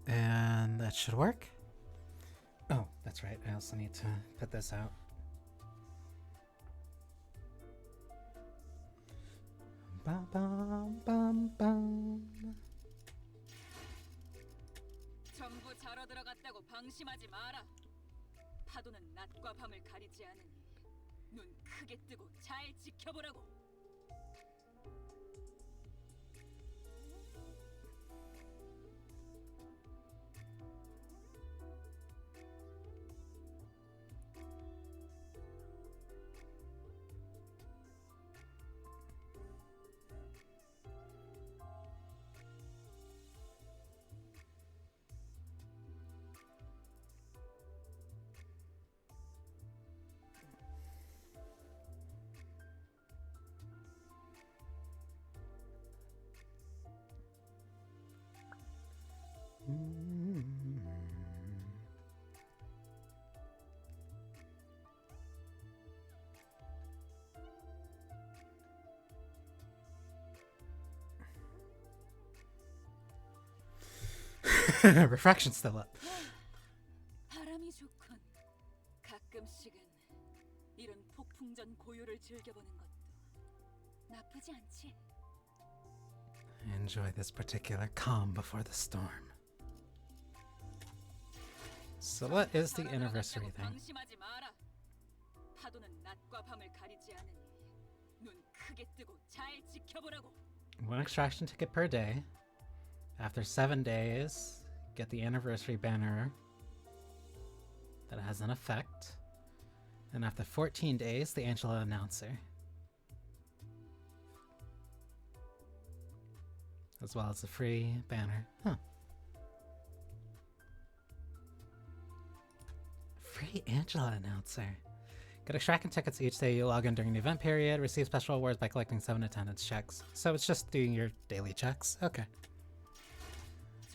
And that should work. Oh, that's right. I also need to put this out. Bum, bum, bum, bum. 전부 자러 들어갔다고 방심하지 마라. 파도는 낮과 밤을 가리지 않으니 눈 크게 뜨고 잘 지켜보라고. Refraction's still up. 바람이 좋군. 가끔씩은 이런 폭풍전 고요를 즐겨보는 것도 나쁘지 않지. Enjoy this particular calm before the storm. So what is the anniversary thing? 방심하지 마라. 파도는 낮과 밤을 가리지 않으니 눈 크게 뜨고 잘 지켜보라고. One extraction ticket per day. After 7 days, get the anniversary banner that has an effect. And after 14 days, the Angela announcer. As well as a free banner. Huh. Free Angela announcer. Get extraction tickets each day you log in during the event period. Receive special awards by collecting 7 attendance checks. So it's just doing your daily checks? Okay.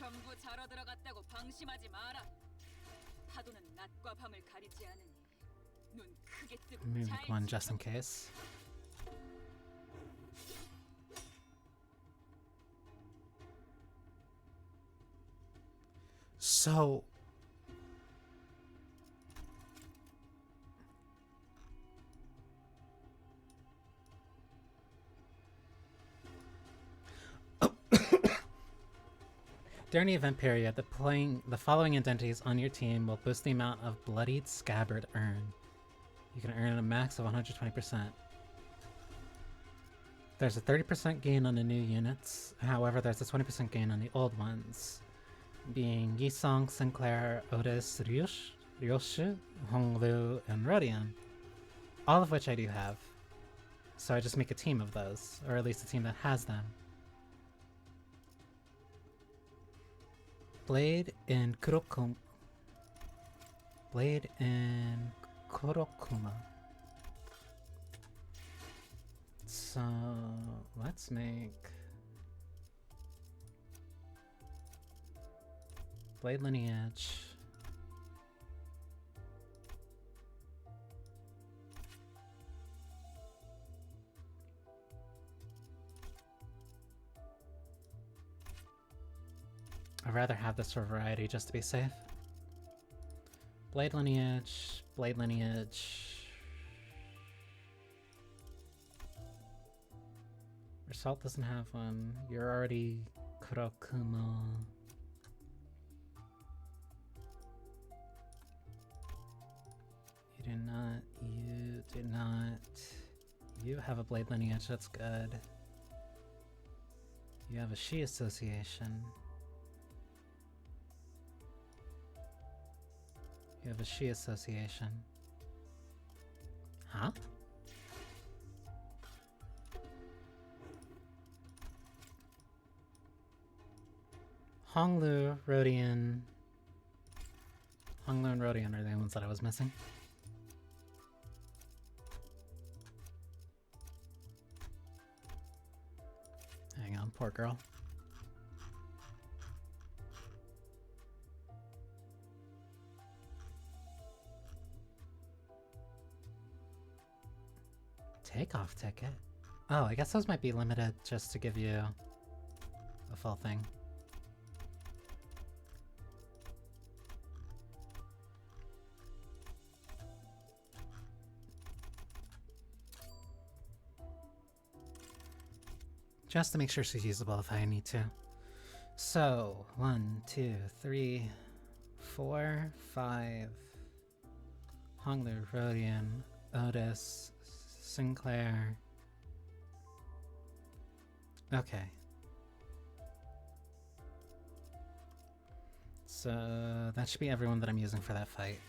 전부 자러 들어갔다고 방심하지 마라. 파도는 낮과 밤을 가리지 않으니 눈 크게 뜨고 Maybe 잘 make one just in 지켜보라고. case. So during the event period, the following identities on your team will boost the amount of Bloodied Scabbard earned. You can earn a max of 120%. There's a 30% gain on the new units, however there's a 20% gain on the old ones, being Yisong, Sinclair, Otis, Ryoshu, Honglu, and Rodion. All of which I do have. So I just make a team of those, or at least a team that has them. Blade in Kurokuma. So let's make Blade Lineage. I'd rather have this for variety just to be safe. Blade Lineage, Blade Lineage. Result doesn't have one. You're already Kurokuma. You do not. You do not. You have a Blade Lineage, that's good. You have a She Association. You have a She Association. Huh? Honglu, Rodion. Honglu and Rodion are the ones that I was missing. Hang on, poor girl. Takeoff ticket? Oh, I guess those might be limited just to give you a full thing. Just to make sure she's usable if I need to. So, 1, 2, 3, 4, 5. Honglu, Rodian, Otis, Sinclair. Okay. So that should be everyone that I'm using for that fight.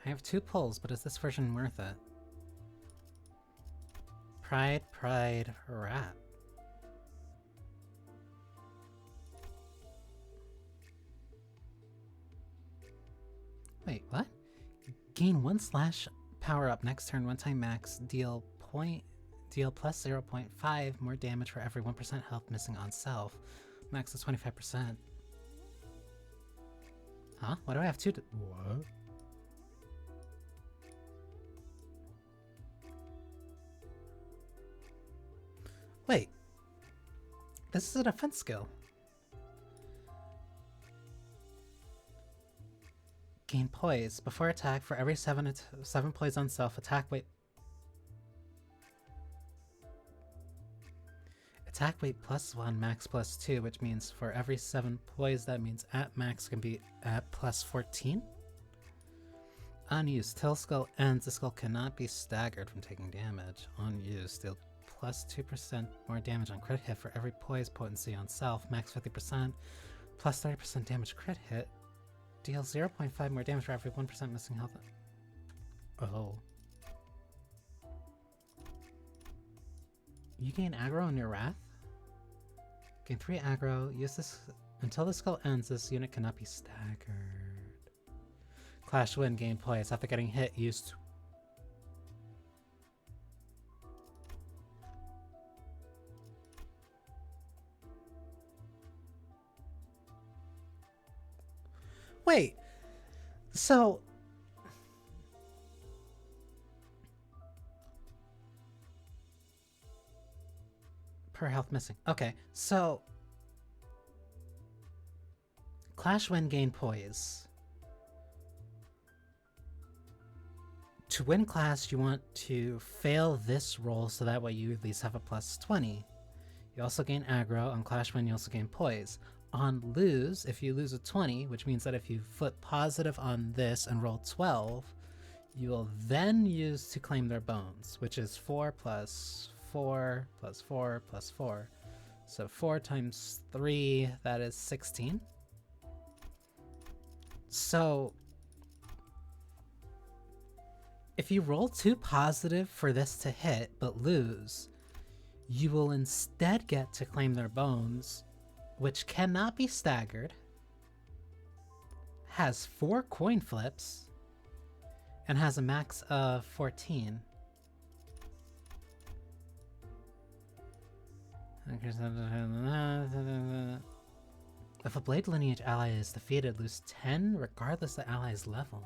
I have 2 pulls, but is this version worth it? Pride, Rat. Wait, what? Gain 1 slash power up next turn, 1 time max, deal plus 0.5 more damage for every 1% health missing on self. Max is 25%. Huh? Why do I have 2 what? Wait. This is a defense skill. Gain poise. Before attack, for every 7 poise on self, attack weight +1, max +2, which means for every 7 poise, that means at max can be at +14. Unused. Till skill ends, the skill cannot be staggered from taking damage. Unused. Deal +2% more damage on crit hit for every poise potency on self, max 50%, +30% damage crit hit. Deal 0.5 more damage for every 1% missing health. Oh. You gain aggro on your Wrath? Gain 3 aggro. Use this until the skill ends. This unit cannot be staggered. Clash win. Gain poise. After getting hit, use. Wait. So. Per health missing. Okay, so Clash win, gain poise. To win class, you want to fail this roll so that way you at least have a +20. You also gain aggro. On Clash win, you also gain poise. On lose, if you lose a 20, which means that if you flip positive on this and roll 12, you will then use to claim their bones, which is 4 plus 4 plus 4 plus 4. So 4 times 3, that is 16. So if you roll 2 positive for this to hit but lose, you will instead get to claim their bones, which cannot be staggered, has 4 coin flips, and has a max of 14. If a Blade Lineage ally is defeated, lose 10 regardless of the ally's level.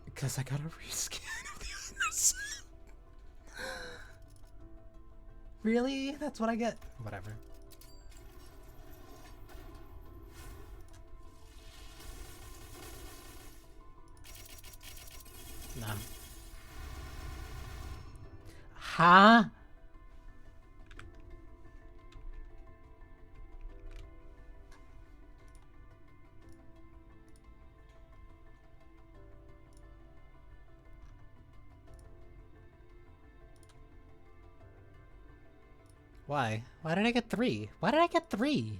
Because I got a reskin of the others. Really? That's what I get? Whatever. No. Huh? Why? Why did I get 3? Why did I get 3?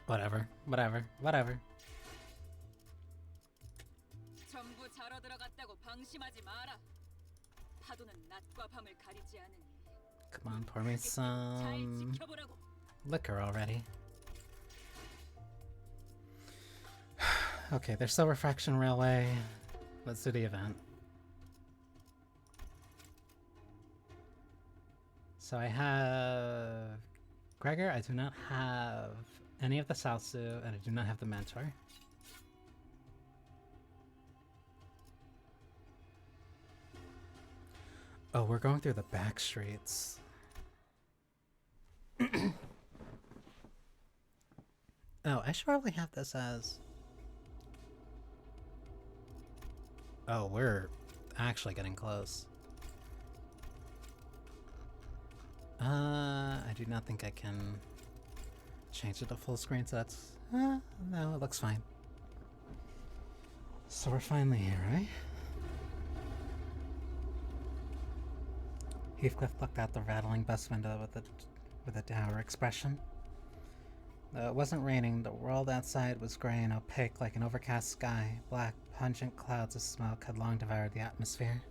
Whatever, whatever, whatever. 전부 자러 들어갔다고 방심하지 마라. 파도는 낮과 밤을 가리지 않으니. Come on, pour me 잘 some 지켜보라고. liquor already. Okay, there's Silver Fraction Railway. Let's do the event. So I have Gregor. I do not have any of the Salsu, and I do not have the Mentor. Oh, we're going through the back streets. Oh, I should probably have this as... Oh, we're actually getting close. I do not think I can change it to full screen, so that's... no, it looks fine. So we're finally here, right? Heathcliff looked out the rattling bus window with a dour expression. Though it wasn't raining, the world outside was grey and opaque like an overcast sky. Black, pungent clouds of smoke had long devoured the atmosphere.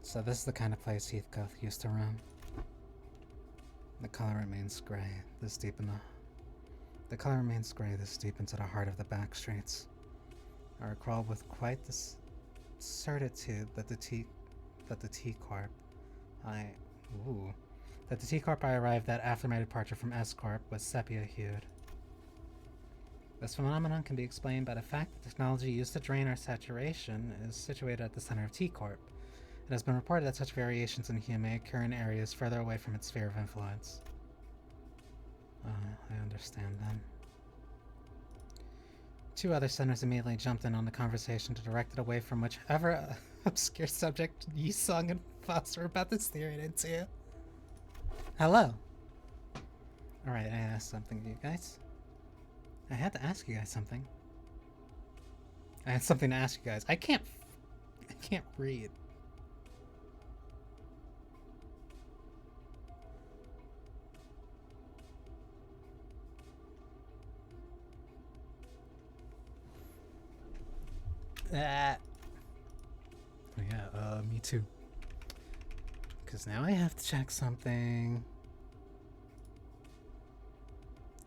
So this is the kind of place Heathcliff used to roam. The color remains grey, this deep into the heart of the back streets. I recall with quite the certitude that the T Corp I arrived at after my departure from S Corp was sepia-hued. This phenomenon can be explained by the fact that technology used to drain our saturation is situated at the center of T Corp. It has been reported that such variations in hue may occur in areas further away from its sphere of influence. I understand then. Two other centers immediately jumped in on the conversation to direct it away from whichever obscure subject Yi-Sung and Fox were about to steer it into. Hello. Alright, I asked something to you guys. I had to ask you guys something. I had something to ask you guys. I can't read. Oh yeah, me too. Because now I have to check something.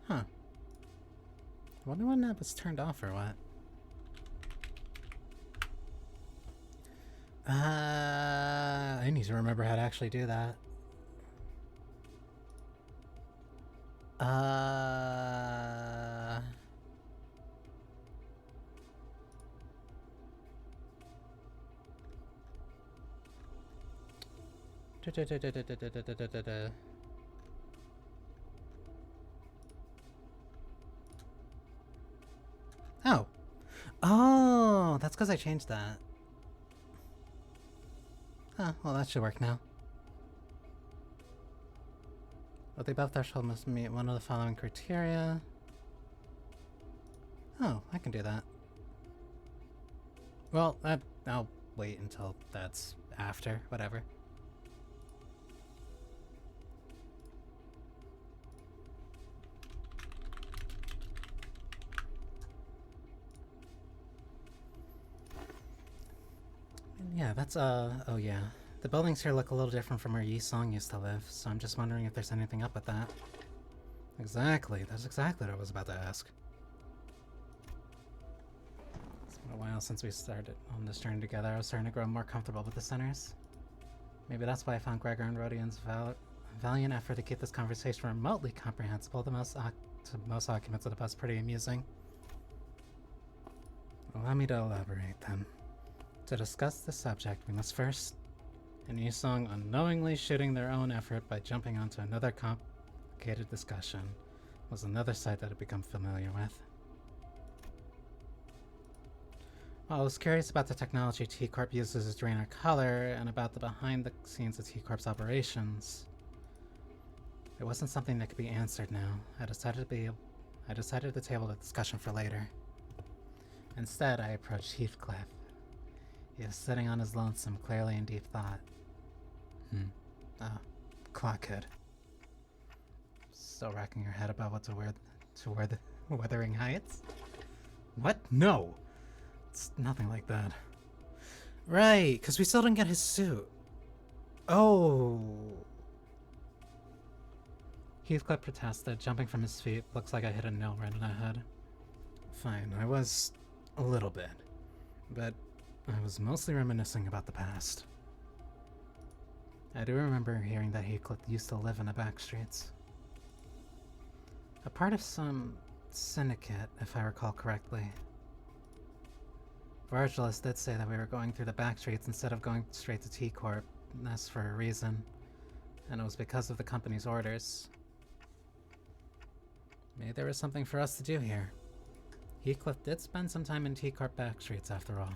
Huh. I wonder when that was turned off or what. I need to remember how to actually do that. Oh. Oh, that's because I changed that. Oh, well, that should work now. Well, the above threshold must meet one of the following criteria. Oh, I can do that. Well, I'll wait until that's after, whatever. Yeah, that's, oh yeah. The buildings here look a little different from where Yi-Sung used to live, so I'm just wondering if there's anything up with that. Exactly, that's exactly what I was about to ask. It's been a while since we started on this journey together. I was starting to grow more comfortable with the centers. Maybe that's why I found Gregor and Rodian's valiant effort to keep this conversation remotely comprehensible to most occupants of the bus pretty amusing. Allow me to elaborate then. To discuss the subject, we must first, and Yi-Sung unknowingly shooting their own effort by jumping onto another complicated discussion, was another sight that I'd become familiar with. Well, I was curious about the technology T-Corp uses to drain our color, and about the behind-the-scenes of T-Corp's operations. It wasn't something that could be answered now. I decided to table the discussion for later. Instead, I approached Heathcliff. He was sitting on his lonesome, clearly in deep thought. Clockhead. Still racking your head about what to wear to the Wuthering Heights? What? No! It's nothing like that. Right, because we still didn't get his suit. Oh. Heathcliff protested, jumping from his feet. Looks like I hit a nail right in the head. Fine, I was a little bit. But I was mostly reminiscing about the past. I do remember hearing that Heathcliff used to live in the back streets. A part of some syndicate, if I recall correctly. Virgilus did say that we were going through the back streets instead of going straight to T-Corp. That's for a reason. And it was because of the company's orders. Maybe there was something for us to do here. Heathcliff did spend some time in T-Corp back streets after all.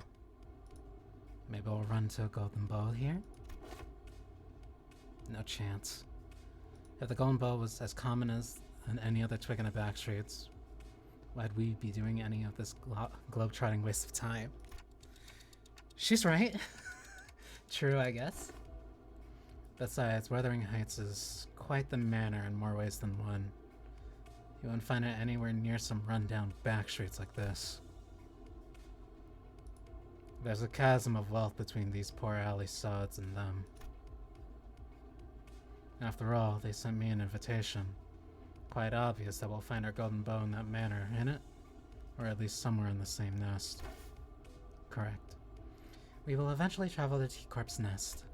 Maybe we'll run to a Golden Bowl here? No chance. If the Golden Bowl was as common as any other twig in the back streets, why'd we be doing any of this globe-trotting waste of time? She's right. True, I guess. Besides, Wuthering Heights is quite the manor in more ways than one. You won't find it anywhere near some run-down back streets like this. There's a chasm of wealth between these poor alley sods and them. After all, they sent me an invitation. Quite obvious that we'll find our golden bow in that manor, ain't it? Or at least somewhere in the same nest. Correct. We will eventually travel to T-Corp's nest.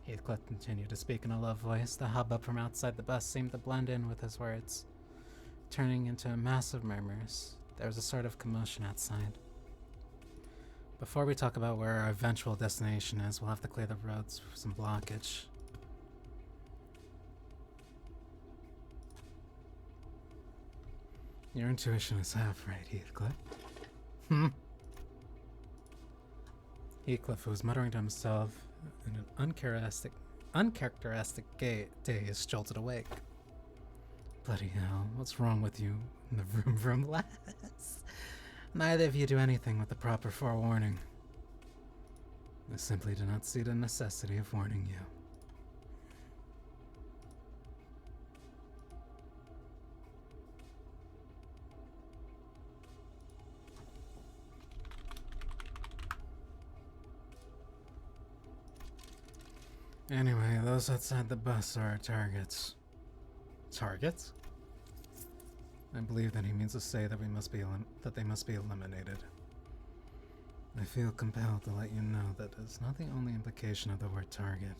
Heathcliff continued to speak in a low voice. The hubbub from outside the bus seemed to blend in with his words, turning into massive murmurs. There was a sort of commotion outside. Before we talk about where our eventual destination is, we'll have to clear the roads for some blockage. Your intuition is half right, Heathcliff. Heathcliff, who was muttering to himself in an uncharacteristic daze, jolted awake. Bloody hell, what's wrong with you in the vroom lass? Neither of you do anything with the proper forewarning. I simply do not see the necessity of warning you. Anyway, those outside the bus are our targets. Targets? I believe that he means to say that they must be eliminated. I feel compelled to let you know that is not the only implication of the word target.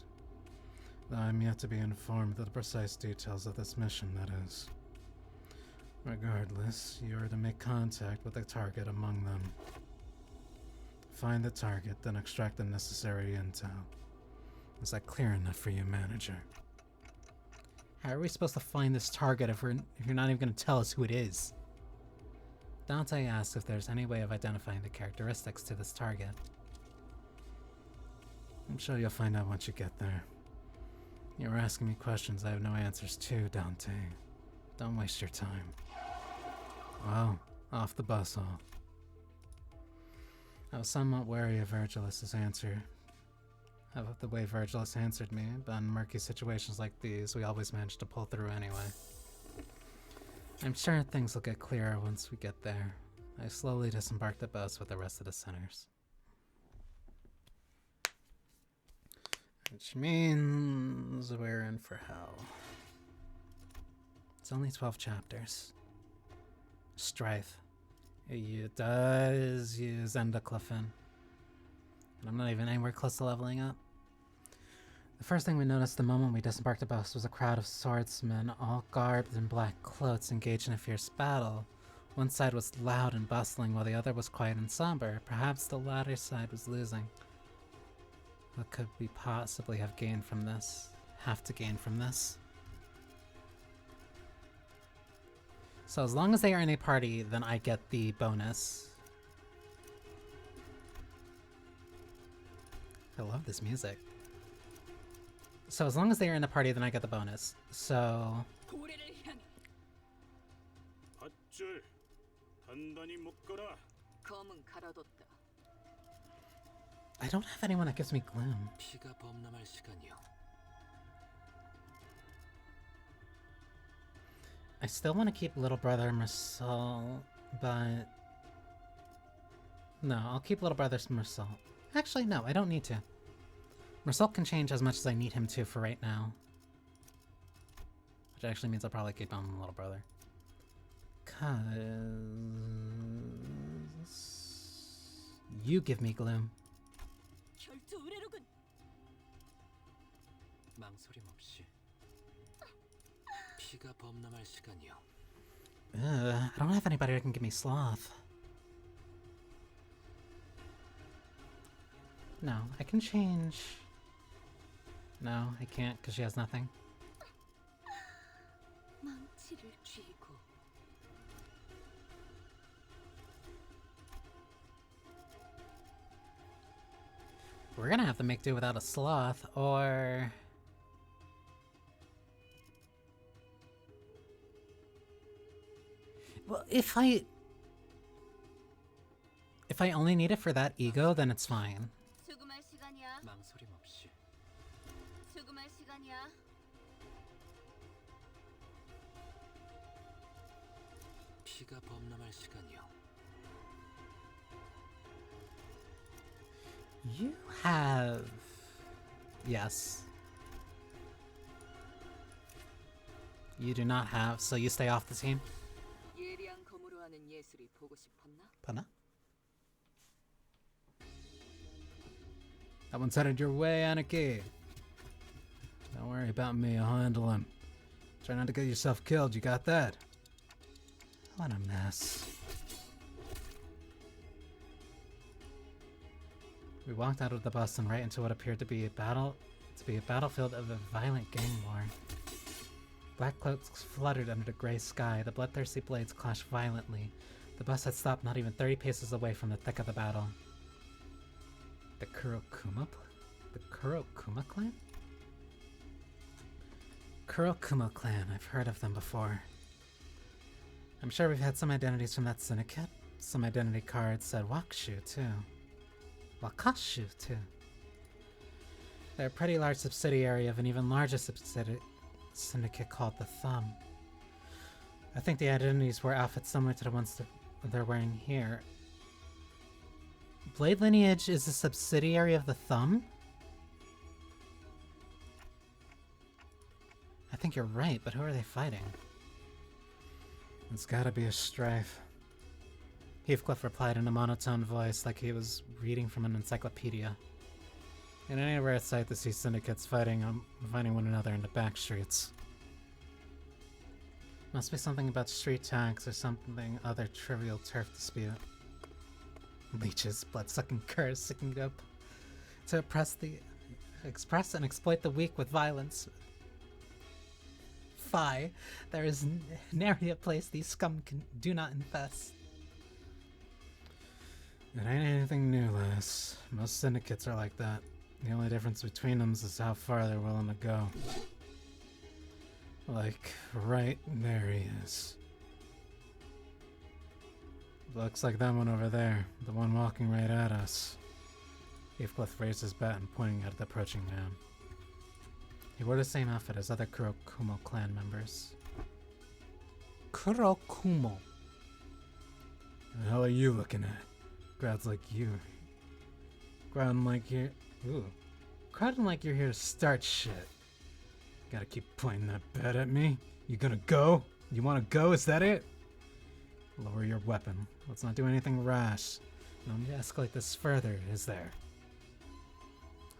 Though I'm yet to be informed of the precise details of this mission, that is. Regardless, you are to make contact with the target among them. Find the target, then extract the necessary intel. Is that clear enough for you, manager? How are we supposed to find this target if you're not even going to tell us who it is? Dante asks if there's any way of identifying the characteristics to this target. I'm sure you'll find out once you get there. You're asking me questions I have no answers to, Dante. Don't waste your time. Well, off the bus off. I was somewhat wary of Virgilus's answer. Of the way Virgilus answered me, but in murky situations like these, we always manage to pull through anyway. I'm sure things will get clearer once we get there. I slowly disembarked the bus with the rest of the sinners. Which means we're in for hell. It's only 12 chapters. Strife. It does use Endocliffin. And I'm not even anywhere close to leveling up. The first thing we noticed the moment we disembarked the bus was a crowd of swordsmen, all garbed in black cloaks, engaged in a fierce battle. One side was loud and bustling, while the other was quiet and somber. Perhaps the latter side was losing. What could we possibly have gained from this? Have to gain from this? So as long as they are in a party, then I get the bonus. I love this music. So as long as they are in the party, then I get the bonus. So I don't have anyone that gives me gloom. I still want to keep little brother Mersal, but no, I'll keep little brother Mersal. Actually, no, I don't need to. Mersal can change as much as I need him to for right now. Which actually means I'll probably keep on little brother. Cause you give me gloom. 결투 의뢰로군. 망설임 없이 피가 범람할 시간이요. I don't have anybody who can give me sloth. No, I can change. No, I can't because she has nothing. 망치를 쥐고. We're gonna have to make do without a sloth, or... Well, if I only need it for that ego, then it's fine. 수금할 시간이야. 망설임 없이 수금할 시간이야. 피가 범람할 시간이요. You have... Yes. You do not have, so you stay off the team. 예리한 검으로 하는 예술이 보고 싶었나? Pana? That one's headed your way, Anarchy. Don't worry about me, I'll handle him. Try not to get yourself killed, you got that? What a mess. We walked out of the bus and right into what appeared to be a battlefield of a violent gang war. Black cloaks fluttered under the gray sky, the bloodthirsty blades clashed violently. The bus had stopped not even 30 paces away from the thick of the battle. The Kurokuma clan? Kurokuma clan, I've heard of them before. I'm sure we've had some identities from that syndicate. Some identity cards said Wakushu too. Wakashu too. They're a pretty large subsidiary of an even larger syndicate called the Thumb. I think the identities were outfits similar to the ones that they're wearing here. Blade Lineage is a subsidiary of the Thumb? I think you're right, but who are they fighting? It's gotta be a strife. Heathcliff replied in a monotone voice like he was reading from an encyclopedia. In any rare sight to see syndicates fighting one another in the back streets. Must be something about street tax or something other trivial turf dispute. Leeches, blood-sucking curs sticking up to express and exploit the weak with violence. Fie, there is nary a place these scum do not infest. It ain't anything new, lass. Most syndicates are like that. The only difference between them is how far they're willing to go. Like, right there he is. Looks like that one over there, the one walking right at us. Heathcliff raised his bat and pointing at the approaching man. He wore the same outfit as other Kurokumo clan members. Kurokumo? The hell are you looking at? Crowds like you. Crowding like you're... Ooh. Crowding like you're here to start shit. Gotta keep pointing that bat at me. You gonna go? You wanna go? Is that it? Lower your weapon. Let's not do anything rash. No need to escalate this further, is there?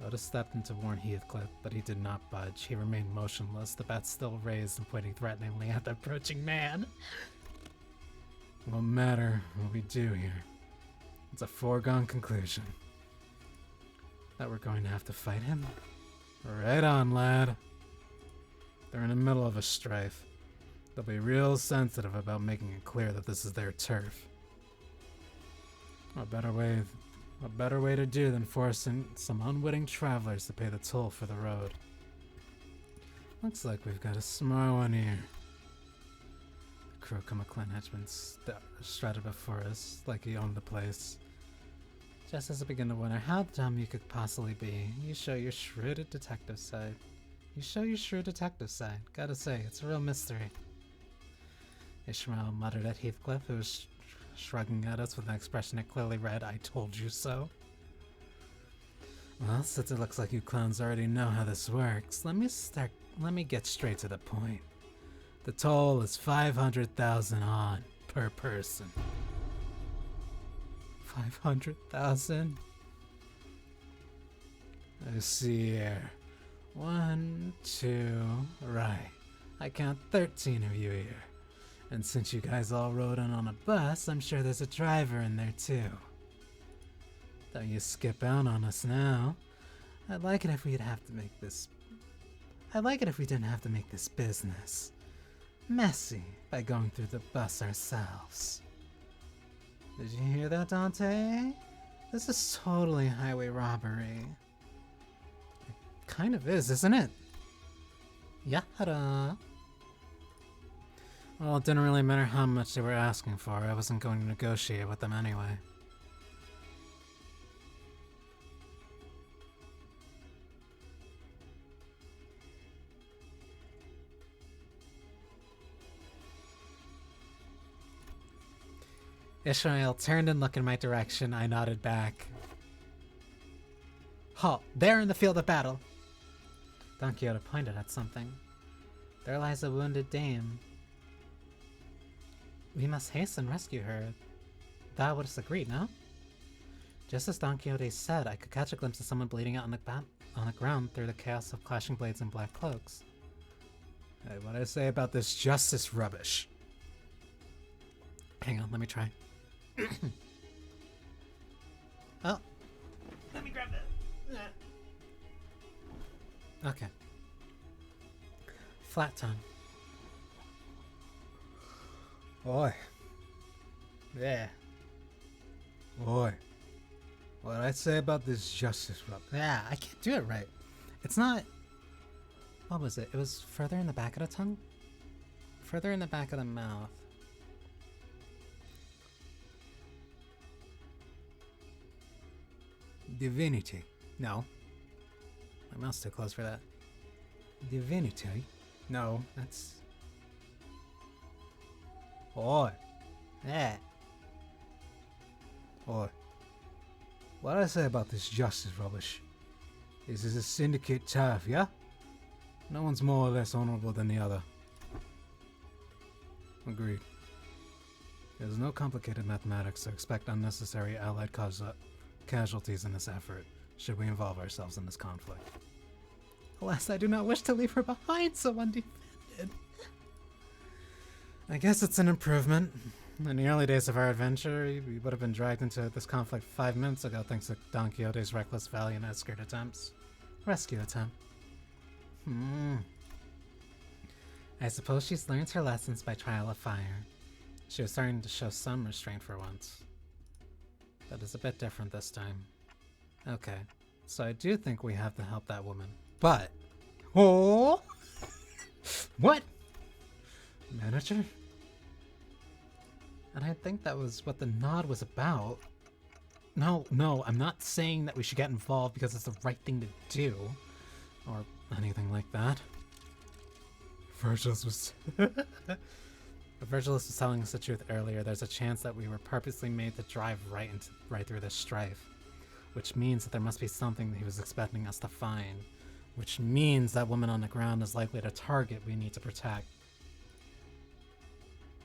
Otis stepped in to warn Heathcliff, but he did not budge. He remained motionless, the bat still raised and pointing threateningly at the approaching man. Won't matter what we do here. It's a foregone conclusion. That we're going to have to fight him? Right on, lad. They're in the middle of a strife. They'll be real sensitive about making it clear that this is their turf. What better way to do than forcing some unwitting travelers to pay the toll for the road. Looks like we've got a smart one here. The Kurokuma clan henchman strutted before us like he owned the place. Just as I begin to wonder how dumb you could possibly be, you show your shrewd detective side. Gotta say, it's a real mystery. Ishmael muttered at Heathcliff, who was shrugging at us with an expression that clearly read, "I told you so." Well, since it looks like you clowns already know how this works, let me get straight to the point. The toll is 500,000 on per person. 500,000? I see here. 1, 2, right. I count 13 of you here. And since you guys all rode in on a bus, I'm sure there's a driver in there too. Don't you skip out on us now. I'd like it if we didn't have to make this business messy by going through the bus ourselves. Did you hear that, Dante? This is totally highway robbery. It kind of is, isn't it? Yada. Well, it didn't really matter how much they were asking for. I wasn't going to negotiate with them anyway. Ishmael turned and looked in my direction. I nodded back. Halt! There in the field of battle! Don Quixote pointed at something. There lies a wounded dame. We must hasten rescue her. Thou wouldst agree, no? Just as Don Quixote said, I could catch a glimpse of someone bleeding out on the ground through the chaos of clashing blades and black cloaks. Hey, what did I say about this justice rubbish? Hang on, let me try. Oh. Let me grab that. Okay. Flat tongue. Oi. Yeah. Oi. What did I say about this justice rub? Yeah, I can't do it right. It's not... What was it? It was further in the back of the tongue? Further in the back of the mouth. Divinity. No. My mouth's too close for that. Divinity? No, that's... Oi. Yeah. Oi. What did I say about this justice rubbish? This is a syndicate turf, yeah? No one's more or less honorable than the other. Agreed. There's no complicated mathematics to expect unnecessary allied casualties in this effort, should we involve ourselves in this conflict. Alas, I do not wish to leave her behind so undefended. I guess it's an improvement. In the early days of our adventure, we would have been dragged into this conflict 5 minutes ago thanks to Don Quixote's reckless, valiant rescue attempt. I suppose she's learned her lessons by trial of fire. She was starting to show some restraint for once. But it's a bit different this time. Okay, so I do think we have to help that woman. But... Oh! What? Manager? And I think that was what the nod was about. No, I'm not saying that we should get involved because it's the right thing to do. Or anything like that. Virgilus was... Virgilus was telling us the truth earlier. There's a chance that we were purposely made to drive right through this strife. Which means that there must be something that he was expecting us to find. Which means that woman on the ground is likely the target we need to protect.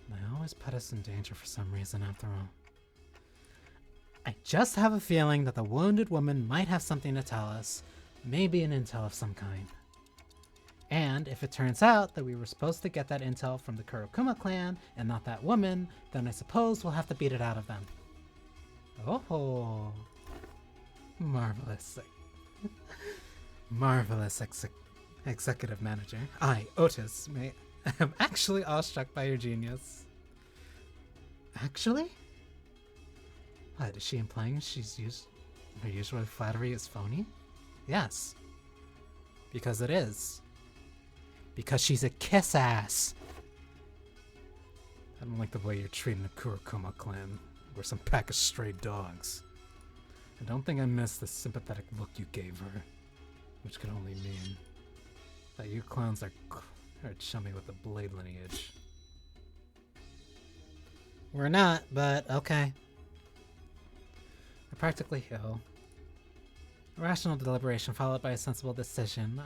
They always put us in danger for some reason after all. I just have a feeling that the wounded woman might have something to tell us. Maybe an intel of some kind. And if it turns out that we were supposed to get that intel from the Kurokuma clan and not that woman, then I suppose we'll have to beat it out of them. Oh, marvelous. Marvelous executive manager. I, Otis, am actually awestruck by your genius. Actually? What, is she implying her usual flattery is phony? Yes. Because it is. Because she's a kiss ass. I don't like the way you're treating the Kurokuma clan. We're some pack of stray dogs. I don't think I missed the sympathetic look you gave her. Which could only mean that you clowns are chummy with the blade lineage. We're not, but okay. I practically heal. A rational deliberation followed by a sensible decision.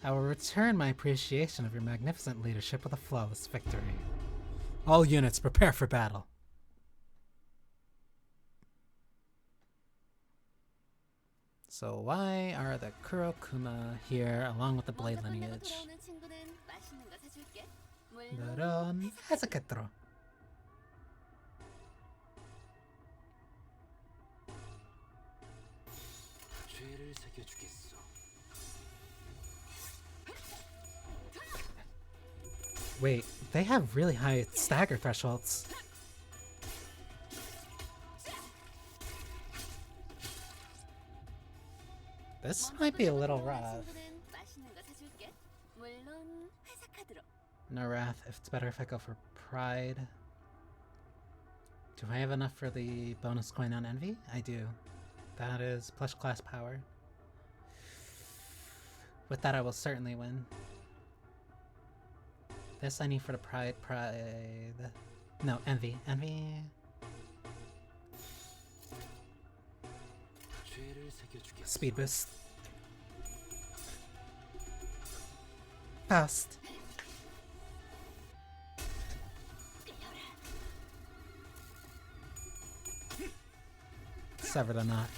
I will return my appreciation of your magnificent leadership with a flawless victory. All units, prepare for battle. So why are the Kurokuma here along with the Blade lineage? 너런 해석했더라. 죄를 새겨주겠소. Wait, they have really high stagger thresholds. This might be a little rough. No wrath. If it's better if I go for pride. Do I have enough for the bonus coin on envy? I do. That is plus class power. With that I will certainly win. This I need for the pride. No, envy. Envy. 죄를 새겨주겠소. Speed boost. Fast. Sever the knot.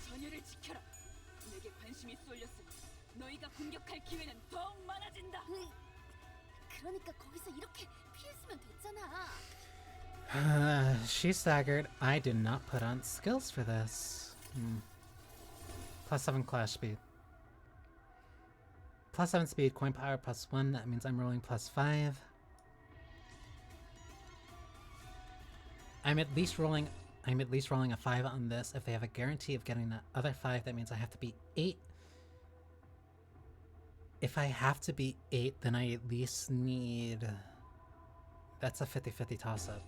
전열을 지켜라. 내게 관심이 쏠렸으니 너희가 공격할 기회는 더욱 많아진다. 그러니까 거기서 이렇게 피했으면 됐잖아. She staggered. I did not put on skills for this. Plus 7 clash speed. Plus 7 speed, coin power plus 1. That means I'm rolling plus 5. I'm at least rolling a 5 on this. If they have a guarantee of getting that other 5, that means I have to be 8. If I have to be 8, then I at least need... That's a 50-50 toss-up.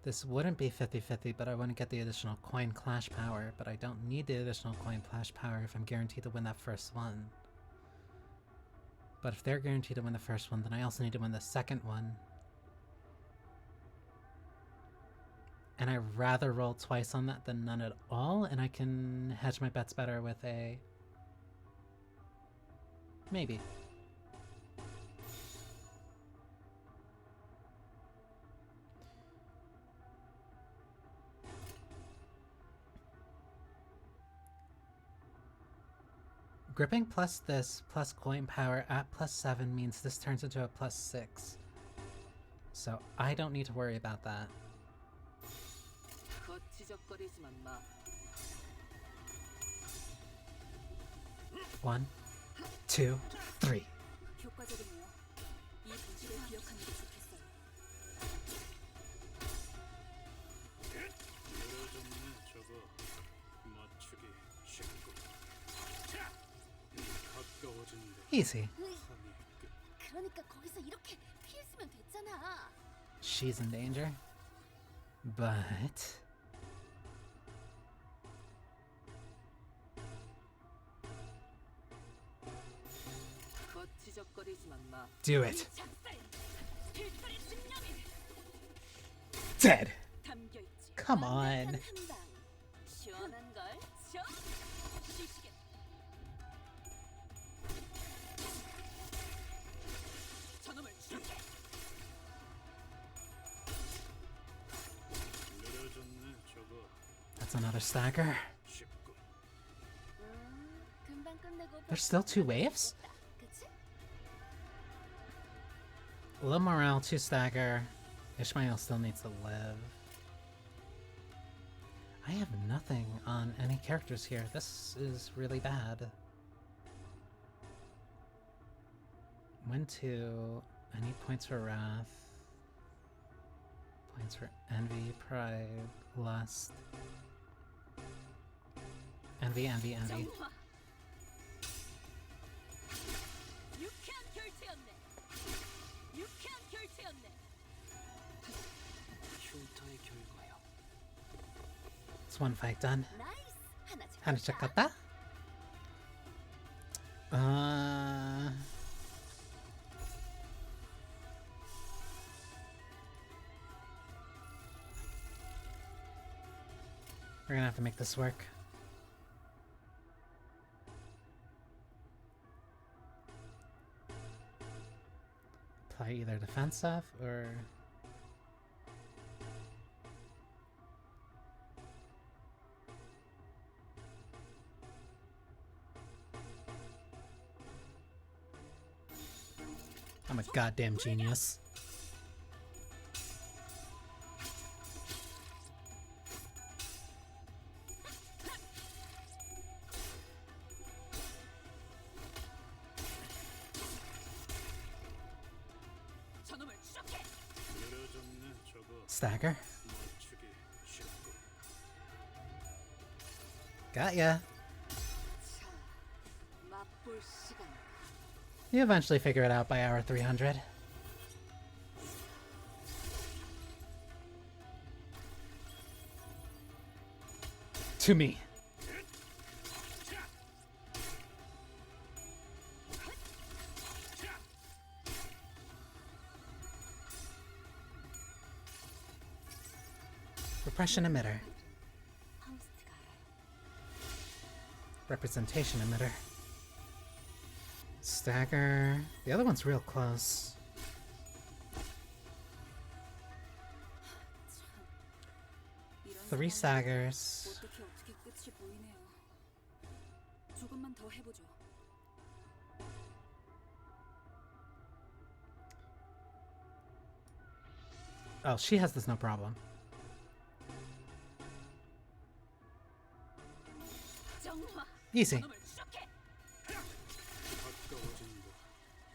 This wouldn't be 50-50, but I want to get the additional coin clash power, but I don't need the additional coin clash power if I'm guaranteed to win that first one. But if they're guaranteed to win the first one, then I also need to win the second one. And I'd rather roll twice on that than none at all, and I can hedge my bets better with a... Maybe. Gripping plus this plus coin power at plus 7 means this turns into a plus 6. So I don't need to worry about that. 거치적거리지만 마. 1, 2, 3. 효과적이네요. 이 분식을 기억하는 게 좋겠어요. 늘어졌네 저거. 맞추기 쉽고. 가까워진다. Easy. 그러니까 거기서 이렇게 피했으면 됐잖아. She's in danger. But... 거치적거리지만 마. Do it. 작살. 필살의 집념이 Dead. 담겨 있지. Come on. 완벽한 한 방. 시원한 걸. 시시게. 저놈을 죽게. 늘어졌네 저거. That's another stagger. 쉽고. 금방 끝내고 There's still 2 waves? 그치? Low morale, 2 stagger. Ishmael still needs to live. I have nothing on any characters here. This is really bad. When to... I need points for wrath. Points for envy, pride, lust. Envy, envy, envy. 정화. 유쾌한 결투였네. 유쾌한 결투. It's one fight done. 나이스. 하나 잡았다. We're gonna have to make this work. Apply either defense off or... I'm a goddamn genius. 저놈을 추적해. 느려졌네 저거. Stagger. 맞추기 쉽고. Got ya. 자, 맛볼 시간. You eventually figure it out by hour 300. To me. Repression emitter. 하우스트가 알아요. Representation emitter. Stagger. The other one's real close. 이런 3 상황은 staggers. 어떻게 끝이 보이네요. 조금만 더 해보죠. Oh, she has this no problem. 정화. Easy. 저놈을 추적해. 가까워진다.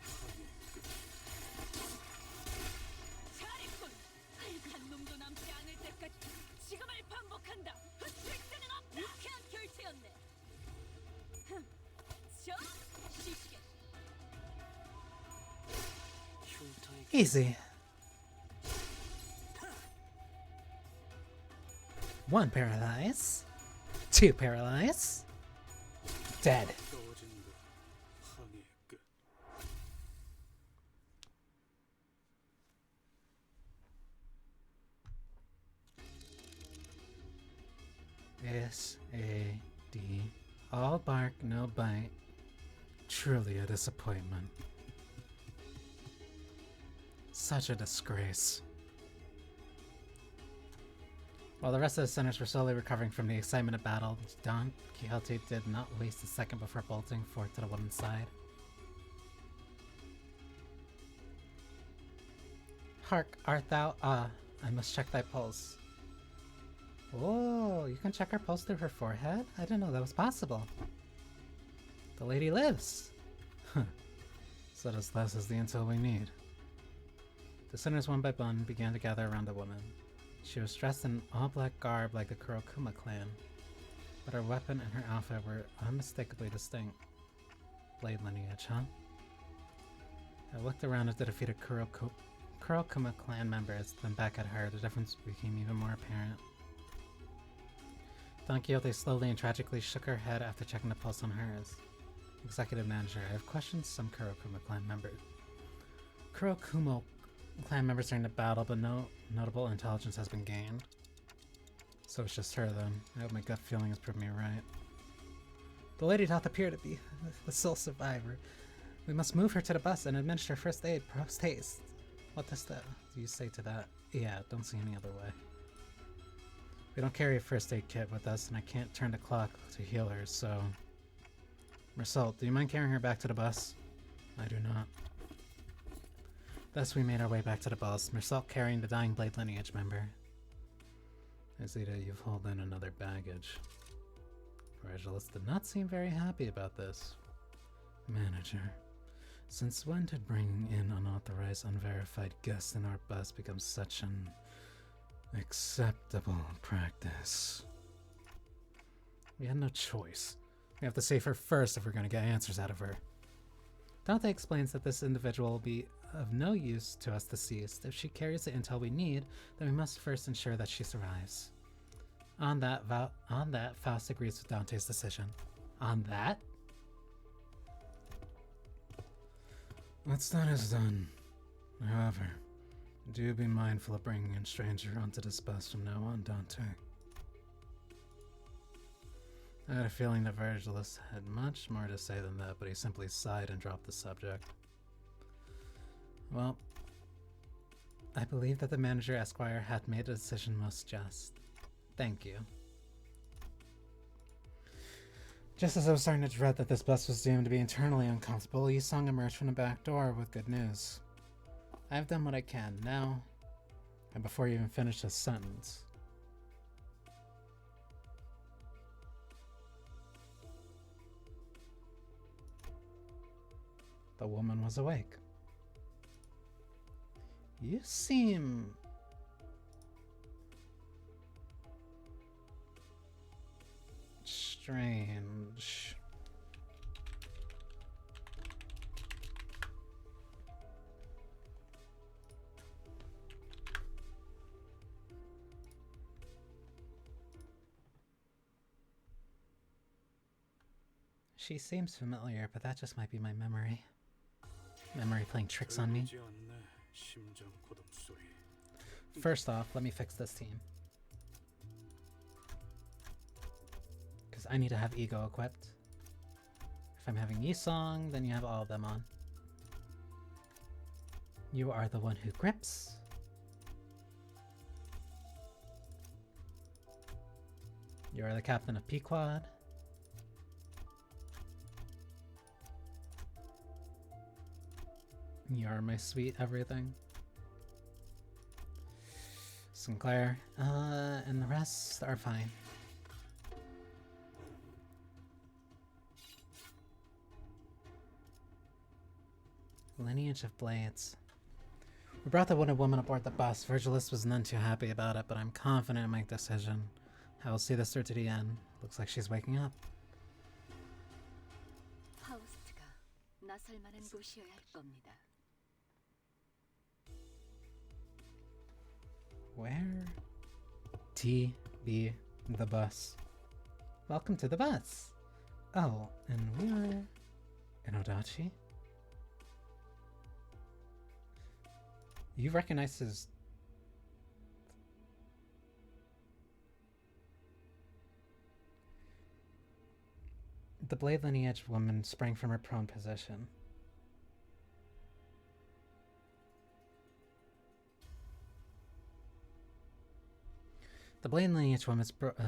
파괴 끝. 잘했군. 한 놈도 남지 않을 때까지 지금을 반복한다. 절대는 없다. 유쾌한 결투였네. 저 시시게. 흉터의 Easy. 1 paralyze. 2 paralyze. Dead. 가까워진다. 파괴 끝. S-A-D. All bark, no bite. Truly a disappointment. Such a disgrace. While the rest of the sinners were slowly recovering from the excitement of battle, Don Quixote did not waste a second before bolting forth to the woman's side. Hark, art thou? Ah, I must check thy pulse. Oh, you can check her pulse through her forehead? I didn't know that was possible. The lady lives. So does less is the intel we need. The sinners one by one began to gather around the woman. She was dressed in all-black garb like the Kurokuma clan, but her weapon and her outfit were unmistakably distinct. Blade lineage, huh? I looked around at the defeated Kurokuma clan members, then back at her. The difference became even more apparent. Don Quixote slowly and tragically shook her head after checking the pulse on hers. Executive Manager, I have questioned some Kurokuma clan members. Kurokuma clan members during the battle, but no notable intelligence has been gained. So it's just her then. I hope my gut feeling has proved me right. The lady doth appear to be the sole survivor. We must move her to the bus and administer first aid post haste. What does that do you say to that? Yeah, don't see any other way. We don't carry a first aid kit with us, and I can't turn the clock to heal her, so... Mersault, do you mind carrying her back to the bus? I do not. Thus we made our way back to the bus, Mersault carrying the dying Blade Lineage member. Azita, you've hauled in another baggage. Regilis did not seem very happy about this. Manager, since when did bringing in unauthorized, unverified guests in our bus become such an acceptable practice? We had no choice. We have to save her first if we're going to get answers out of her. Dante explains that this individual will be of no use to us deceased. If she carries the intel we need, then we must first ensure that she survives. On that, Faust agrees with Dante's decision. On that? What's done is done. However, do be mindful of bringing a stranger onto this bus from now on, Dante. I had a feeling that Virgilus had much more to say than that, but he simply sighed and dropped the subject. Well, I believe that the manager Esquire had made a decision most just. Thank you. Just as I was starting to dread that this bus was doomed to be internally uncomfortable, Yisong emerged from the back door with good news. I have done what I can now, and before he even finished his sentence, the woman was awake. You seem strange. She seems familiar, but that just might be my memory. Memory playing tricks on me. 들리지 않네, 심장 고동 소리. First off, let me fix this team. Because I need to have ego equipped. If I'm having Yisong, then you have all of them on. You are the one who grips. You are the captain of Pequod. You are my sweet everything. Sinclair, and the rest are fine. Lineage of Blades. We brought the wooden woman aboard the bus. Virgilus was none too happy about it, but I'm confident in my decision. I will see this through to the end. Looks like she's waking up. 파우스트가 나설 만한 곳이어야 할 겁니다. Where? TB the bus. Welcome to the bus. Oh, and we are in Odachi? You recognize his... The blade lineage woman sprang from her prone position. The blade lineage woman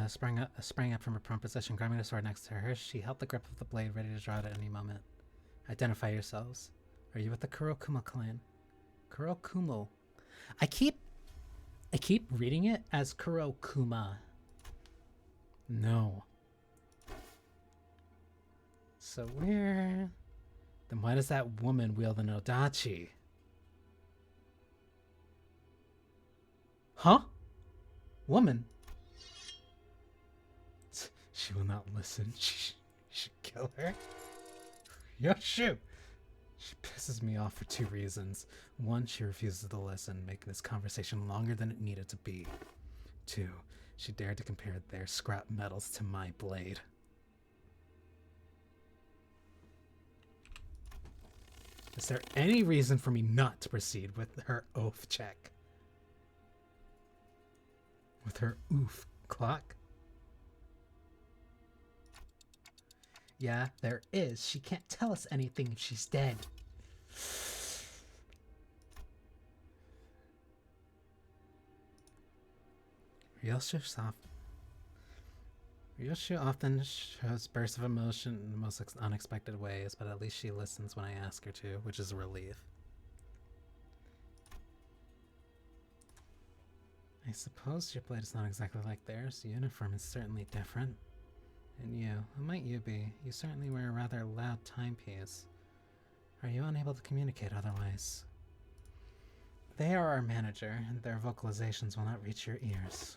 sprang up from her prone position, grabbing the sword next to her. She held the grip of the blade, ready to draw it at any moment. Identify yourselves. Are you with the Kurokuma clan? Kurokumo. I keep reading it as Kurokuma. No. So where? Then why does that woman wield an Odachi? Huh? Woman. She will not listen. She should kill her. Yoshu! She pisses me off for two reasons. One, she refuses to listen, making this conversation longer than it needed to be. Two, she dared to compare their scrap metals to my blade. Is there any reason for me not to proceed with her oath check? With her oof clock? Yeah, there is. She can't tell us anything if she's dead. Ryoshu often shows bursts of emotion in the most unexpected ways, but at least she listens when I ask her to, which is a relief. I suppose your blade is not exactly like theirs. The uniform is certainly different. And you, who might you be? You certainly wear a rather loud timepiece. Are you unable to communicate otherwise? They are our manager, and their vocalizations will not reach your ears.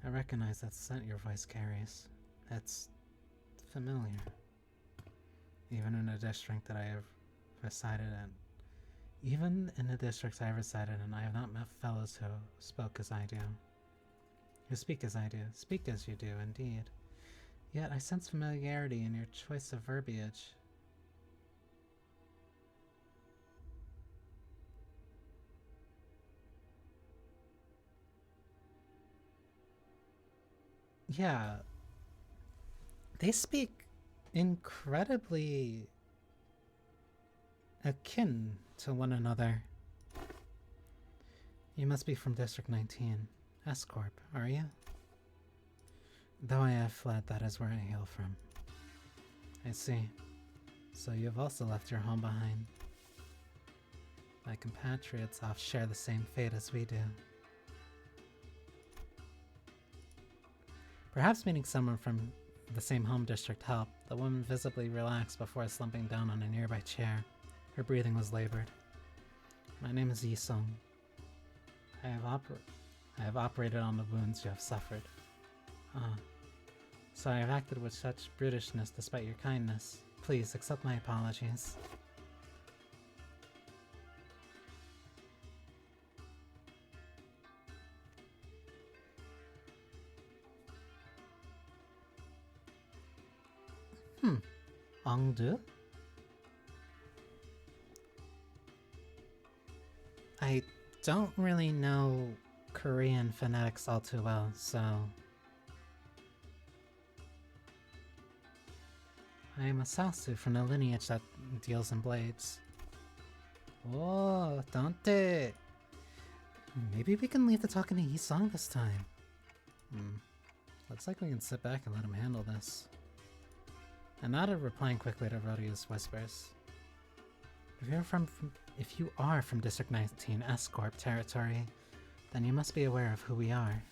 I recognize that scent your voice carries. That's familiar. Even in a district that I have resided in. Even in the districts I have resided in, I have not met fellows who spoke as I do. You speak as I do. Speak as you do, indeed. Yet I sense familiarity in your choice of verbiage. Yeah. They speak incredibly akin to one another. You must be from District 19, S-Corp, are you? Though I have fled, that is where I hail from. I see. So you have also left your home behind. My compatriots oft share the same fate as we do. Perhaps meeting someone from the same home district helped. The woman visibly relaxed before slumping down on a nearby chair. Her breathing was labored. My name is Yi-sung. I have operated on the wounds you have suffered. So I have acted with such brutishness despite your kindness. Please accept my apologies. Ongdu? I don't really know Korean phonetics all too well, so... I am a Sasu from the lineage that deals in blades. Oh, Dante! Maybe we can leave the talking to Yi-sung this time. Looks like we can sit back and let him handle this. I nodded, replying quickly to Rhodio's whispers. If you are from District 19 S-Corp territory, then you must be aware of who we are.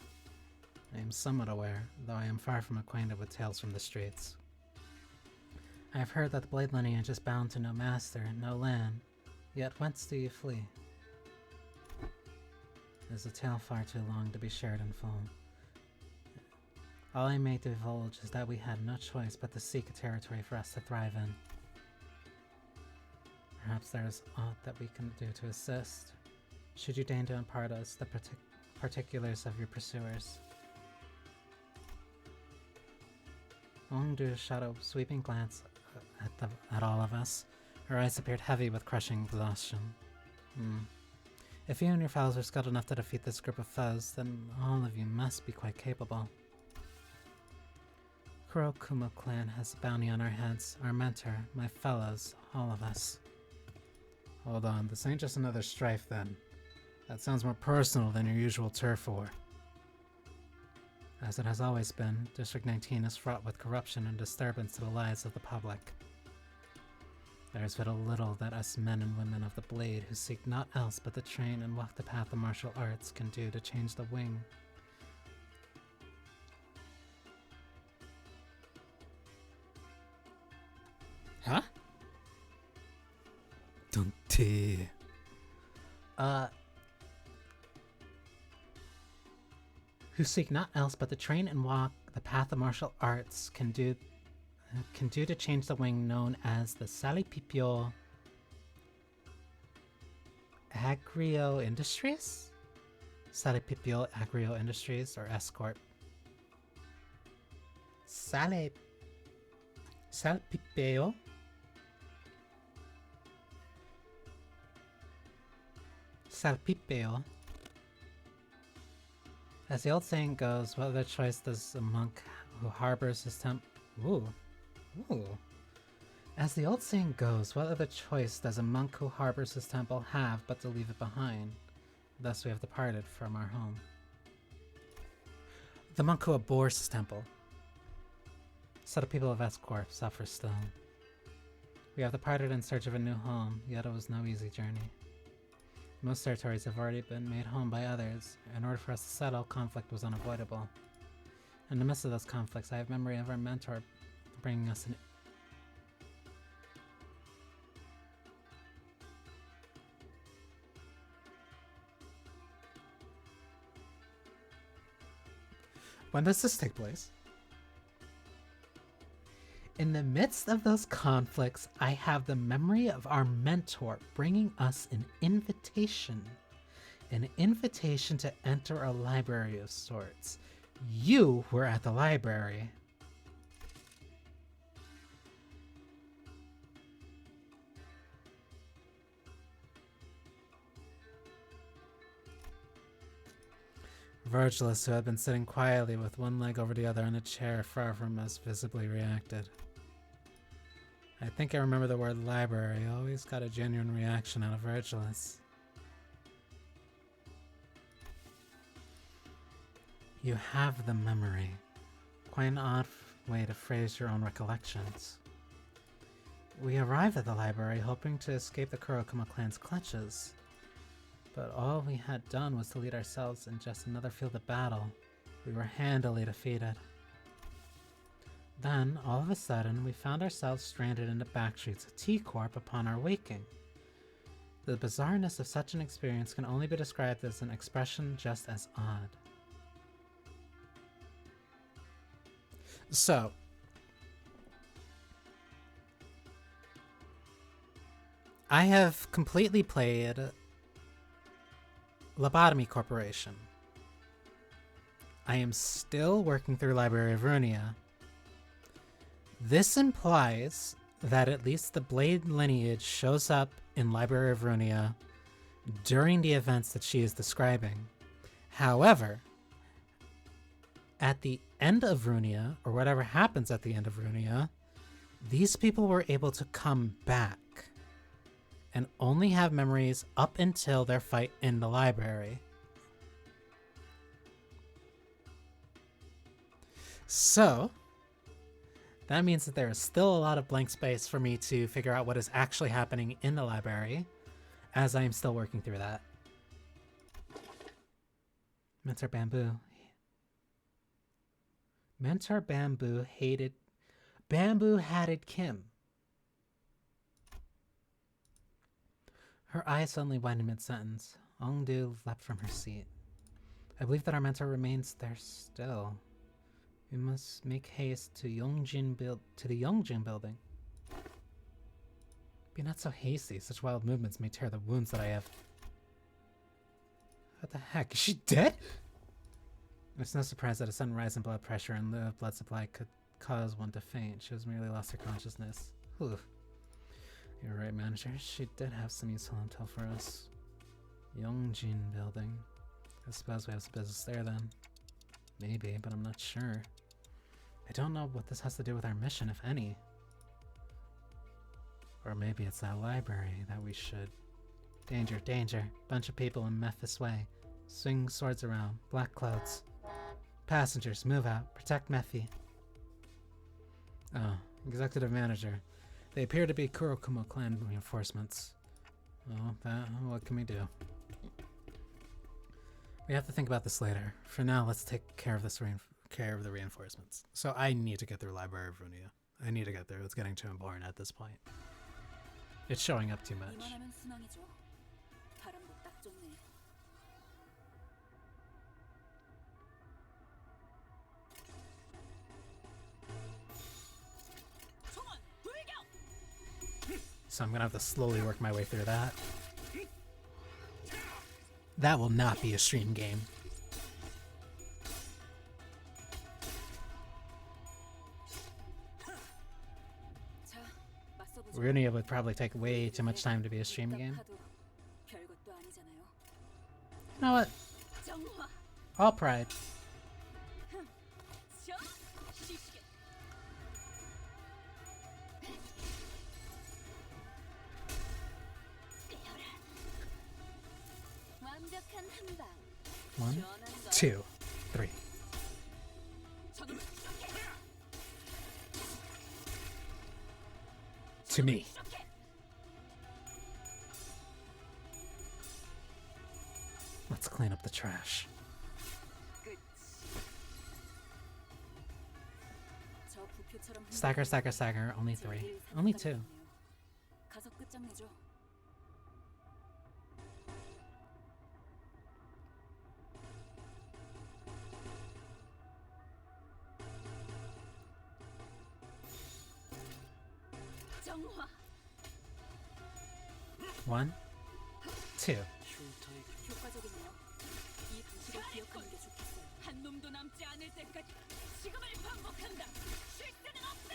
I am somewhat aware, though I am far from acquainted with tales from the streets. I have heard that the blade lineage is bound to no master, no land. Yet whence do you flee? It is a tale far too long to be shared in full. All I may divulge is that we had no choice but to seek a territory for us to thrive in. Perhaps there is aught that we can do to assist. Should you deign to impart us the particulars of your pursuers. Ongdu shot a sweeping glance at all of us. Her eyes appeared heavy with crushing exhaustion. If you and your fellows are skilled enough to defeat this group of foes, then all of you must be quite capable. Kurokuma clan has a bounty on our heads, our mentor, my fellows, all of us. Hold on, this ain't just another strife then. That sounds more personal than your usual turf war. As it has always been, District 19 is fraught with corruption and disturbance to the lives of the public. There is but a little that us men and women of the Blade who seek naught else but to train and walk the path of martial arts can do to change the wing. Huh? Dante. Who seek not else but to train and walk the path of martial arts can do to change the wing known as the Salipipio Agrio Industries? Salipipio Agrio Industries, or S-Corp. Salpipeo? Salpipeo. As the old saying goes, what other choice does a monk who harbors his Ooh. As the old saying goes, what other choice does a monk who harbors his temple have but to leave it behind? Thus we have departed from our home. The monk who abhors his temple. So the people of S-Corp suffer still. We have departed in search of a new home, yet it was no easy journey. Most territories have already been made home by others. In order for us to settle, conflict was unavoidable. In the midst of those conflicts, I have memory of our mentor bringing us an... When does this take place? In the midst of those conflicts, I have the memory of our mentor bringing us an invitation to enter a library of sorts. You were at the library. Virgilus, who had been sitting quietly with one leg over the other in a chair far from us, visibly reacted. I think I remember the word library. I always got a genuine reaction out of Virgilus. You have the memory. Quite an odd way to phrase your own recollections. We arrived at the library hoping to escape the Kurokuma clan's clutches. But all we had done was to lead ourselves in just another field of battle. We were handily defeated. Then, all of a sudden, we found ourselves stranded in the back streets of T-Corp upon our waking. The bizarreness of such an experience can only be described as an expression just as odd. So, I have completely played Lobotomy Corporation. I am still working through Library of Runia. This implies that at least the Blade lineage shows up in Library of Runia during the events that she is describing. However, at the end of Runia, or whatever happens at the end of Runia, these people were able to come back and only have memories up until their fight in the library. So, that means that there is still a lot of blank space for me to figure out what is actually happening in the library, as I am still working through that. Mentor Bamboo. Mentor Bamboo hated... Bamboo hated Kim. Her eyes suddenly widened mid-sentence. Ongdu leapt from her seat. I believe that our mentor remains there still. We must make haste to the Yongjin building. Be not so hasty. Such wild movements may tear the wounds that I have. What the heck? Is she dead? It's no surprise that a sudden rise in blood pressure and low blood supply could cause one to faint. She has merely lost her consciousness. Whew. You're right, manager. She did have some useful intel for us. Yongjin building. I suppose we have some business there then. Maybe, but I'm not sure. I don't know what this has to do with our mission, if any. Or maybe it's that library that we should... Danger, danger. Bunch of people in Memphis Way. Swing swords around. Black clouds. Passengers, move out. Protect Mephi. Oh, executive manager. They appear to be Kurokuma clan reinforcements. Oh, what can we do? We have to think about this later. For now, let's take care of this care of the reinforcements. So I need to get through Library of Runia. I need to get there. It's getting too important at this point. It's showing up too much. So I'm gonna have to slowly work my way through that. That will not be a stream game. Runia would probably take way too much time to be a stream game. You know what? All pride. One, two, three. To me. Let's clean up the trash. Stagger, stagger, stagger. Only three. Only two. One, two. 한 놈도 남지 않을 때까지 지금을 반복한다. 쉴 새는 없다.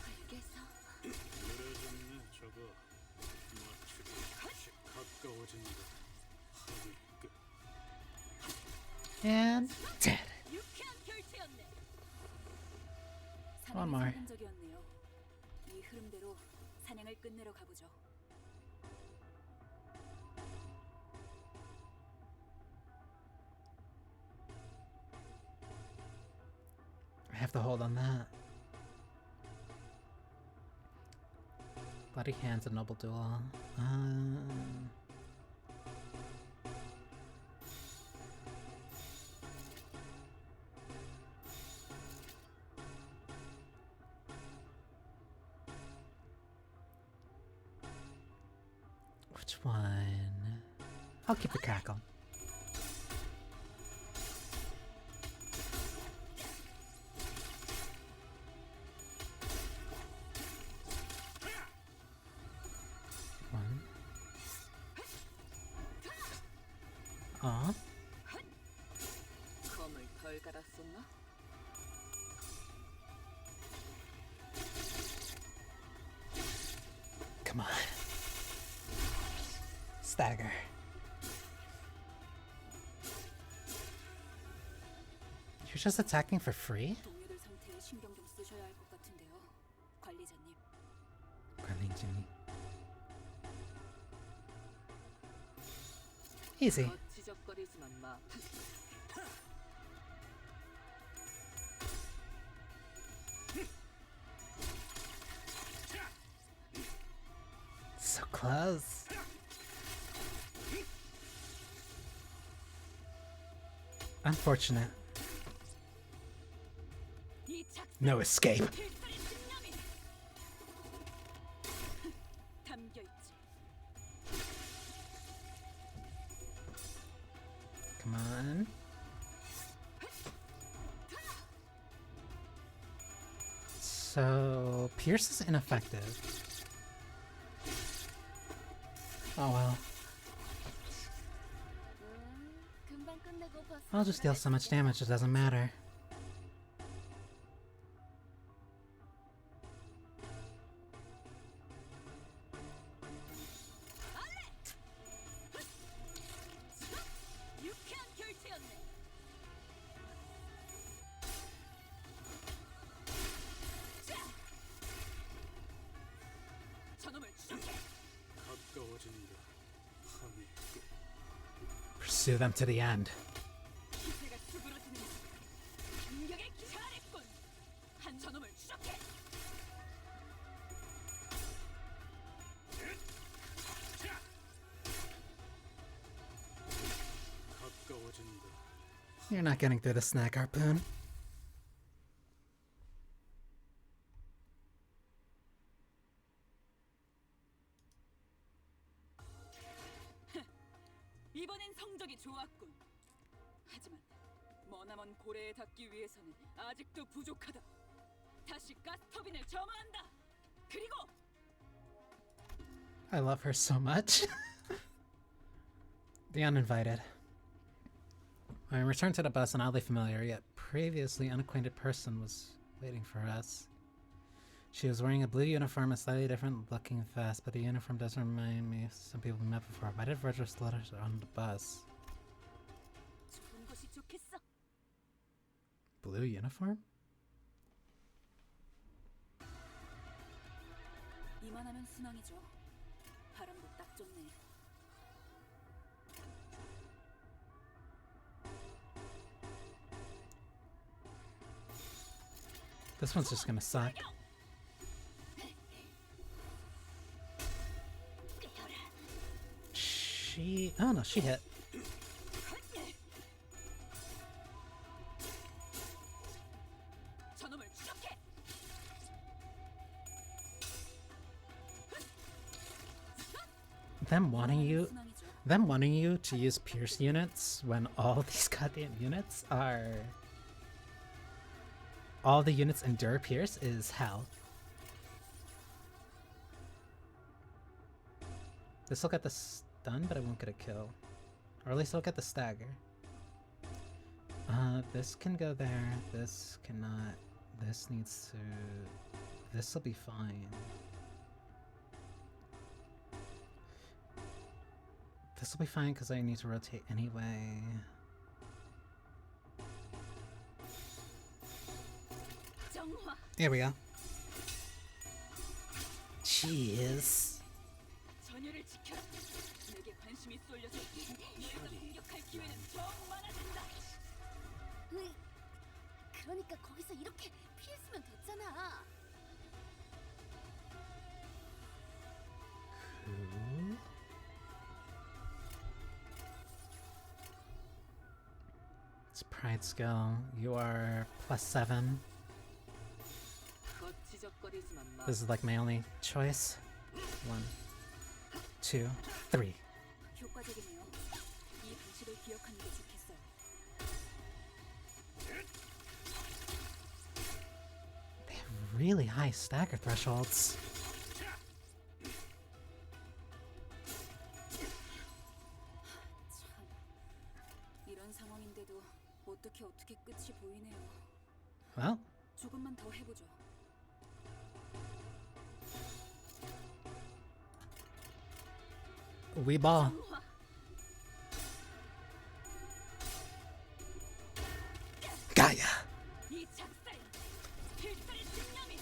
알겠어. 그래졌네 저거. 마치 다시 가까워진다. 하늘 끝. And dead. 유쾌한 결투였네. One more. 사냥이 성공적이었네요. 이 흐름대로 사냥을 끝내러 가보죠. I have to hold on that. Bloody hands and noble duel. Which one? I'll keep the crackle. One. 검을 덜 갈았었나? Come on. Stagger. You're just attacking for free? 동료들 상태에 신경 좀 쓰셔야 할 것 같은데요, 관리자님. 관리자님. Easy. 지적거리지만 마. So close. Unfortunate. 이 작전 No escape. 필살의 신념이 담겨 있지. Come on. So Pierce is ineffective. Oh well. 금방 끝내고 벌써 I'll just deal so much damage, it doesn't matter. 유쾌한 결투였네. 자! 저놈을 추적해. 가까워진다. 하늘 끝. Pursue them to the end. 기세가 수그러지는 공격에 잘했군. 한 저놈을 추적해. 가까워진다. You're not getting through the snack harpoon. 이번엔 성적이 좋았군. 하지만 머나먼 고래에 닿기 위해서는 아직도 부족하다. 다시 가스터빈을 점화한다. 그리고 I love her so much. The uninvited. When we returned to the bus, an oddly familiar yet previously unacquainted person was waiting for us. She was wearing a blue uniform, a slightly different looking vest, but the uniform does remind me of some people we met before. Why did Roger let us on the bus? 좋은 것이 좋겠어. Blue uniform? 이만하면 순항이죠. 바람도 딱 좋네. This one's just gonna suck. She... Oh no, she hit. 저놈을 추적해. Them wanting you to use Pierce units when all these goddamn units are... All the units endure Pierce is hell. This will get the stun, but it won't get a kill. Or at least it'll get the stagger. This can go there. This cannot. This needs to. This will be fine. This will be fine because I need to rotate anyway. 정화. There we go. Cheers. 전열을 지켜라. 내게 관심이 쏠려서 너희가 공격할 기회는 더 많아진다. 으이, 그러니까 거기서 이렇게 피했으면 됐잖아. Cool. It's pride skill. You are +7. 거치적거리지만 마. This is like my only choice. 1, 2, 3. 효과적이네요. 이 방식을 기억하는 게 좋겠어요. They have really high stagger thresholds. 참, 이런 상황인데도 어떻게 끝이 보이네요. Well, 조금만 더 해보죠. we ball. 정화. Gaia. 이 작살, 필살의 집념이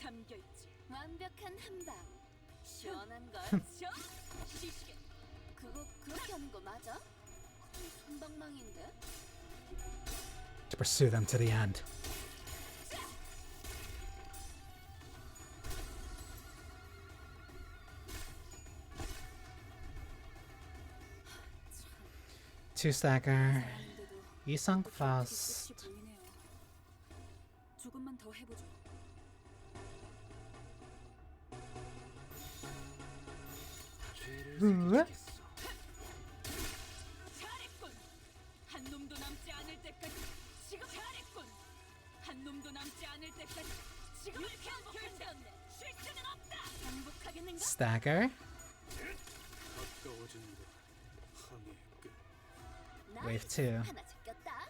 담겨 있지. 완벽한 한방. 시원한 걸. 시시게. 그거 그렇게 하는 거 맞아? 거의 손방망인데? To pursue them to the end. Two stagger. Yisung Faust. 끝이 보이네요. 조금만 더 해보죠. 죄를 으아? 새겨주겠어. 잘했군. 한 놈도 남지 않을 때까지. 지금 잘했군. 한 놈도 남지 않을 때까지. 지금을 결정했네. 실수는 없다. 행복하겠는가? Stagger. 가까워진다. 항해 끝. Wave 2. 하나 제꼈다.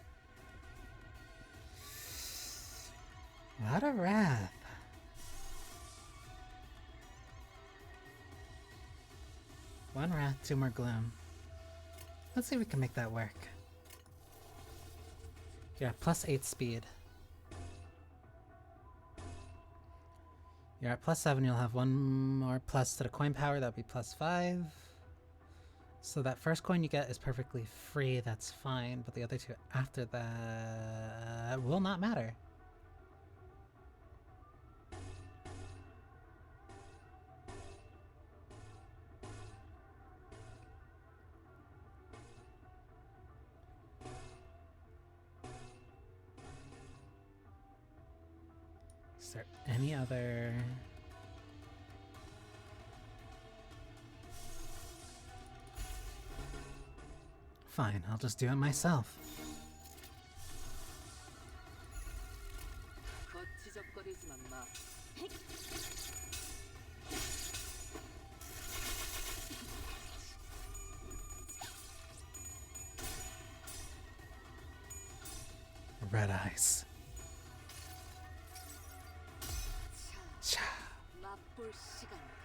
What a wrath. One wrath, 2 more gloom. Let's see if we can make that work. Yeah, +8 speed. You're at +7, you'll have 1 more plus to the coin power, that'd be +5. So that first coin you get is perfectly free, that's fine, but the other two after that will not matter. Is there any other... Fine, I'll just do it myself. 거치적거리지만 마. Red eyes. 자, Cha. 맛볼 시간이다.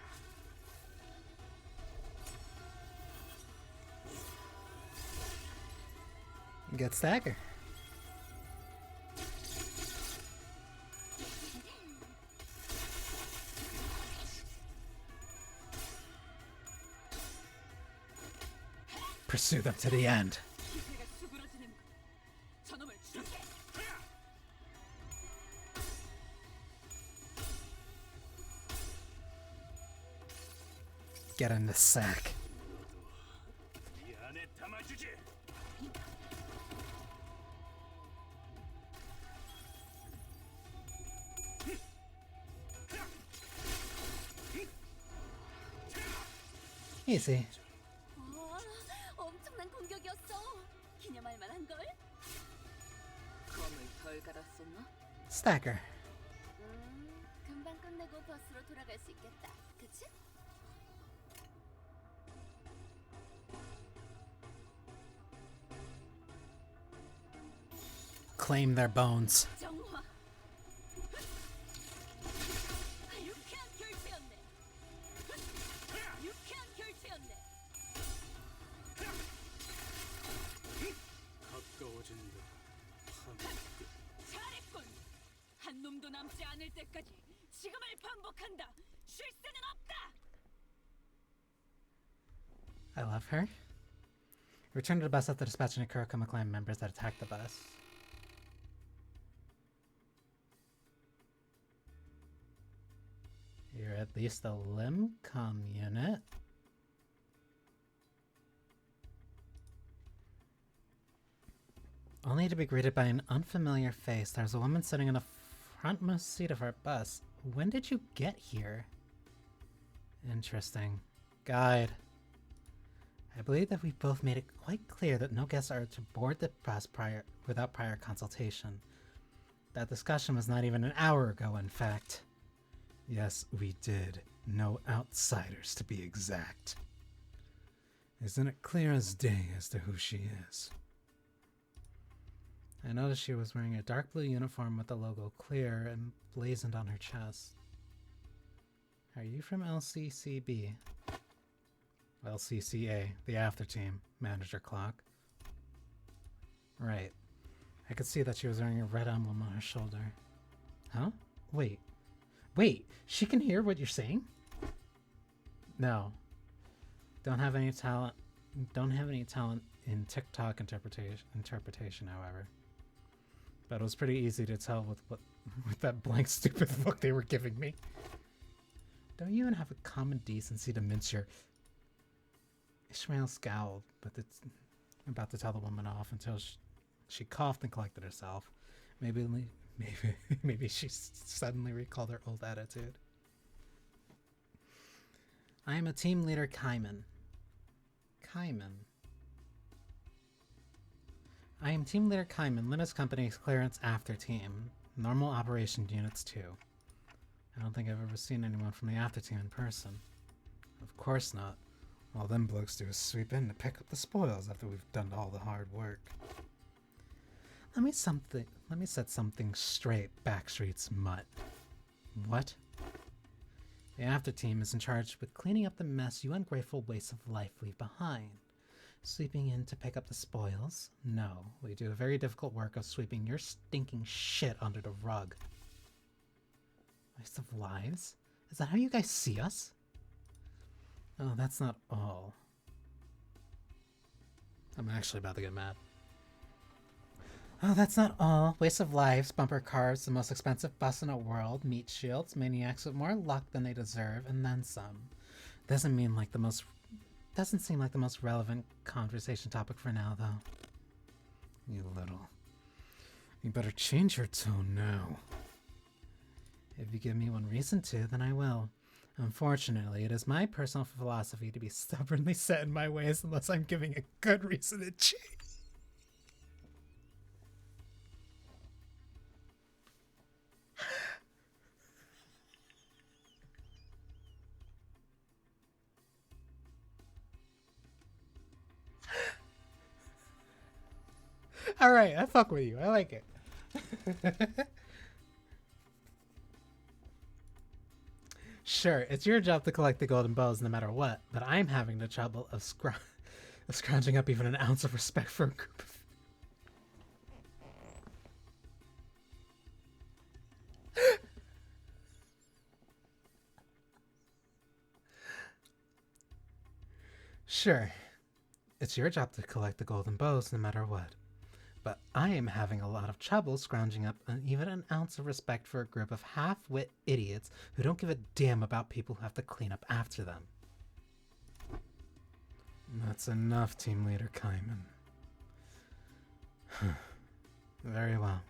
Get stagger. Pursue them to the end. 기세가 수그러지는 거. 저놈을 죽게. Get in the sack. 이 안에 담아주지. Easy. 와, 엄청난 공격이었어. 기념할 만한 걸? 검을 덜 갈았었나? Stagger. 금방 끝내고 버스로 돌아갈 수 있겠다. 그치? reclaim their bones. 정화. 유쾌한 결투였네. 유쾌한 결투였네. 가까워진다. 함께 잘했군. 한 놈도 남지 않을 때까지 지금을 반복한다. 쉴 새는 없다. I love her. Return to the bus after dispatching the Kurokuma clan members that attacked the bus. You're at least a Limcom unit. Only to be greeted by an unfamiliar face. There's a woman sitting in the frontmost seat of our bus. When did you get here? Interesting. Guide. I believe that we've both made it quite clear that no guests are to board the bus without prior consultation. That discussion was not even an hour ago, in fact. Yes, we did. No outsiders, to be exact. Isn't it clear as day as to who she is? I noticed she was wearing a dark blue uniform with the logo clear and blazoned on her chest. Are you from LCCB? LCCA, the after team, Manager Clock. Right. I could see that she was wearing a red emblem on her shoulder. Huh? Wait, she can hear what you're saying? No. Don't have any talent in TikTok interpretation, however. But it was pretty easy to tell with that blank stupid look they were giving me. Don't you even have a common decency to mince your... Ishmael scowled, but it's about to tell the woman off until she coughed and collected herself. Maybe she suddenly recalled her old attitude. I am a team leader, Kaiman. I am team leader Kaiman, Limbus Company's clearance after team. Normal operation units too. I don't think I've ever seen anyone from the after team in person. Of course not. All them blokes do is sweep in to pick up the spoils after we've done all the hard work. Let me set something straight, Backstreet's mutt. What? The after team is in charge with cleaning up the mess you ungrateful wastes of life leave behind. Sweeping in to pick up the spoils? No, we do a very difficult work of sweeping your stinking shit under the rug. Waste of lives? Is that how you guys see us? Oh, that's not all. I'm actually about to get mad. Oh, that's not all. Waste of lives, bumper cars, the most expensive bus in the world, meat shields, maniacs with more luck than they deserve, and then some. Doesn't seem like the most relevant conversation topic for now, though. You better change your tone now. If you give me one reason to, then I will. Unfortunately, it is my personal philosophy to be stubbornly set in my ways unless I'm giving a good reason to change. Alright, I fuck with you. I like it. Sure, it's your job to collect the golden bows no matter what, but I'm having the trouble of scrounging up even an ounce of respect for a group of... Sure, it's your job to collect the golden bows no matter what. But I am having a lot of trouble scrounging up even an ounce of respect for a group of half-wit idiots who don't give a damn about people who have to clean up after them. That's enough, Team Leader Kaiman. Very well.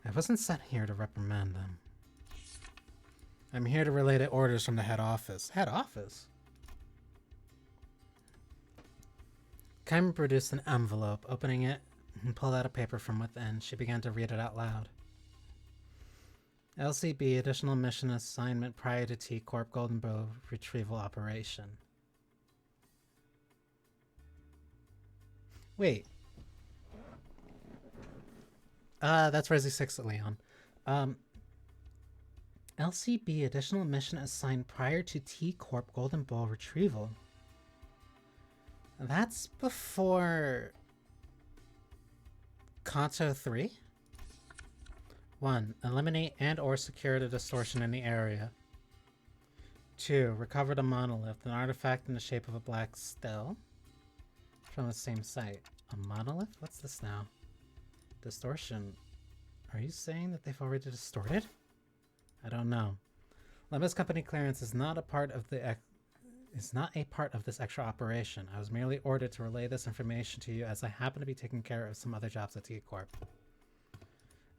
I wasn't sent here to reprimand them. I'm here to relay the orders from the head office. Head office? Kaiman produced an envelope. Opening it, and pulled out a paper from within. She began to read it out loud. LCB additional mission assignment prior to T-Corp Golden Bow retrieval operation. Wait. That's Resi 6 at Leon. LCB additional mission assigned prior to T Corp Golden Ball retrieval. That's before Kanto 3? 1. Eliminate and or secure the distortion in the area. 2. Recover the monolith, an artifact in the shape of a black stele from the same site. A monolith? What's this now? Distortion. Are you saying that they've already distorted? I don't know. Limbus Company clearance is not a part of the this extra operation. I was merely ordered to relay this information to you as I happen to be taking care of some other jobs at T Corp.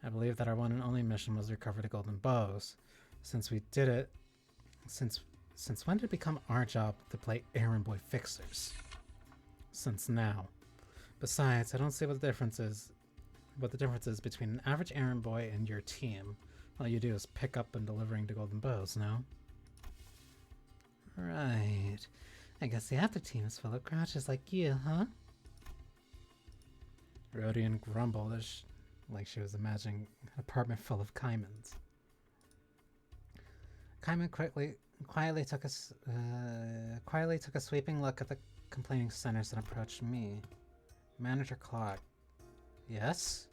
I believe that our one and only mission was to recover the golden bows. Since we did it, since when did it become our job to play errand boy fixers? Since now. Besides, I don't see what the difference is between an average errand boy and your team. All you do is pick up and delivering the golden bows, no? Right. I guess the after team is full of crouches like you, huh? Rodian grumbled like she was imagining an apartment full of Kaimans. Kaiman quietly took a sweeping look at the complaining centers and approached me. Manager Clark. Yes?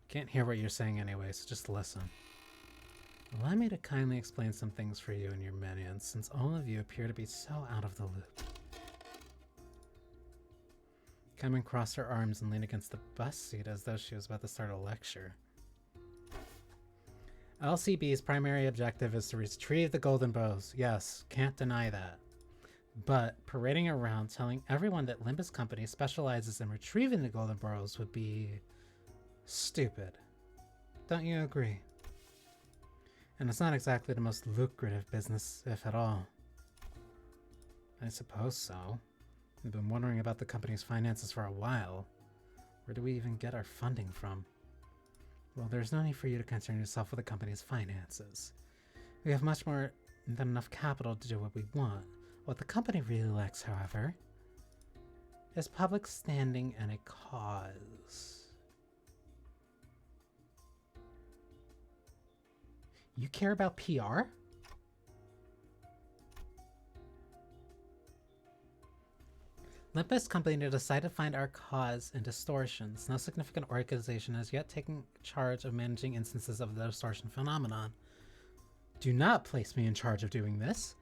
Can't hear what you're saying anyway, so just listen. Allow me to kindly explain some things for you and your minions, since all of you appear to be so out of the loop. Kaiman crossed her arms and leaned against the bus seat as though she was about to start a lecture. LCB's primary objective is to retrieve the golden bows. Yes, can't deny that. But parading around telling everyone that Limbus Company specializes in retrieving the golden bows would be stupid. Don't you agree? And it's not exactly the most lucrative business, if at all. I suppose so. We've been wondering about the company's finances for a while. Where do we even get our funding from? Well, there's no need for you to concern yourself with the company's finances. We have much more than enough capital to do what we want. What the company really lacks, however, is public standing and a cause. You care about PR? Limbus Company decided to find our cause in distortions. No significant organization has yet taken charge of managing instances of the distortion phenomenon. Do not place me in charge of doing this.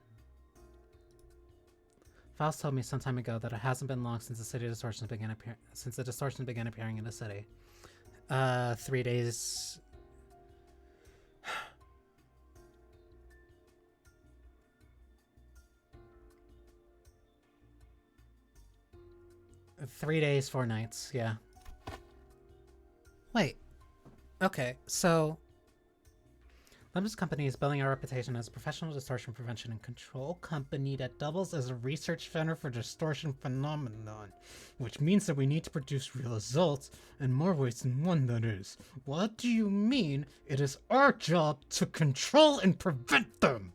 Faust told me some time ago that it hasn't been long since the distortions began appearing in the city. 3 days. 3 days, 4 nights, yeah. Wait. Okay, so Limbus Company is building our reputation as a professional distortion prevention and control company that doubles as a research center for distortion phenomenon, which means that we need to produce real results in more ways than one, that is. What do you mean it is our job to control and prevent them?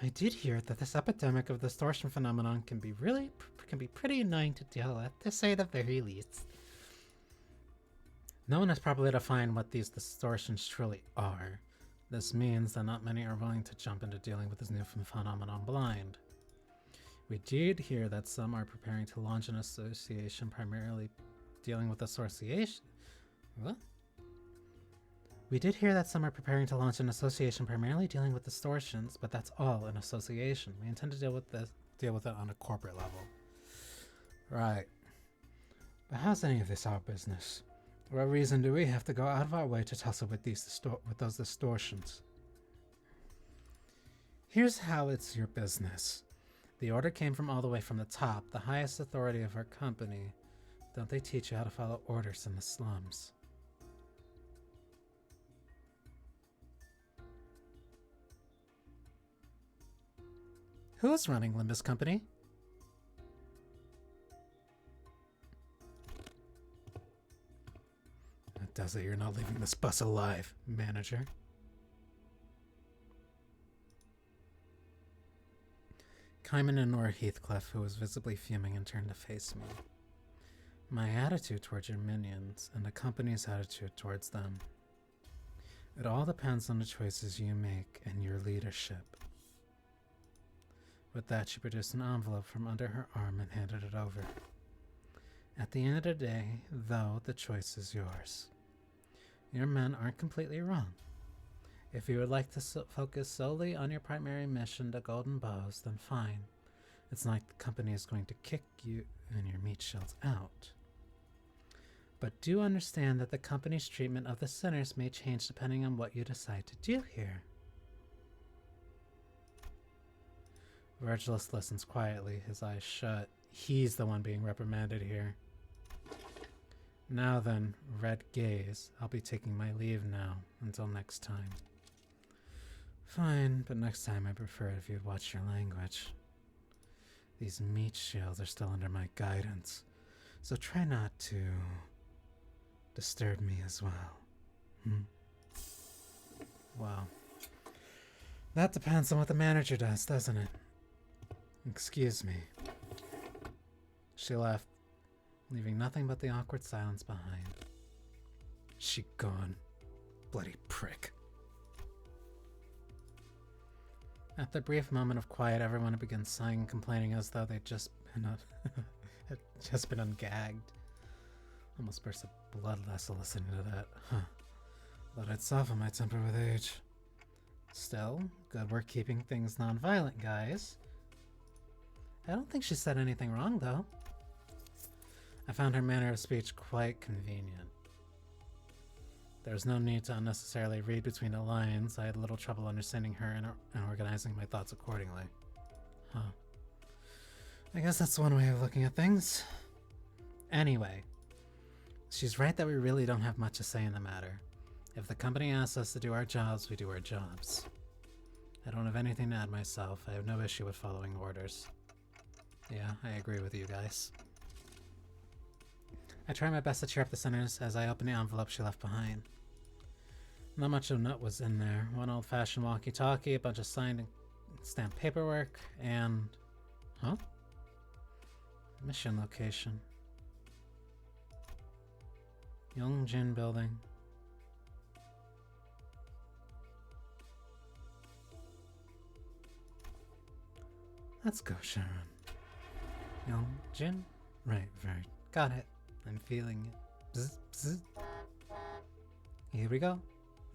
I did hear that this epidemic of distortion phenomenon can be pretty annoying to deal with, to say the very least. No one has properly defined what these distortions truly are. This means that not many are willing to jump into dealing with this new phenomenon blind. We did hear that some are preparing to launch an association primarily dealing with association. What? We did hear that some are preparing to launch an association primarily dealing with distortions, but that's all, an association. We intend to deal with it on a corporate level. Right. But how's any of this our business? What reason do we have to go out of our way to tussle with those distortions? Here's how it's your business. The order came from all the way from the top, the highest authority of our company. Don't they teach you how to follow orders in the slums? Who is running Limbus Company? That does it. You're not leaving this bus alive, manager. Hyman ignored Heathcliff, who was visibly fuming, and turned to face me. My attitude towards your minions, and the company's attitude towards them. It all depends on the choices you make and your leadership. With that, she produced an envelope from under her arm and handed it over. At the end of the day, though, the choice is yours. Your men aren't completely wrong. If you would like to focus solely on your primary mission, the Golden Bows, then fine. It's not like the company is going to kick you and your meat shields out. But do understand that the company's treatment of the sinners may change depending on what you decide to do here. Virgilus listens quietly, his eyes shut. He's the one being reprimanded here. Now then, Red Gaze, I'll be taking my leave now, until next time. Fine, but next time I prefer it if you'd watch your language. These meat shields are still under my guidance, so try not to disturb me as well. Well, that depends on what the manager does, doesn't it? Excuse me. She left, leaving nothing but the awkward silence behind. She gone. Bloody prick. After a brief moment of quiet, everyone began sighing and complaining as though they'd just been had just been ungagged. Almost burst a blood vessel listening to that. Thought I'd soften my temper with age. Still, good work keeping things non-violent, guys. I don't think she said anything wrong, though. I found her manner of speech quite convenient. There was no need to unnecessarily read between the lines. I had little trouble understanding her and organizing my thoughts accordingly. I guess that's one way of looking at things. Anyway, she's right that we really don't have much to say in the matter. If the company asks us to do our jobs, we do our jobs. I don't have anything to add myself. I have no issue with following orders. Yeah, I agree with you guys. I tried my best to cheer up the sinners as I opened the envelope she left behind. Not much of note was in there. One old-fashioned walkie-talkie, a bunch of signed and stamped paperwork, and... Mission location. Yongjin Building. Let's go, Sharon. Yongjin? Right. Got it. I'm feeling it. Bzz, bzz. Here we go.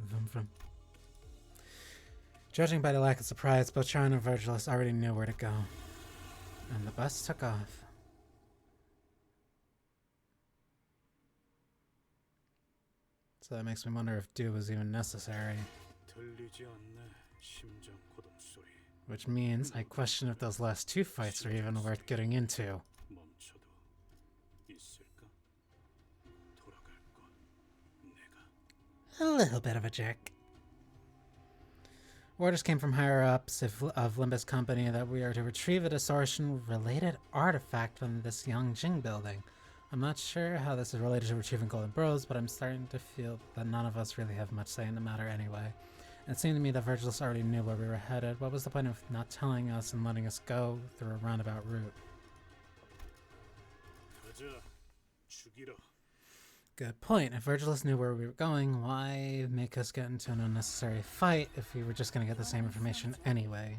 Vroom, vroom. Judging by the lack of surprise, both Sharon and Virgilus already knew where to go. And the bus took off. So that makes me wonder if do was even necessary. Which means I question if those last two fights are even worth getting into. A little bit of a jerk. Orders came from higher-ups of Limbus Company that we are to retrieve a distortion-related artifact from this Yongjin building. I'm not sure how this is related to retrieving golden bros, but I'm starting to feel that none of us really have much say in the matter anyway. It seemed to me that Virgilus already knew where we were headed. What was the point of not telling us and letting us go through a roundabout route? Good point. If Virgilus knew where we were going, why make us get into an unnecessary fight if we were just going to get the same information anyway?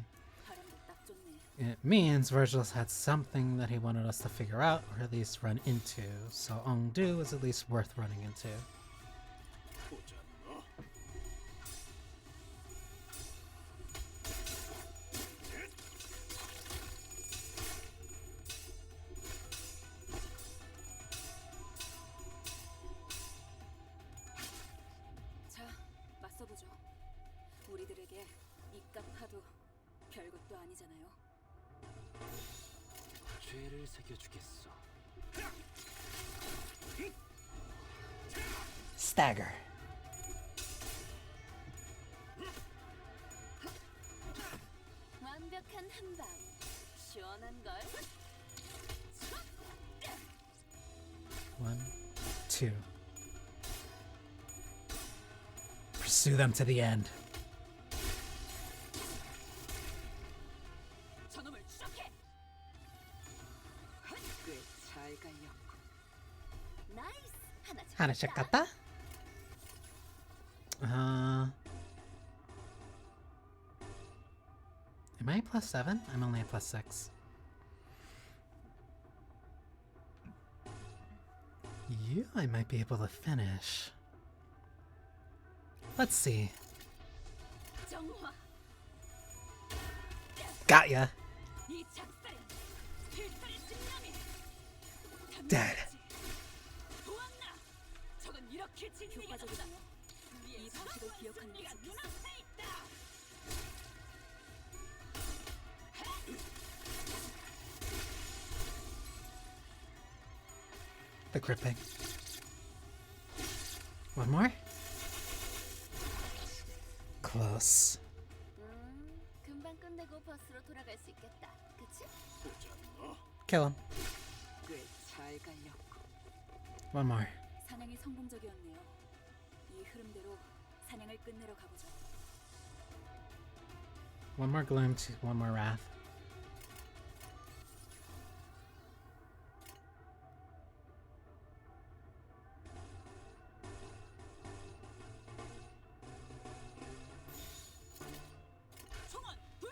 It means Virgilus had something that he wanted us to figure out, or at least run into, so Ongdu is at least worth running into. 자, 맞서보죠. 우리들에게 입값 하도 별것도 아니잖아요. 죄를 새겨주겠어. Stagger. 완벽한 한방. 시원한 걸. 1, 2. Pursue them to the end. 저놈을 추적해. 잘 갈렸고. 나이스. 하나씩 갔다? Am I +7? I'm only at +6. You, I might be able to finish. Let's see. 정화. Got ya. 이 작살은 필살의 집념이. Dead. 보았나? 저건 이렇게 진행이 되었다. 이 방식을 기억하는 게 눈앞에 있다. The gripping. One more? Close. 금방 끝내고 버스로 돌아갈 수 있겠다. 그치? Kill him. 꽤 잘 갈렸고. One more. 사냥이 성공적이었네요. 이 흐름대로 사냥을 끝내러 가보죠. One more gloom, one more wrath.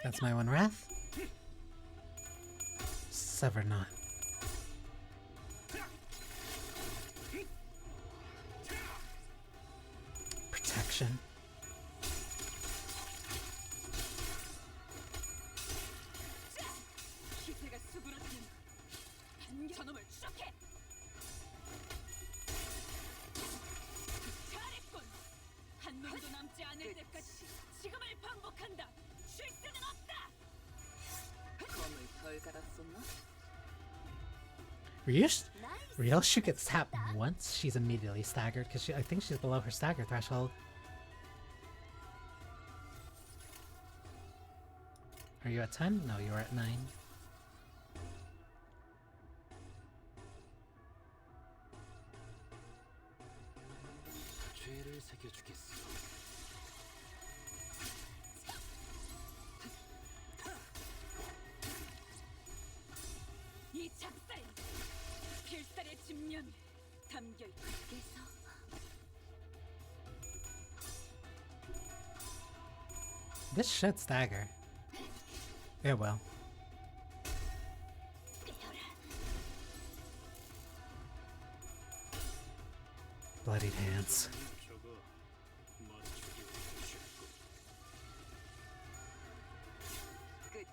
That's my one wrath. Sever not. Protection. 기세가 수그러뜨는 저놈을 추적해. 잘했군. 한 놈도 남지 않을 때까지 지금을 반복한다. 쉴 새는 없다. 검을 덜 갈았었나? Ryoshu gets tapped once, she's immediately staggered because I think she's below her stagger threshold. Are you at 10? No, you were at 9. 죄를 새겨주겠어. 이 작살, 필살의 집념이 담겨 있겠어. This should stagger. It will. Bloodied hands. 저거 맞추기 쉽고. 끝이.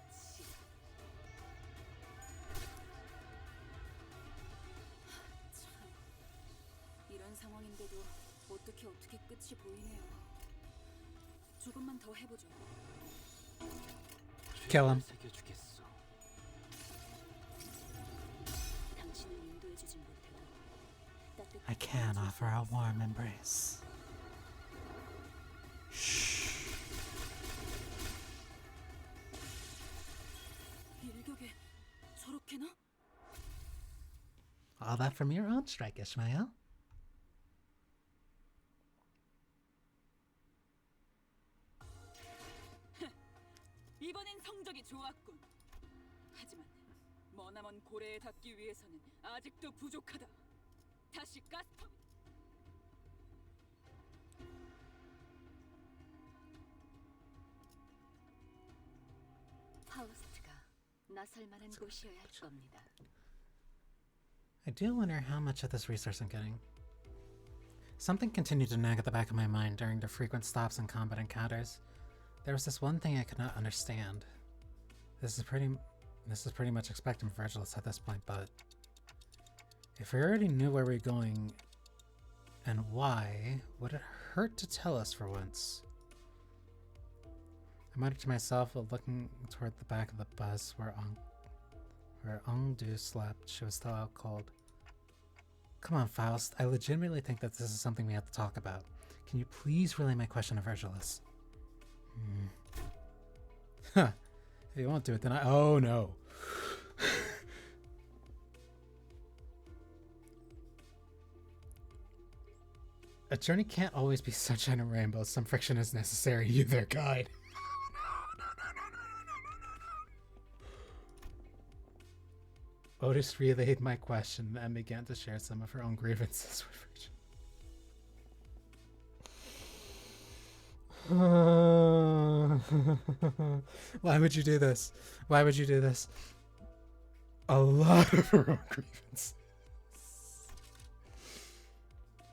참, 이런 상황인데도 어떻게 끝이 보이네요. 조금만 더 해보죠. Kill him. 새겨주겠어. 당신을 인도해주진 못해도 따뜻한 I can offer a warm embrace. 일격에 저렇게나? All that from your own strike, Ishmael. 이번엔 성적이 좋았군. 하지만 머나먼 고래에 닿기 위해서는 아직도 부족하다. 다시 가스터. 파우스트가 나설 만한 곳이어야 할 겁니다. I do wonder how much of this resource I'm getting. Something continued to nag at the back of my mind during the frequent stops and combat encounters. There was this one thing I could not understand. This is pretty much expected from Virgilus at this point, but if we already knew where we were going and why, would it hurt to tell us for once? I muttered to myself while looking toward the back of the bus where Ongdu slept. She was still out cold. Come on, Faust. I legitimately think that this is something we have to talk about. Can you please relay my question to Virgilus? Huh. If you won't do it, then oh no. A journey can't always be sunshine and rainbows. Some friction is necessary. You their guide. Otis relayed my question and began to share some of her own grievances with Virgin. Why would you do this? Why would you do this? A lot of her own grievances.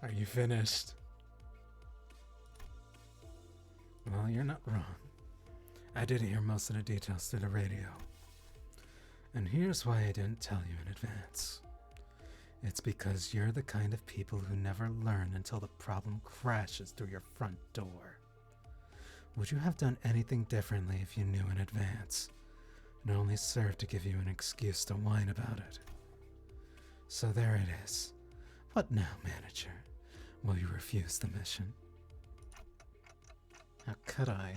Are you finished? Well, you're not wrong. I did hear most of the details through the radio. And here's why I didn't tell you in advance. It's because you're the kind of people who never learn until the problem crashes through your front door. Would you have done anything differently if you knew in advance? It only served to give you an excuse to whine about it. So there it is. What now, manager? Will you refuse the mission? How could I?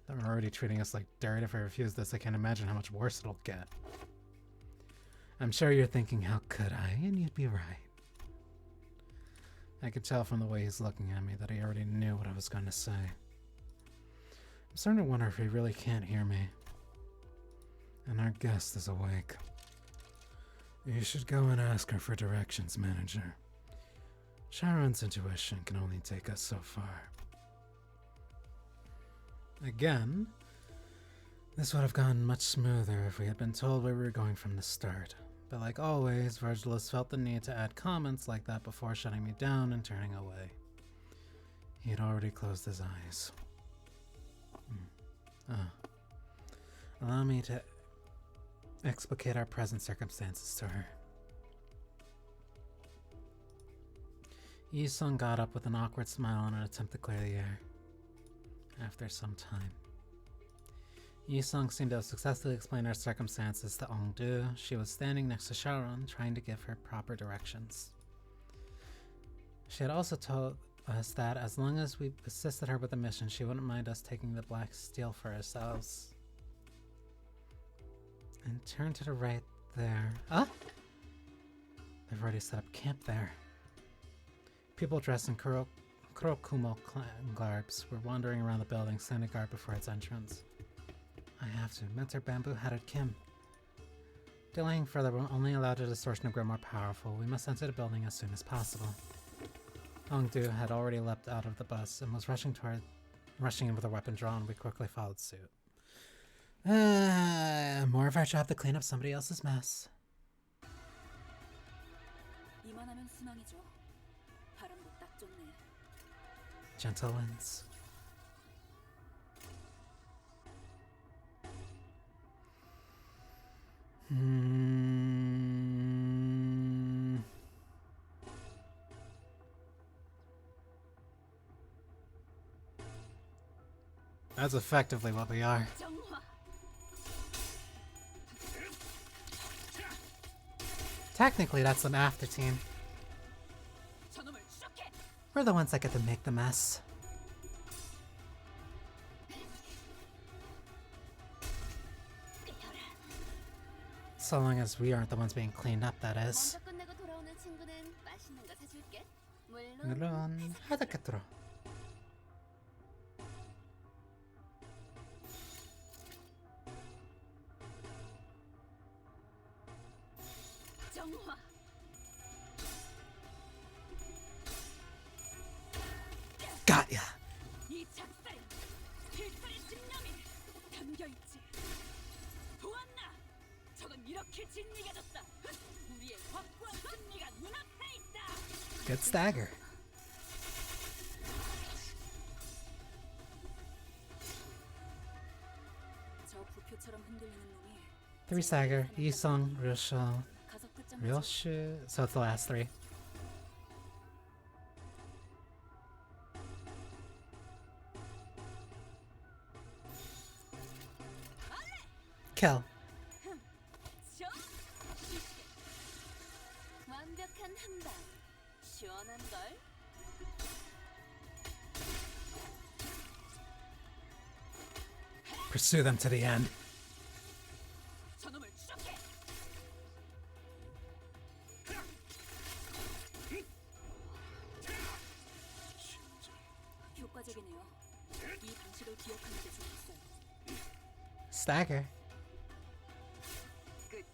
They're already treating us like dirt. If I refuse this, I can't imagine how much worse it'll get. I'm sure you're thinking, how could I? And you'd be right. I could tell from the way he's looking at me that he already knew what I was going to say. I'm starting to wonder if he really can't hear me. And our guest is awake. You should go and ask her for directions, manager. Sharon's intuition can only take us so far. Again, this would have gone much smoother if we had been told where we were going from the start. But like always, Virgil has felt the need to add comments like that before shutting me down and turning away. He had already closed his eyes. Allow me to explicate our present circumstances to her. Yi-sung got up with an awkward smile and an attempt to clear the air. After some time, Yi-sung seemed to have successfully explained our circumstances to Ong-do. She was standing next to Sharon, trying to give her proper directions. She had also told us that as long as we assisted her with the mission, she wouldn't mind us taking the black steel for ourselves. And turn to the right there. Ah! They've already set up camp there. People dressed in Kurokumo garbs were wandering around the building, standing guard before its entrance. I have to. Mentor bamboo-hatted Kim. Delaying further will only allow the distortion to grow more powerful. We must enter the building as soon as possible. Ong-do had already leapt out of the bus and was rushing in with her weapon drawn. We quickly followed suit. More of our job to clean up somebody else's mess. 이만하면 순항이죠. 바람도 딱 좋네. Gentle winds. That's effectively what we are. 정화. Technically, that's an after team. 저놈을 쇼케. We're the ones that get to make the mess. So long as we aren't the ones being cleaned up, that is. 먼저 끝내고 돌아오는 친구는 맛있는 거 사줄게. 물론 물론 하다겠더라. 정화. Got ya. 이 작살. 필살의 집념이 담겨있지. 보았나? 저건 이렇게 진리가졌다. 우리의 확고한 승리가 눈앞에 있다. Good stagger. 저 부표처럼 흔들리는 놈이 3 stagger. Yi-sung, Ryosho, 가서 끝장 Ryoshu. So it's the last 3. Kill. 완벽한 한방. 시원한 걸. Pursue them to the end. 저놈을 쇼케. 효과적이네요. 이 방식을 기억하는 게 좋겠어요. Stagger. 끝이.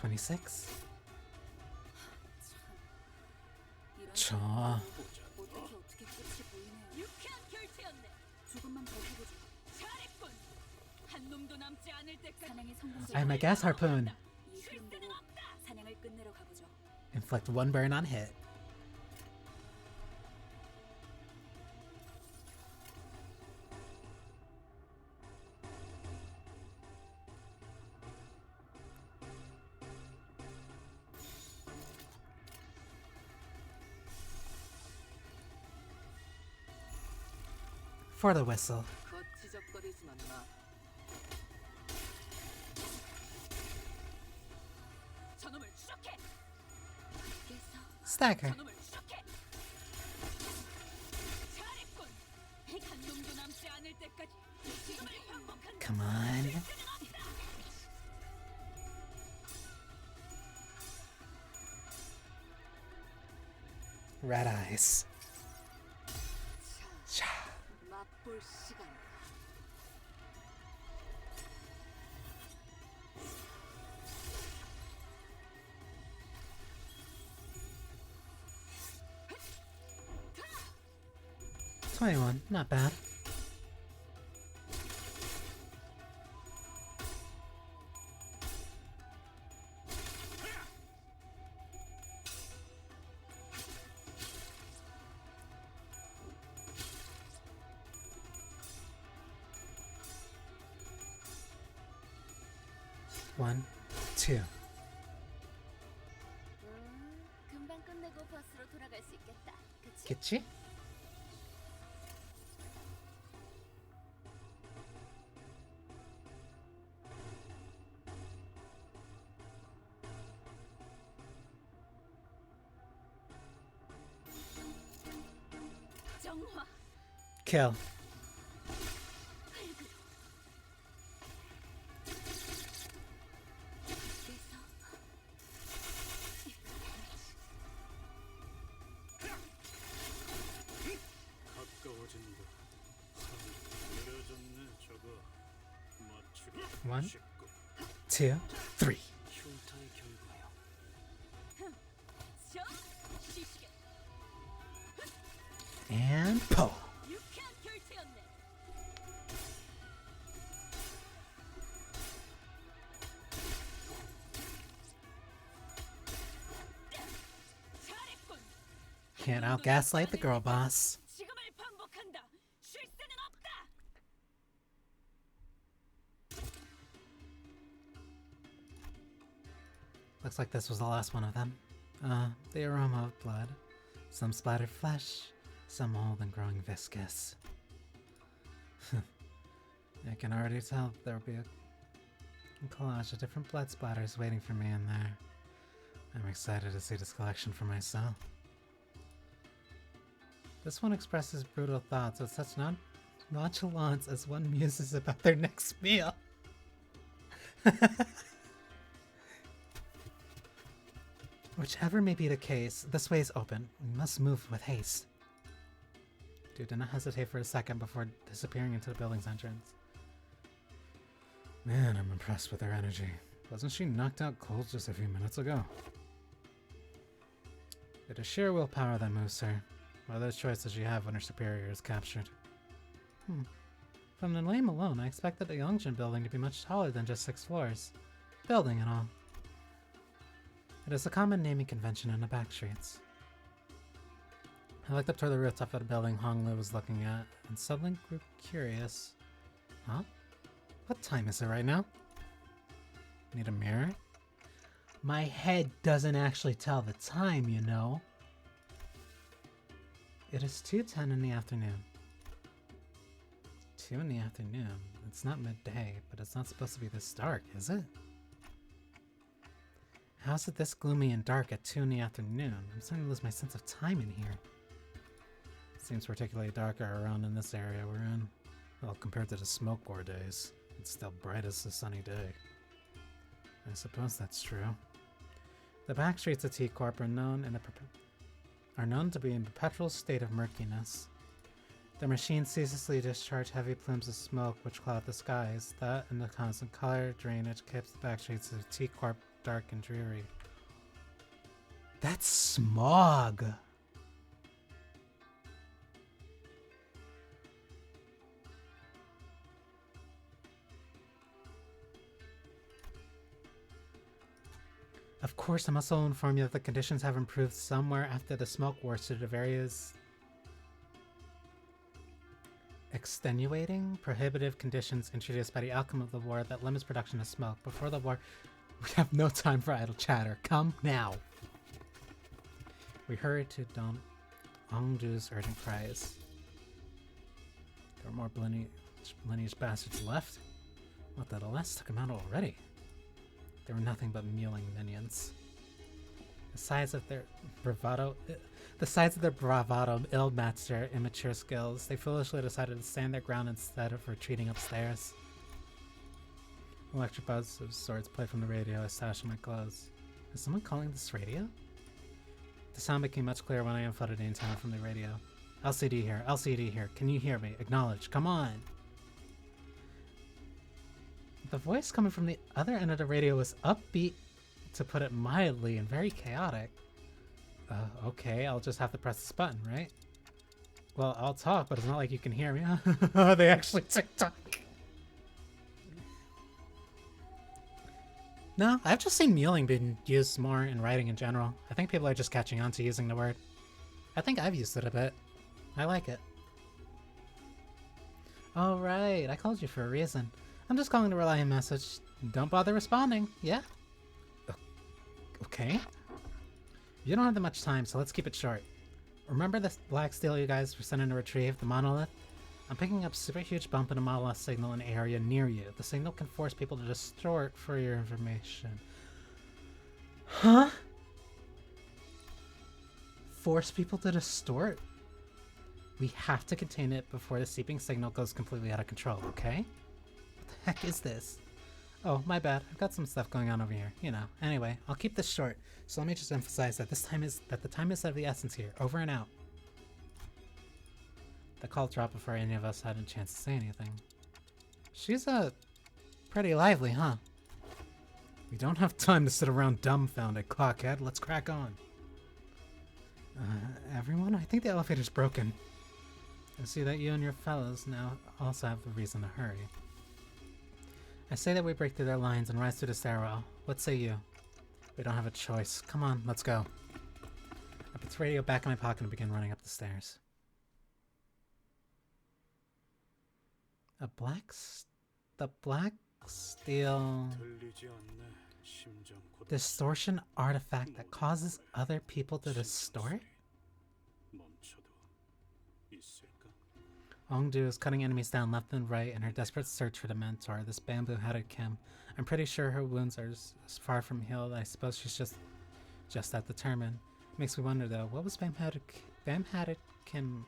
26. 이런 저 어떻게 끝이 보이네요. 유쾌한 결투였네. 조금만 더 해보죠. 잘했군. 한 놈도 남지 않을 때까지 사냥의 성공을 I'm a gas harpoon. 이 흐름대로 사냥을 끝내러 가보죠. Inflict 1 burn on hit. For the whistle. 거치적거리지만 마. 저놈을 추적해. 깼어. Stagger. 저놈을 추적해. 잘했군. 한 놈도 남지 않을 때까지 지금을 반복한다. Come on. Red eyes. 샤. 맛볼 시간. $21, not bad. One, two. 금방 끝내고 버스로 돌아갈 수 있겠다. 그치? Getchi? 정화. Kill. 가까워진다. 산이 느려졌네. 저거 맞추기 One. 쉽고. 2, 3. 흉터의 결과요. 저 시시게. And pull. 유쾌한 결투였네. 잘했군. Can't out-gaslight the girl boss. 지금을 반복한다. 쉴 새는 없다. Looks like this was the last one of them. The aroma of blood. Some splattered flesh, some old and growing viscous. I can already tell there'll be a collage of different blood splatters waiting for me in there. I'm excited to see this collection for myself. This one expresses brutal thoughts with such nonchalance as one muses about their next meal. Whichever may be the case, this way is open. We must move with haste. Dude, did not hesitate for a second before disappearing into the building's entrance. Man, I'm impressed with her energy. Wasn't she knocked out cold just a few minutes ago? It is sheer willpower that moves her. What other choice does she have when her superior is captured? From the name alone, I expected the Yongjin building to be much taller than just 6 floors. Building and all. It is a common naming convention in the back streets. I looked up toward the rooftop of the building Honglu was looking at, and suddenly grew curious. Huh? What time is it right now? Need a mirror? My head doesn't actually tell the time, you know. It is 2:10 in the afternoon. 2 in the afternoon? It's not midday, but it's not supposed to be this dark, is it? How's it this gloomy and dark at 2 in the afternoon? I'm starting to lose my sense of time in here. Seems particularly darker around in this area we're in. Well, compared to the smoke war days, it's still bright as a sunny day. I suppose that's true. The back streets of T-Corp are known to be in a perpetual state of murkiness. Their machines ceaselessly discharge heavy plumes of smoke which cloud the skies. That and the constant color drainage keeps the back streets of T-Corp dark and dreary. That's smog! Of course, I must also inform you that the conditions have improved somewhere after the smoke wars due to various extenuating, prohibitive conditions introduced by the outcome of the war that limits production of smoke. Before the war, we have no time for idle chatter. Come now! We hurried to Don Ongju's urgent cries. There are more lineage bastards left. What, the last took him out already? They were nothing but mewling minions. The size of their bravado ill-matched their immature skills. They foolishly decided to stand their ground instead of retreating upstairs. Electric buzz of swords played from the radio as stashed in my clothes. Is someone calling this radio? The sound became much clearer when I unfolded the antenna from the radio. LCD here, LCD here. Can you hear me? Acknowledge, come on! The voice coming from the other end of the radio was upbeat, to put it mildly, and very chaotic. Okay, I'll just have to press this button, right? Well, I'll talk, but it's not like you can hear me. They actually TikTok. No, I've just seen mewling being used more in writing in general. I think people are just catching on to using the word. I think I've used it a bit. I like it. Oh right, I called you for a reason. I'm just calling to relay a message. Don't bother responding, yeah? Okay. You don't have that much time, so let's keep it short. Remember this black steel you guys were sending to retrieve, the monolith? I'm picking up super huge bump in a monolith signal in an area near you. The signal can force people to distort for your information. Huh? Force people to distort? We have to contain it before the seeping signal goes completely out of control, okay? What the heck is this? Oh, my bad. I've got some stuff going on over here. You know. Anyway, I'll keep this short. So let me just emphasize that the time is of the essence here. Over and out. The call dropped before any of us had a chance to say anything. She's pretty lively, huh? We don't have time to sit around dumbfounded, clockhead. Let's crack on. Everyone? I think the elevator's broken. I see that you and your fellows now also have a reason to hurry. I say that we break through their lines and rise through the stairwell. What say you? We don't have a choice. Come on, let's go. I put the radio back in my pocket and begin running up the stairs. The black steel distortion artifact that causes other people to distort? Ongju is cutting enemies down left and right in her desperate search for the mentor, this bamboo-headed Kim. I'm pretty sure her wounds are as far from healed. I suppose she's just that determined. Makes me wonder though, what was bamboo-headed Kim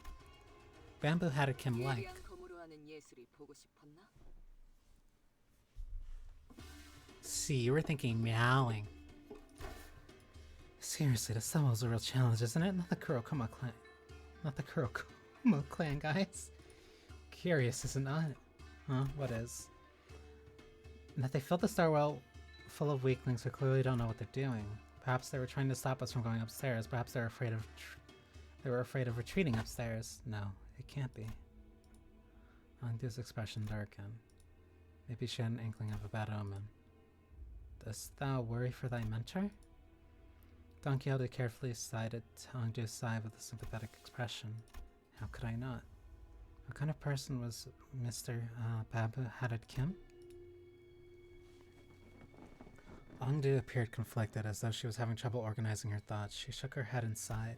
like? See, you were thinking meowing. Seriously, this was a real challenge, isn't it? Not the Kurokuma clan. Not the Kurokuma clan, guys. Curious, is it not? Huh? What is? And that they filled the stairwell full of weaklings who clearly don't know what they're doing. Perhaps they were trying to stop us from going upstairs. Perhaps they were afraid of retreating upstairs. No, it can't be. Ongdu's expression darkened. Maybe she had an inkling of a bad omen. Dost thou worry for thy mentor? Don Quixote carefully sided Ongdu's side with a sympathetic expression. How could I not? What kind of person was Mr. Bamboo-headed Kim? Ongdu appeared conflicted, as though she was having trouble organizing her thoughts. She shook her head and sighed.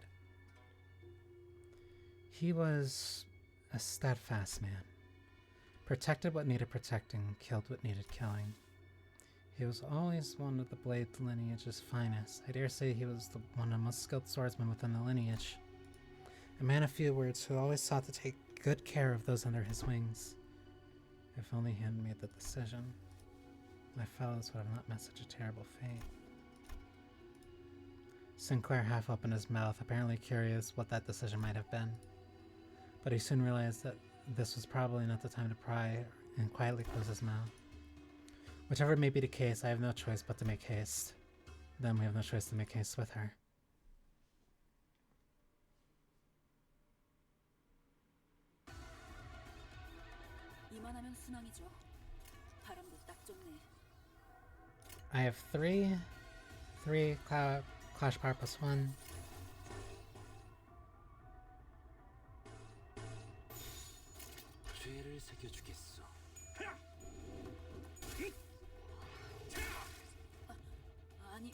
He was a steadfast man. Protected what needed protecting, killed what needed killing. He was always one of the Blade lineage's finest. I dare say he was one of the most skilled swordsmen within the lineage. A man of few words who always sought to take good care of those under his wings. If only he hadn't made the decision, my fellows would have not met such a terrible fate. Sinclair half opened his mouth, apparently curious what that decision might have been. But he soon realized that this was probably not the time to pry, and quietly closed his mouth. Whichever may be the case, I have no choice but to make haste. then we have no choice to make haste with her. 이만하면 순항이죠. 바람도 딱 좋네. I have three Clash Power plus 1. 죄를 새겨주겠어. 아니,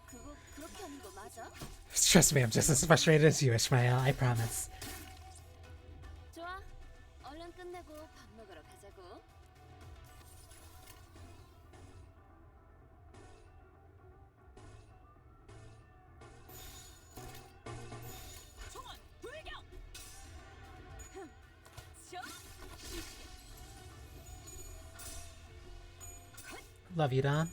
그거 그렇게 하는 거 맞아? Trust me, I'm just as frustrated as you, Ishmael. I promise. 좋아. 얼른 끝내고 밥 먹으러 가자고. 총원 불격. 저 Love you, Don.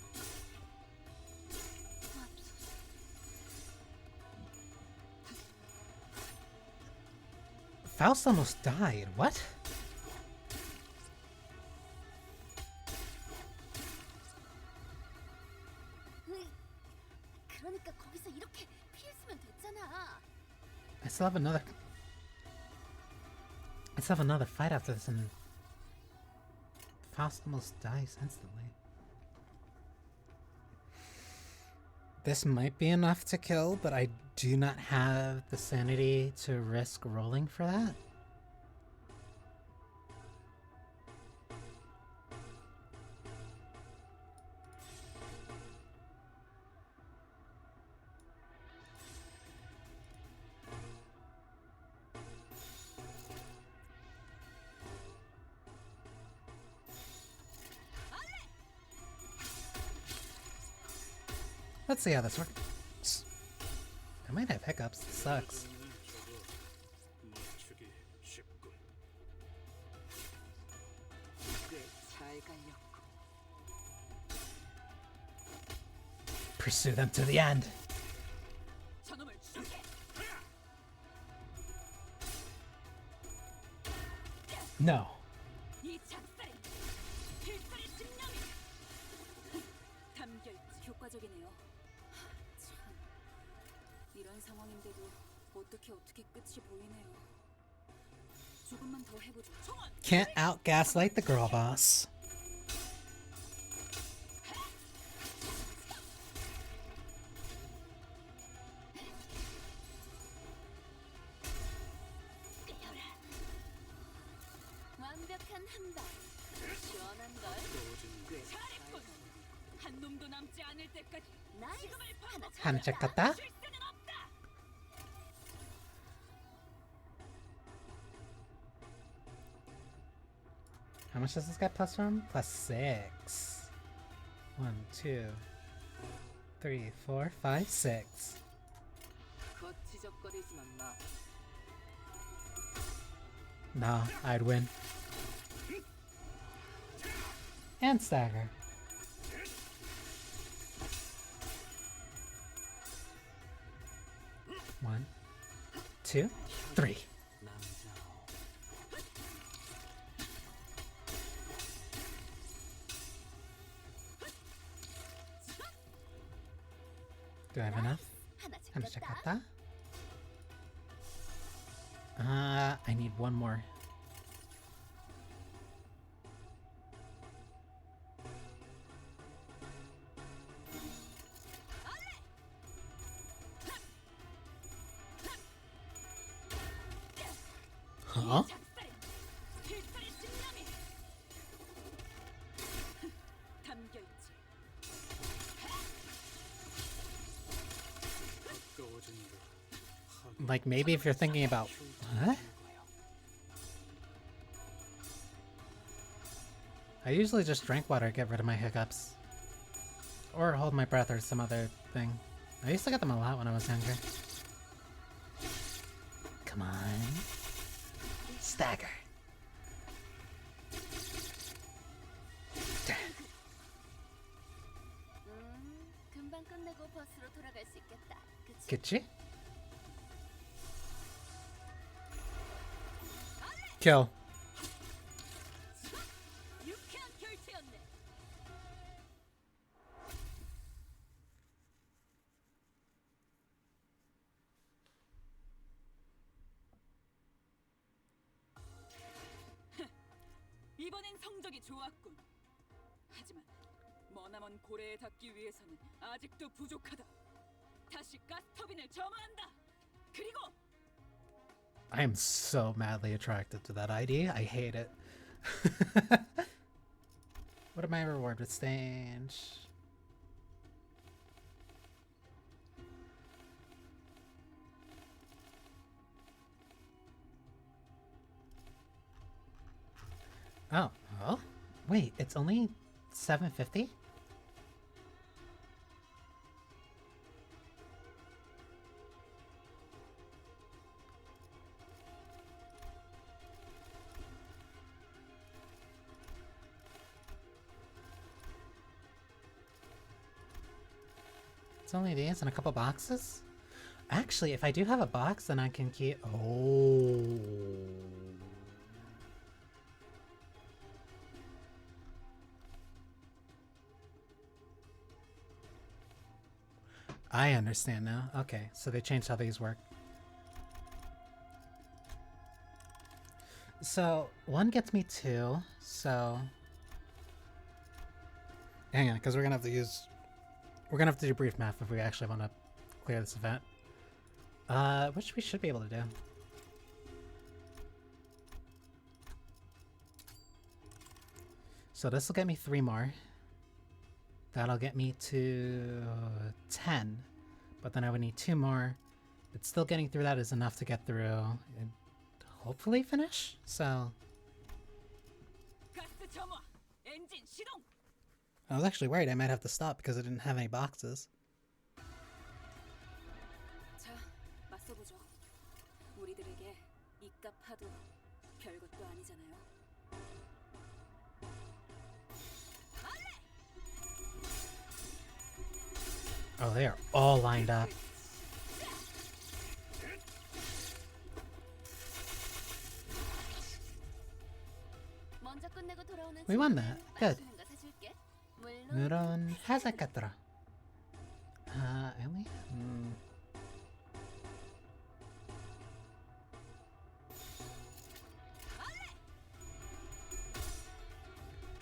Faust almost died. What? 그러니까 거기서 이렇게 피했으면 됐잖아. I still have another fight after this, and Faust almost dies instantly. This might be enough to kill, but I do not have the sanity to risk rolling for that. Let's see how this works. I might have hiccups. This sucks. 저거 맞추기 쉽군. 꽤잘 갈렸고. Pursue them to the end. 저놈을 죽게. No. 이 작살이 필살의 집념이. 담결 효과적이네요. 참 이런 상황인데도 어떻게 끝이 보이네요. 조금만 더 해보죠. 총원 Can't out gaslight the girl boss. 완벽한 한 방. 시원한 걸. 잘했군. 한 놈도 남지 않을 때까지 나이스. 지금을 하나 하나 잡았다. 쉴 새는 없다. How much does this guy plus from? Plus 6. 1, 2, 3, 4, 5, 6. 거치적거리지만 마. Nah, I'd win. And stagger. One, two, three. Do I have enough? 하나 하나 잡혔다. 잡았다. I need one more. Huh? 작살이 필살의 집념이. 담결지. 가까워진다. Like maybe if you're thinking about what? I usually just drink water to get rid of my hiccups. Or hold my breath or some other thing. I used to get them a lot when I was younger. Come on. Stagger. 금방 끝내고 버스로 돌아갈 수 있겠다. 그치? Kitchi? Kill. 유쾌한 결투였네. 이번엔 성적이 좋았군. 하지만 머나먼 고래에 닿기 위해서는 아직도 부족하다. 다시 가스터빈을 점화한다. 그리고 I am so madly attracted to that ID. I hate it. What am I reward with stage? Oh, well, wait, it's only 750? It's only these and a couple boxes? Actually, if I do have a box, then I can keep... Oh. I understand now. Okay, so they changed how these work. So, one gets me two, so... Hang on, because we're gonna have to use... We're gonna have to do brief math if we actually want to clear this event. Which we should be able to do. So this will get me 3 more. That'll get me to 10. But then I would need 2 more. But still getting through that is enough to get through and hopefully finish. So 가스 점화. 엔진 시동. I was actually worried I might have to stop because I didn't have any boxes. 자, 맞서보죠. 우리들에게 이깟 파도 별것도 아니잖아요. Oh, they are all lined up. 먼저 끝내고 돌아오는 We won that. Good. 맛있는 거 사줄게. 물론 물론 하색 같더라. I only...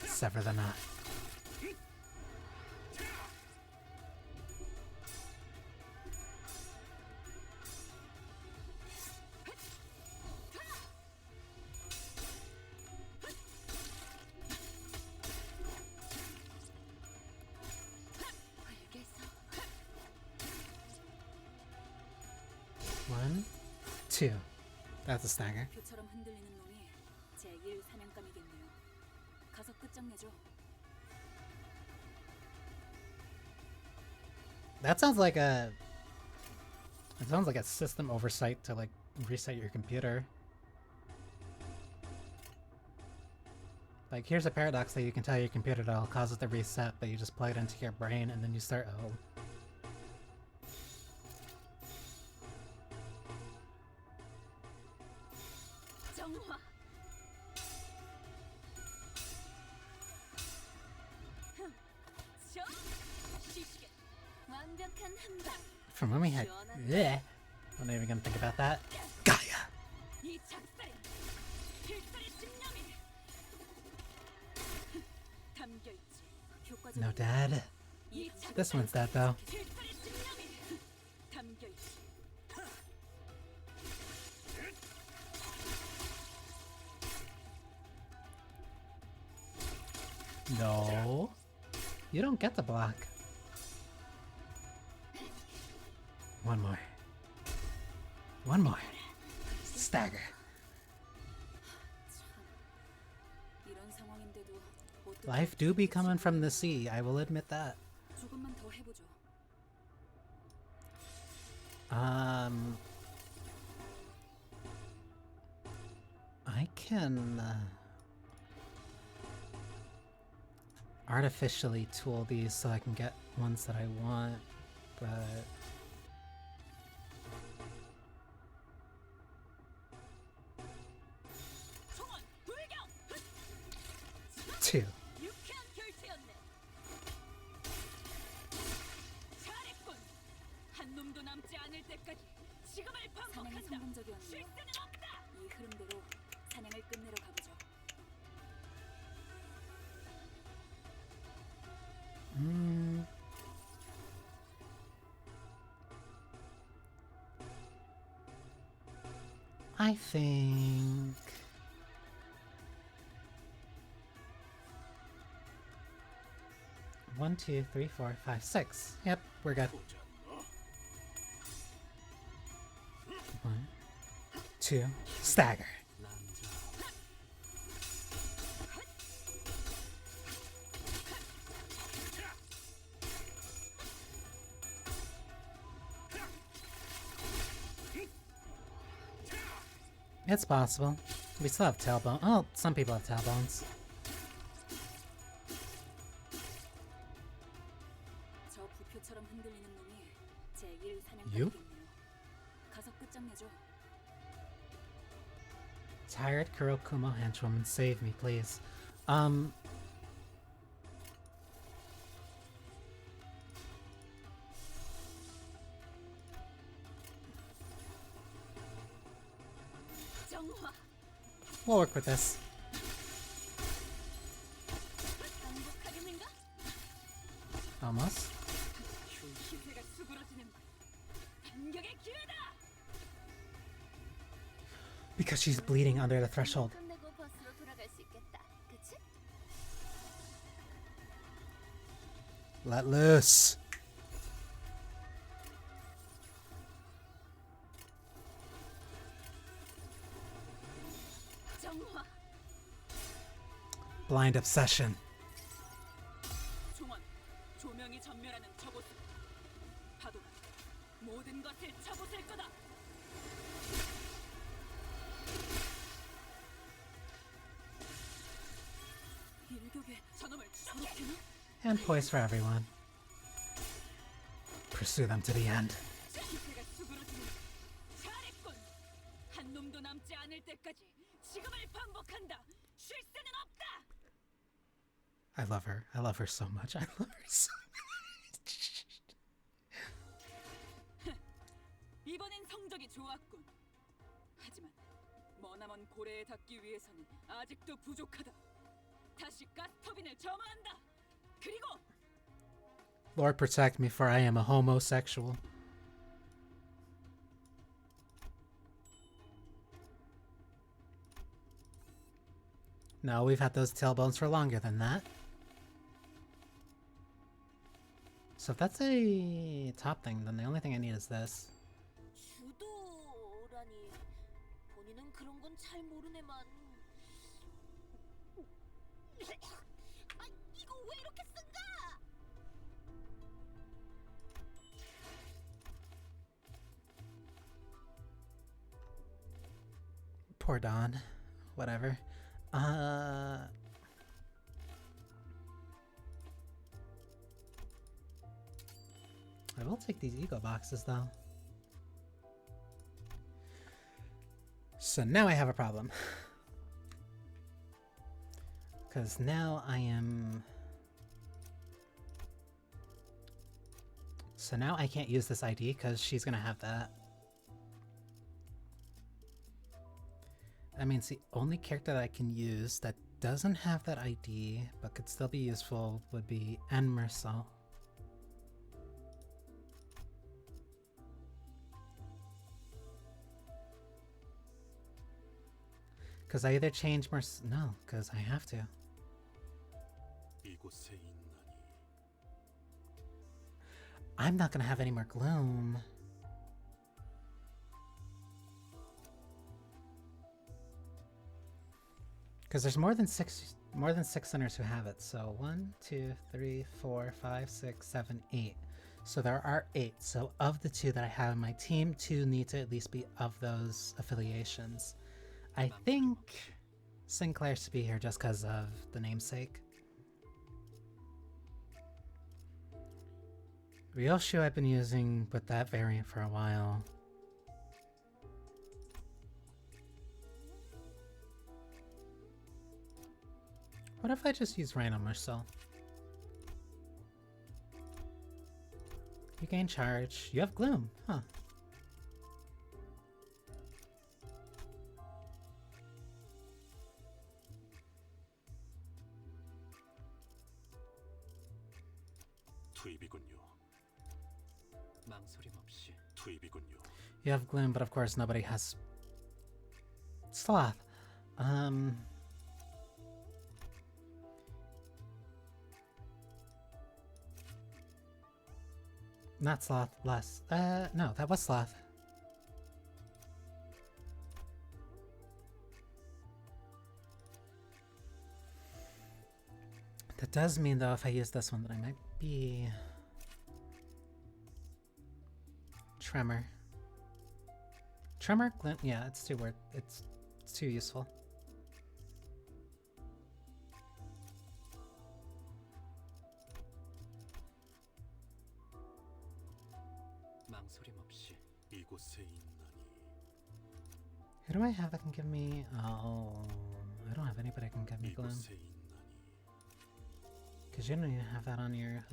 Sever the knot. 알겠어. 1, 2. That's a stagger. 표처럼 흔들리는 놈이 제1 사냥감이겠네요. 가서 끝장내죠. That sounds like a... It sounds like a system oversight to like reset your computer. Like here's a paradox that you can tell your computer that'll cause it to reset, but you just plug it into your brain and then you start... Oh. 정화. 저 시시게. 완벽한 한 방. From when we had... Bleh. I'm not even gonna think about that. Gaia! 이 작살이 필살의 집념이 담겨 있지. 효과적인 No dad. 이 This one's dead though. 필살의 집념이 담겨 있지. No. You don't get the block. One more. One more. Stagger. 이런 상황인데도 어떻게 Life do be coming from the sea, I will admit that. 조금만 더 해보죠. I can artificially tool these so I can get ones that I want, but 총원 불경. 2. 유쾌한 결투였네. 잘했군. 한 놈도 남지 않을 때까지 지금을 반복한다. 실수는 없다. 이 흐름대로 사냥을 끝내러 가보죠. I think... One, two, three, four, five, six. Yep, we're good. One, two, stagger. 남자 It's possible. We still have tailbone. Oh, some people have tailbones. 저 부표처럼 흔들리는 놈이 제1 You? 사냥감이겠네요. 가서 끝장내죠. Tired Kurokumo henchwoman, save me, please. 정화. We'll work with this. 반복하겠는가? Almost. 기세가 수그러지는 반격의 기회다. Because she's bleeding under the threshold. 끝내고 버스로 돌아갈 수 있겠다. 그치? Let loose. 정화. Blind obsession. 종원. 조명이 전멸하는 저곳. 파도가 모든 것을 쳐부술 거다. 일격에 저놈을 저렇게나? And poise for everyone. Pursue them to the end. 기세가 수그러지는 잘했군. 한 놈도 남지 않을 때까지 지금을 반복한다. 쉴 새는 없다. I love her. I love her so much. I love her so much. 이번엔 성적이 좋았군. 하지만 머나먼 고래에 닿기 위해서는 아직도 부족하다. 다시 가스터빈을 점화한다. 그리고 Lord protect me, for I am a homosexual. No, we've had those tailbones for longer than that. So if that's a top thing, then the only thing I need is this. 주도라니. 본인은 그런 건 잘 모르네만. 아, 이거 왜 이렇게 쓴가? Poor Don. Whatever. I will take these ego boxes though. So now I have a problem. Because now I am... So now I can't use this ID because she's gonna have that. That means the only character that I can use that doesn't have that ID but could still be useful would be Mercel. Because I either change No, because I have to. 이곳에 있나니 I'm not gonna have any more gloom. Because there's more than six centers who have it. So 1, 2, 3, 4, 5, 6, 7, 8. So there are 8. So of the 2 that I have in my team, 2 need to at least be of those affiliations. I think Sinclair should be here just because of the namesake. Ryoshu I've been using with that variant for a while. What if I just use Rhino Marcel? You gain charge. You have Gloom, huh? 투입이군요. 망설임 없이 투입이군요. You have Gloom, but of course nobody has Sloth. Not sloth, less. No, that was sloth. That does mean, though, if I use this one, that I might be... Tremor. Tremor? Yeah, it's too weird. It's too useful. 망설임 없이 이곳에 있나니 Who do I have that can give me... Oh... I don't have anybody that can give me gloom. 이곳에 있나니 Because you don't even have that on your...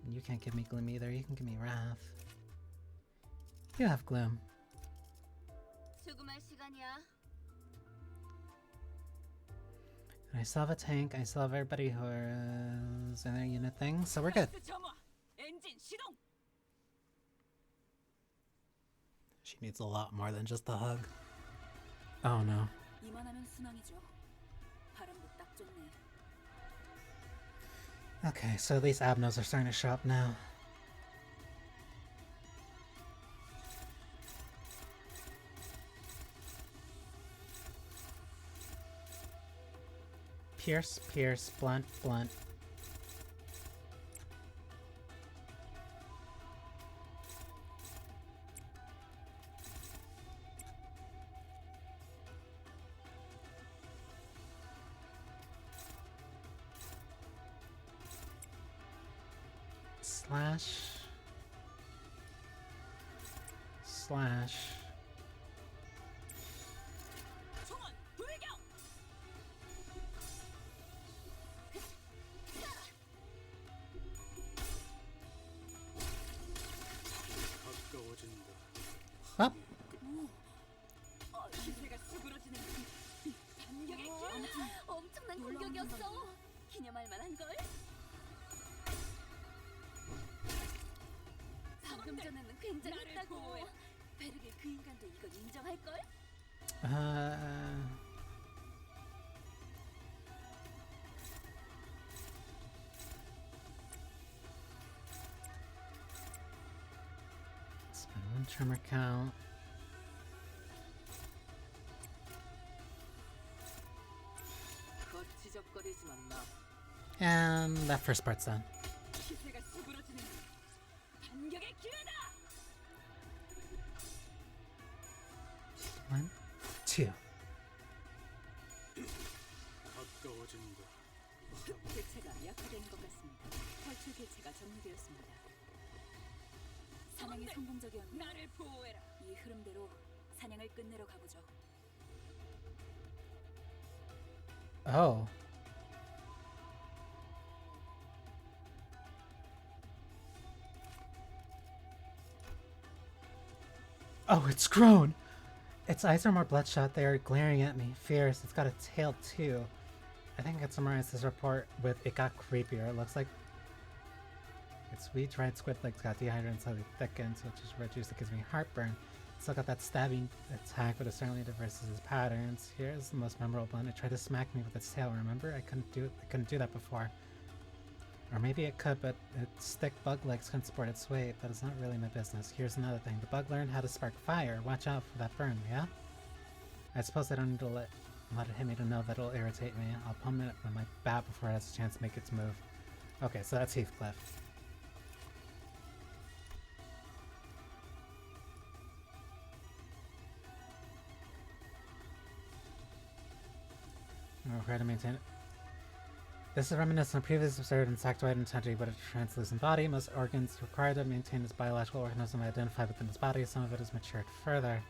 You can't give me gloom either. You can give me wrath. You have gloom. 수금할 시간이야. And I still have a tank. I still have everybody who is in their unit thing, so we're good. 점화. 엔진 시동. She needs a lot more than just the hug. Oh no. 이만하면 순항이죠. 바람도 딱 좋네. Okay, so these abnos are starting to show up now. Pierce, pierce, blunt, blunt. Slash. Slash. 총원 불경. 가까워진다. Up. 기세가 수그러지는 반격의 기회. 엄청난 공격이었어. 기념할 만한 걸. 방금 전에는 굉장했다고. 베르게 그 인간도 이건 인정할 걸? Spend one tremor count. 거치적거리지만 마. And that first part's done. 기세가 수그러지는 반격의 기회다. 1, 2. 가까워진다. 개체가 약화된 것 같습니다. 탈출 개체가 정리되었습니다. 사냥이 성공적이었네. 나를 보호해라. 이 흐름대로 사냥을 끝내러 가보죠. Oh. Oh, it's grown! Its eyes are more bloodshot. They are glaring at me. Fierce. It's got a tail, too. I think I could summarize this report with it got creepier. It looks like its sweet dried squid legs got dehydrated and slightly thickened, which is red juice that gives me heartburn. Still got that stabbing attack, but it certainly diverses its patterns. Here's the most memorable one. It tried to smack me with its tail, remember? I couldn't do that before. Or maybe it could, but its thick bug legs couldn't support its weight. That is not really my business. Here's another thing. The bug learned how to spark fire. Watch out for that burn, yeah? I suppose I don't need to let it hit me to know that it'll irritate me. I'll pump it with my bat before it has a chance to make its move. Okay, so that's Heathcliff. Required to maintain it. This is reminiscent of previously observed insectoid and tentative but a translucent body. Most organs required to maintain its biological organism identified within its body. Some of it has matured further.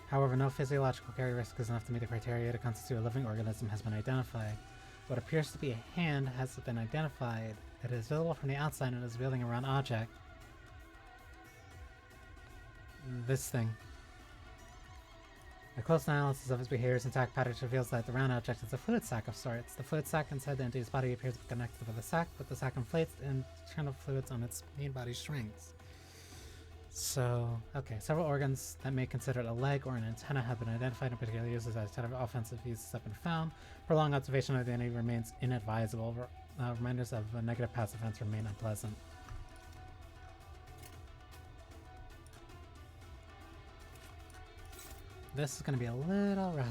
However, no physiological characteristic is enough to meet the criteria to constitute a living organism has been identified. What appears to be a hand has been identified. It is visible from the outside and is wielding a round object. This thing. A close analysis of its behavior's intact pattern reveals that the round object is a fluid sac of sorts. The fluid sac inside the entity's body appears to be connected with the sac, but the sac inflates and internal fluids on its main body shrinks. So, okay, several organs that may be considered a leg or an antenna have been identified and particularly used as type of offensive uses have been found. Prolonged observation of the enemy remains inadvisable. Reminders of negative past events remain unpleasant. This is going to be a little rough.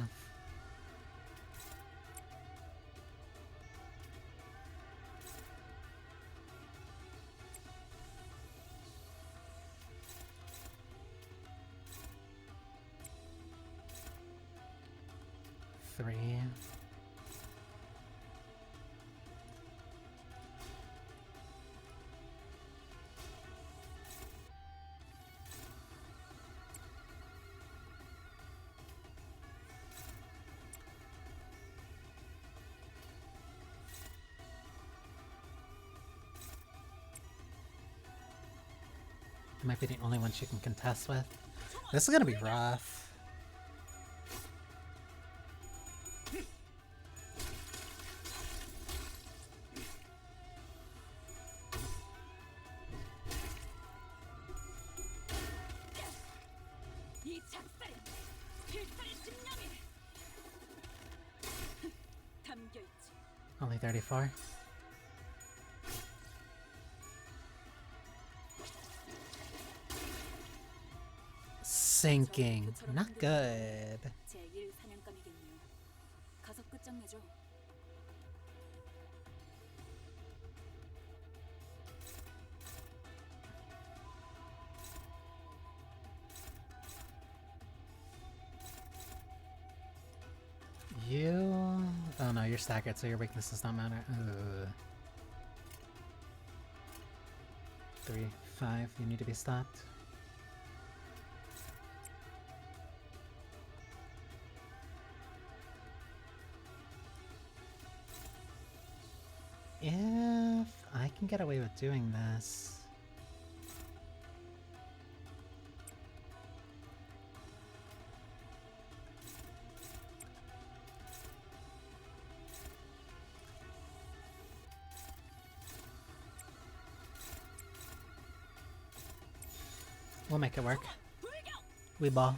Three. Might be the only one she can contest with. This is gonna be rough. 이 작살에 필살의 심령이 담겨 있지. Only 34. Sinking. Not good. 제1 사냥감이겠네요. 가서 끝장내죠. You... Oh no, you're staggered, so your weakness does not matter. Ugh. 3, 5, you need to be stopped. If I can get away with doing this... We'll make it work. We ball.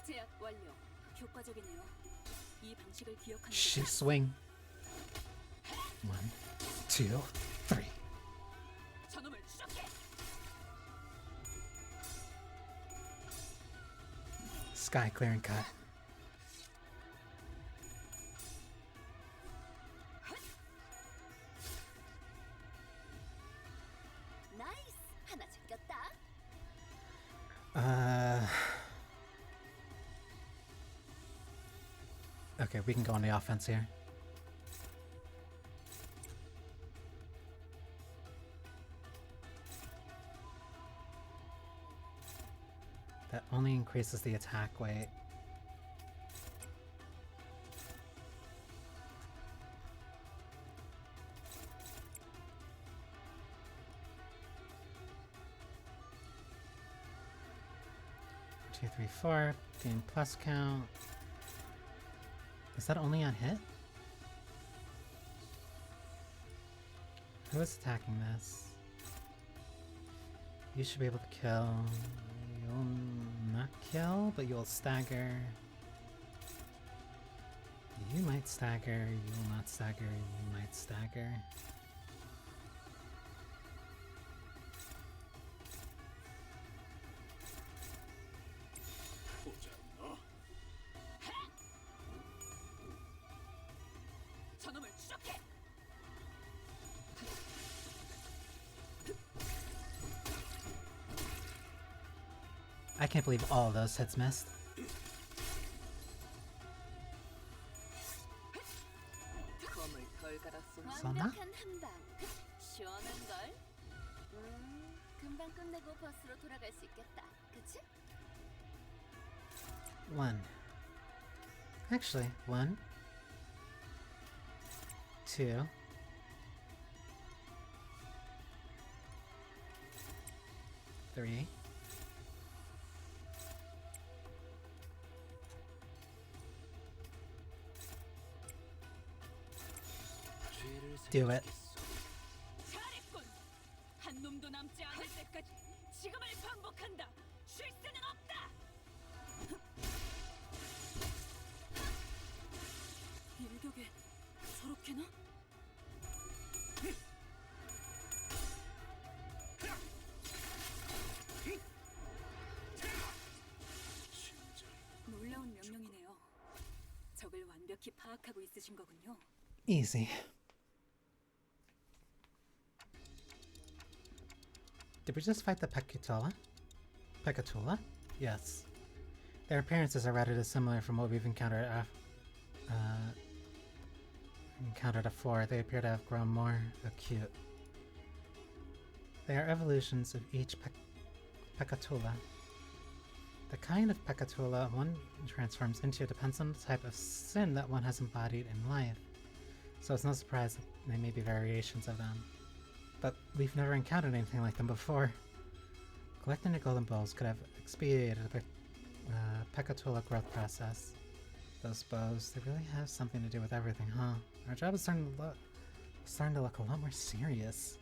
제압 완료. 효과적이네요. 이 방식을 기억하는 게 She swing. 1, 2, 3. 저놈을 추적해. Sky clearing cut. 나이스! 하나 챙겼다. Okay, we can go on the offense here. That only increases the attack weight. Two, three, four. Gain plus count. Is that only on hit? Who is attacking this? You should be able to kill. You'll not kill, but you'll stagger. You might stagger, you will not stagger, you might stagger. 보자 너. 저놈을 추적해. I can't believe all of those hits missed. 검을 덜 갈았어. 완벽한 한방. 시원한걸? 금방 끝내고 버스로 돌아갈 수 있겠다. 그치? 1. Actually, 1, 2, 3, Do it. 잘했군. 한 놈도 남지 않을 때까지 지금을 반복한다. 쉴 새는 없다. 일격에 저렇게나? 놀라운 명령이네요. 적을 완벽히 파악하고 있으신 거군요. Easy. Did we just fight the Pekatula? Pekatula? Yes. Their appearances are rather dissimilar from what we've encountered before. They appear to have grown more acute. They are evolutions of each Pekatula. The kind of Pekatula one transforms into depends on the type of sin that one has embodied in life. So it's no surprise that they may be variations of them. But we've never encountered anything like them before. Collecting the golden bowls could have expedited the Pekatula growth process. Those bows, they really have something to do with everything, huh? Our job is starting to look a lot more serious.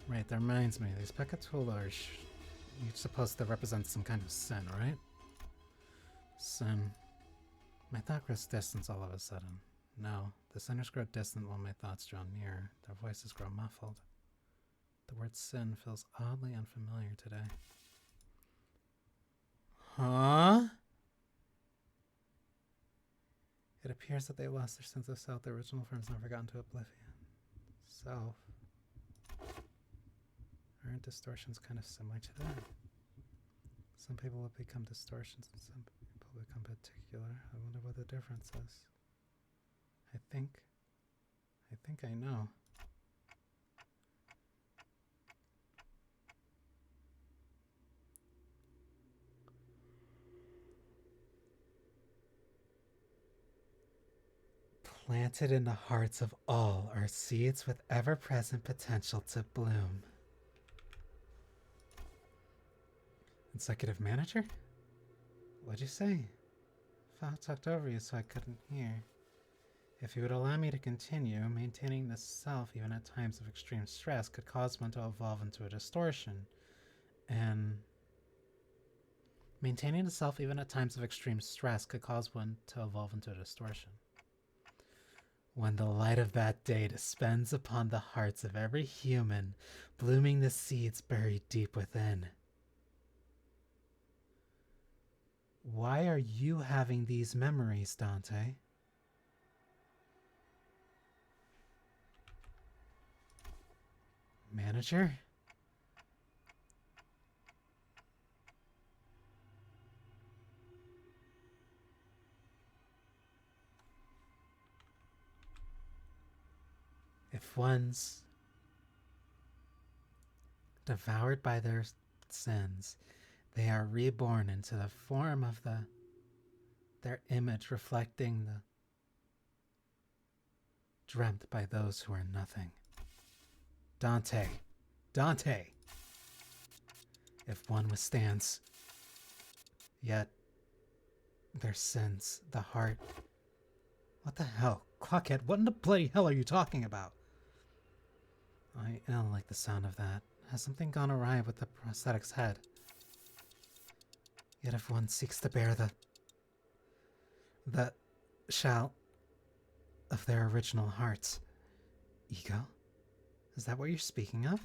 Right, that reminds me, these Pekatula are you're supposed to represent some kind of sin, right? Sin. My thought grows distant all of a sudden. No, the sinners grow distant while my thoughts draw near. Their voices grow muffled. The word sin feels oddly unfamiliar today. Huh? It appears that they lost their sense of self. Their original forms never got into oblivion. Self. Aren't distortions kind of similar to that? Some people will become distortions and some people become particular. I wonder what the difference is. I think I know. Planted in the hearts of all are seeds with ever-present potential to bloom. Executive manager? What'd you say? File talked over you so I couldn't hear. If you would allow me to continue, maintaining the self even at times of extreme stress could cause one to evolve into a distortion. And maintaining the self even at times of extreme stress could cause one to evolve into a distortion. When the light of that day descends upon the hearts of every human, blooming the seeds buried deep within. Why are you having these memories, Dante? Manager? If one's devoured by their sins, they are reborn into the form of their image, reflecting the dreamt by those who are nothing. Dante. If one withstands, yet their sins, the heart. What the hell? Clockhead, what in the bloody hell are you talking about? I don't like the sound of that. Has something gone awry with the prosthetic's head? Yet if one seeks to bear the shell of their original hearts. Ego? Is that what you're speaking of?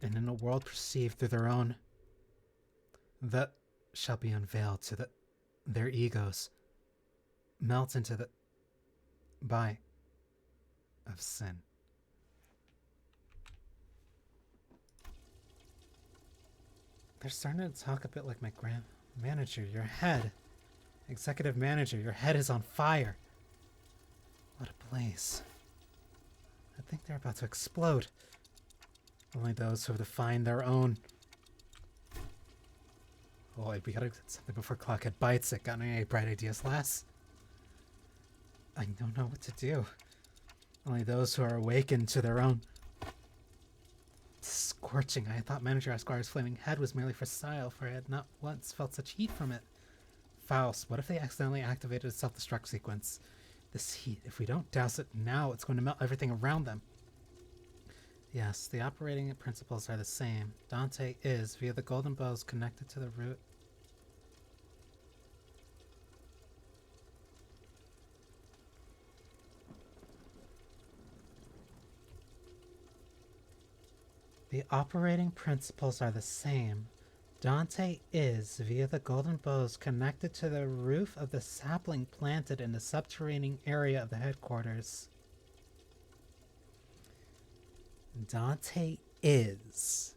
And in a world perceived through their own, that shall be unveiled to their egos, melt into the by of sin. They're starting to talk a bit like my manager. Your head, executive manager, your head is on fire. What a blaze. I think they're about to explode. Only those who have defined their own. Oh, we gotta get something before Clockhead bites it. Got any bright ideas, lass? I don't know what to do. Only those who are awakened to their own. Scorching. I thought Manager Esquire's flaming head was merely for style, for I had not once felt such heat from it. Faust, what if they accidentally activated a self-destruct sequence? This heat, if we don't douse it now, it's going to melt everything around them. Yes, the operating principles are the same. Dante is, via the golden bows, connected to the root. The operating principles are the same. Dante is, via the golden bows, connected to the roof of the sapling planted in the subterranean area of the headquarters. Dante is,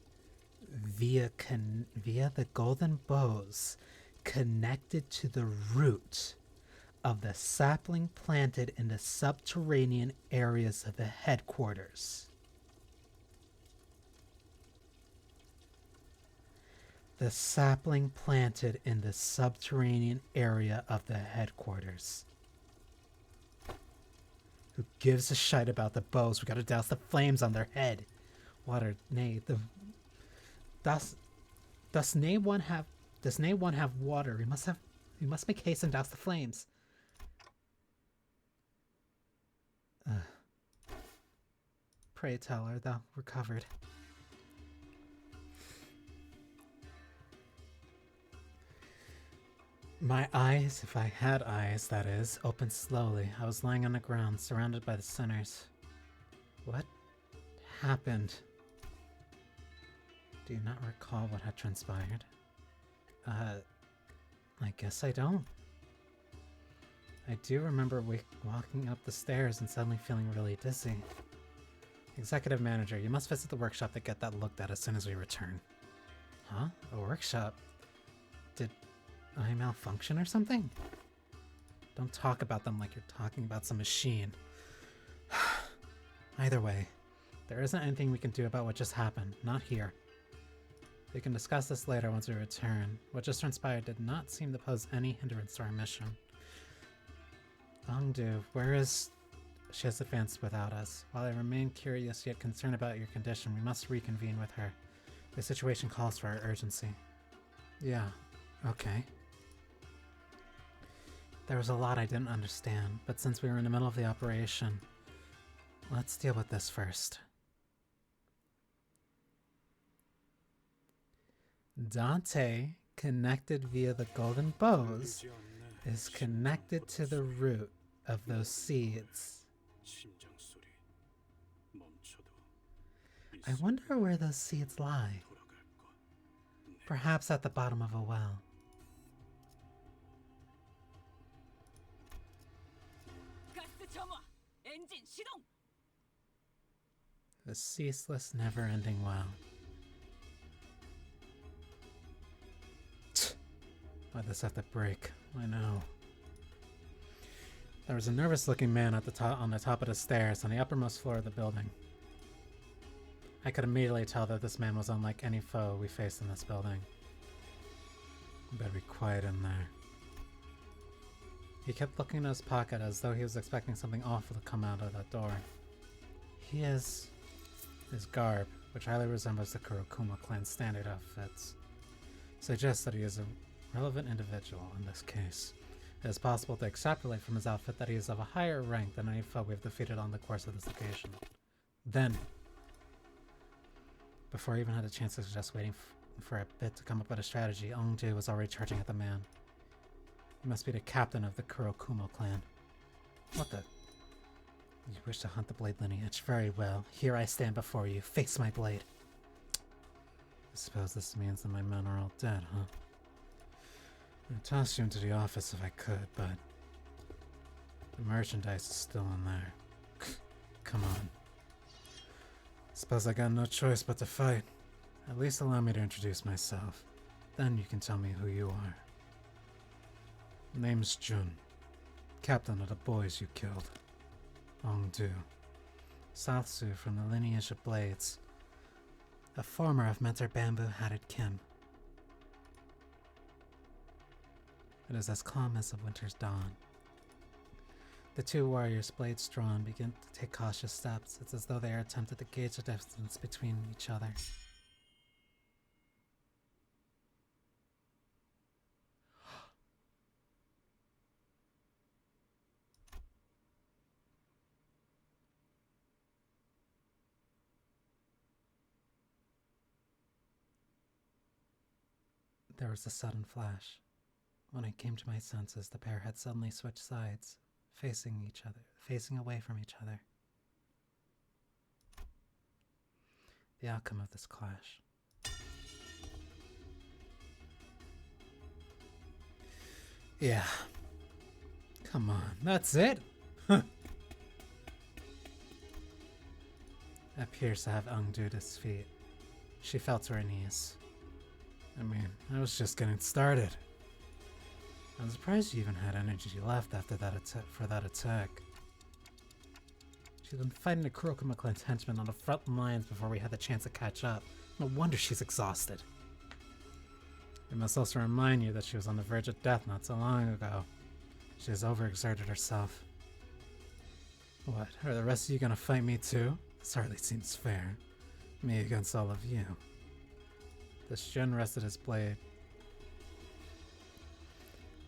via the golden bows, connected to the root of the sapling planted in the subterranean areas of the headquarters. The sapling planted in the subterranean area of the headquarters. Who gives a shite about the bows? We gotta douse the flames on their head. Water, nay, does nay one have water? We must make haste and douse the flames. Pray tell her thou recovered. My eyes, if I had eyes, that is, opened slowly. I was lying on the ground, surrounded by the sinners. What happened? Do you not recall what had transpired? I guess I don't. I do remember walking up the stairs and suddenly feeling really dizzy. Executive manager, you must visit the workshop to get that looked at as soon as we return. Huh? A workshop? Did I malfunction or something? Don't talk about them like you're talking about some machine. Either way, there isn't anything we can do about what just happened. Not here. We can discuss this later once we return. What just transpired did not seem to pose any hindrance to our mission. Ongdu, where is... She has advanced without us. While I remain curious yet concerned about your condition, we must reconvene with her. The situation calls for our urgency. Yeah, okay. There was a lot I didn't understand, but since we were in the middle of the operation, let's deal with this first. Dante, connected via the golden bows, is connected to the root of those seeds. I wonder where those seeds lie. Perhaps at the bottom of a well. The ceaseless, never-ending well. Why'd this have to break? I know. There was a nervous-looking man at the on the top of the stairs on the uppermost floor of the building. I could immediately tell that this man was unlike any foe we faced in this building. Better be quiet in there. He kept looking in his pocket as though he was expecting something awful to come out of that door. His garb, which highly resembles the Kurokuma clan's standard outfits, suggests that he is a relevant individual in this case. It is possible to extrapolate from his outfit that he is of a higher rank than any foe we have defeated on the course of this occasion. Then, before I even had a chance to suggest waiting for a bit to come up with a strategy, Ongdu was already charging at the man. He must be the captain of the Kurokuma clan. What the... You wish to hunt the blade lineage? Very well. Here I stand before you. Face my blade. I suppose this means that my men are all dead, huh? I'd toss you into the office if I could, but... the merchandise is still in there. Come on. Suppose I got no choice but to fight. At least allow me to introduce myself. Then you can tell me who you are. Name's Jun. Captain of the boys you killed. Ongdu. Southsu from the lineage of Blades. A former of Mentor Bamboo-hatted Kim. It is as calm as a winter's dawn. The two warriors, blades drawn, begin to take cautious steps. It's as though they are attempting to gauge the distance between each other. there was a sudden flash. When I came to my senses, the pair had suddenly switched sides, facing each other, facing away from each other. The outcome of this clash. Yeah. Come on, that's it? Appears to have undone his feet. She fell to her knees. I mean, I was just getting started. I'm surprised she even had energy left after that attack. She's been fighting the Kuroko McClinn's henchmen on the front lines before we had the chance to catch up. No wonder she's exhausted. I must also remind you that she was on the verge of death not so long ago. She has overexerted herself. What, are the rest of you gonna fight me too? This hardly seems fair. Me against all of you. The Shun rested his blade.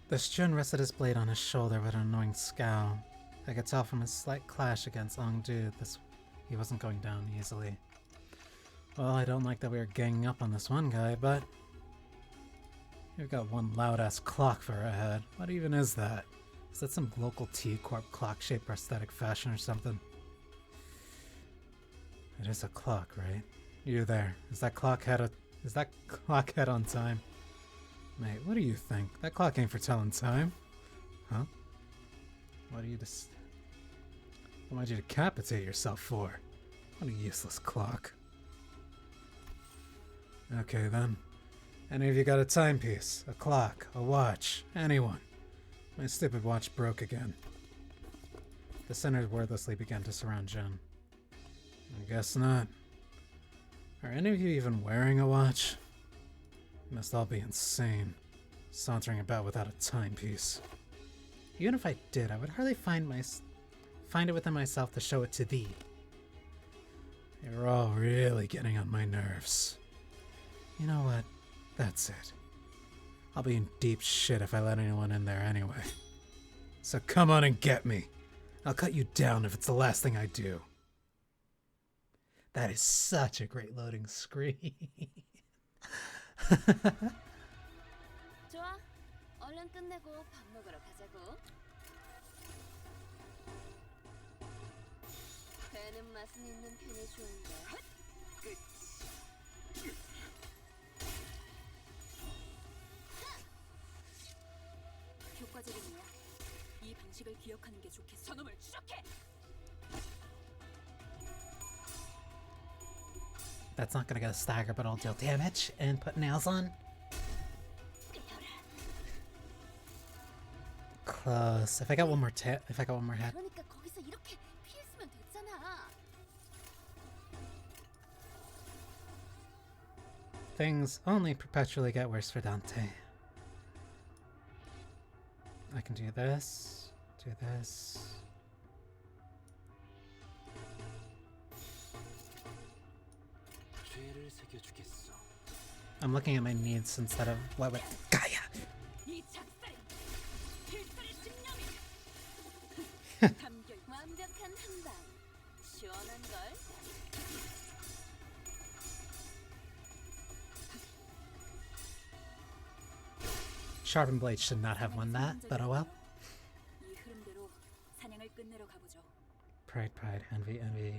The Shun rested his blade on his shoulder with an annoying scowl. I could tell from his slight clash against Ongdu he wasn't going down easily. Well, I don't like that we are ganging up on this one guy, but we've got one loud-ass clock for our head. What even is that? Is that some local T-Corp clock-shaped prosthetic fashion or something? It is a clock, right? You there. Is that clock head on time? Mate, what do you think? That clock ain't for telling time. Huh? What do you why'd you decapitate yourself for? What a useless clock. Okay then. Any of you got a timepiece? A clock? A watch? Anyone? My stupid watch broke again. The sinners wordlessly began to surround Jun. I guess not. Are any of you even wearing a watch? You must all be insane, sauntering about without a timepiece. Even if I did, I would hardly find it within myself to show it to thee. You're all really getting on my nerves. You know what? That's it. I'll be in deep shit if I let anyone in there anyway. So come on and get me. I'll cut you down if it's the last thing I do. That is such a great loading screen. 좋아. 얼른 끝내고 밥 먹으러 가자고. 배는 맛은 있는 편이 좋은데. 끝. 효과적이네요. 이 방식을 기억하는 게 좋겠어. 저놈을 추적해. That's not gonna get a stagger, but I'll deal damage and put nails on. Close. If I got one more hit. 그러니까 거기서 이렇게 피했으면 됐잖아. Things only perpetually get worse for Dante. I can do this. Do this. 죄를 새겨주겠어. I'm looking at my needs instead of what would Gaia. 이 작살은 필살의 집념이. 감결. 완벽한 한방. 시원한 걸. Sharpened Blade should not have won that, but oh well. 이 흐름대로 사냥을 끝내러 가보죠. Pride, pride, envy, envy.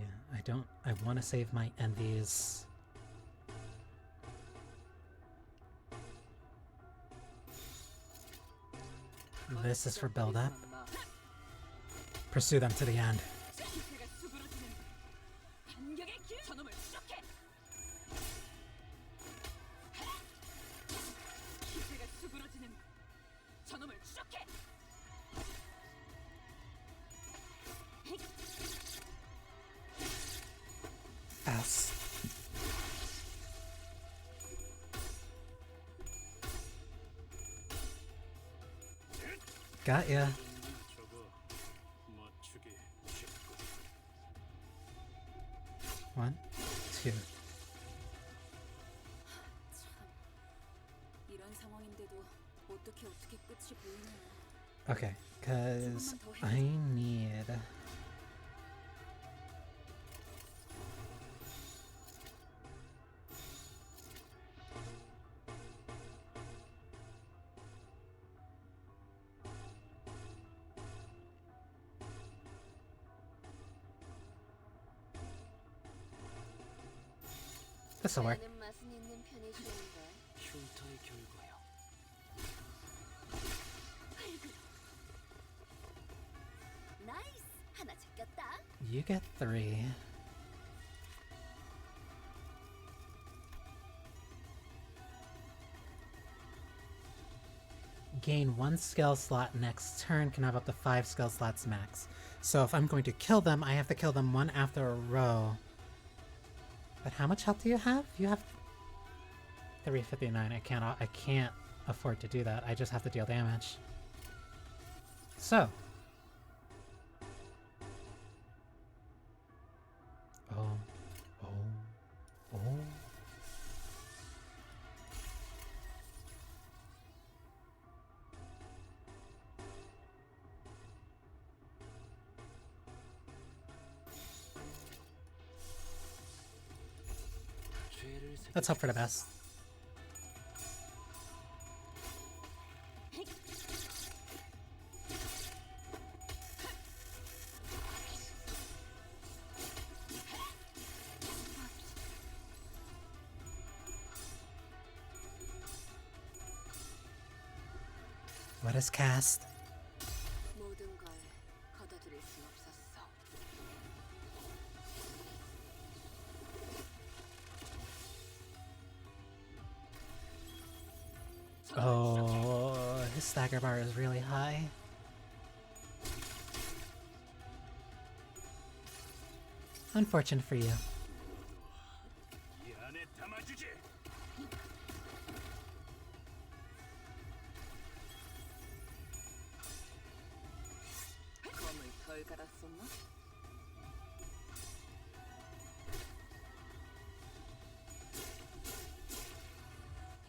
I want to save my envies. This is for build up. Pursue them to the end. 기세가 수그러지는 반격의 길. 저놈을 추적해. 기세가 수그러지는 저놈을 추적해. Ass. Got ya. 저거 맞추기 쉽고 1, 2. 참, 이런 상황인데도 어떻게 끝이 보이나요? Okay, because I need... This'll work. 하는 맛은 있는 편이 좋은데. 흉터의 결과요. 나이스! 하나 제꼈다. You get 3. Gain 1 skill slot next turn, can have up to 5 skill slots max. So if I'm going to kill them, I have to kill them one after a row. But how much health do you have? You have 359. I can't afford to do that. I just have to deal damage. So. Oh. Let's hope for the best. What is cast? 모든 걸 걷어들일 순 없었어. Oh, his stagger bar is really high. Unfortunate for you. 이 안에 담아주지. 검을 덜 갈았었나?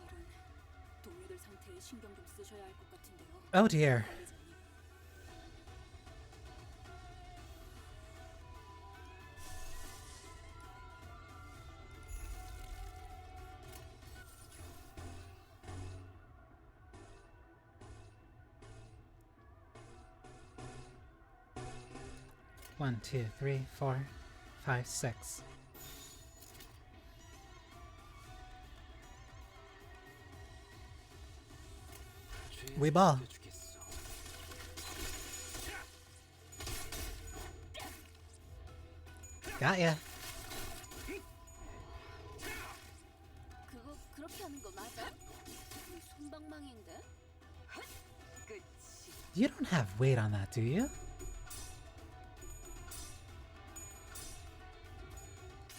이런 동료들 상태에 신경 좀 쓰셔야 할 것 같은데요. Oh dear. 관리자님. 1, 2, 3, 4, 5, 6. 위바. Got ya. 그거 그렇게 하는 거 맞아? 이 손방망인데? 끝이. You don't have weight on that, do you?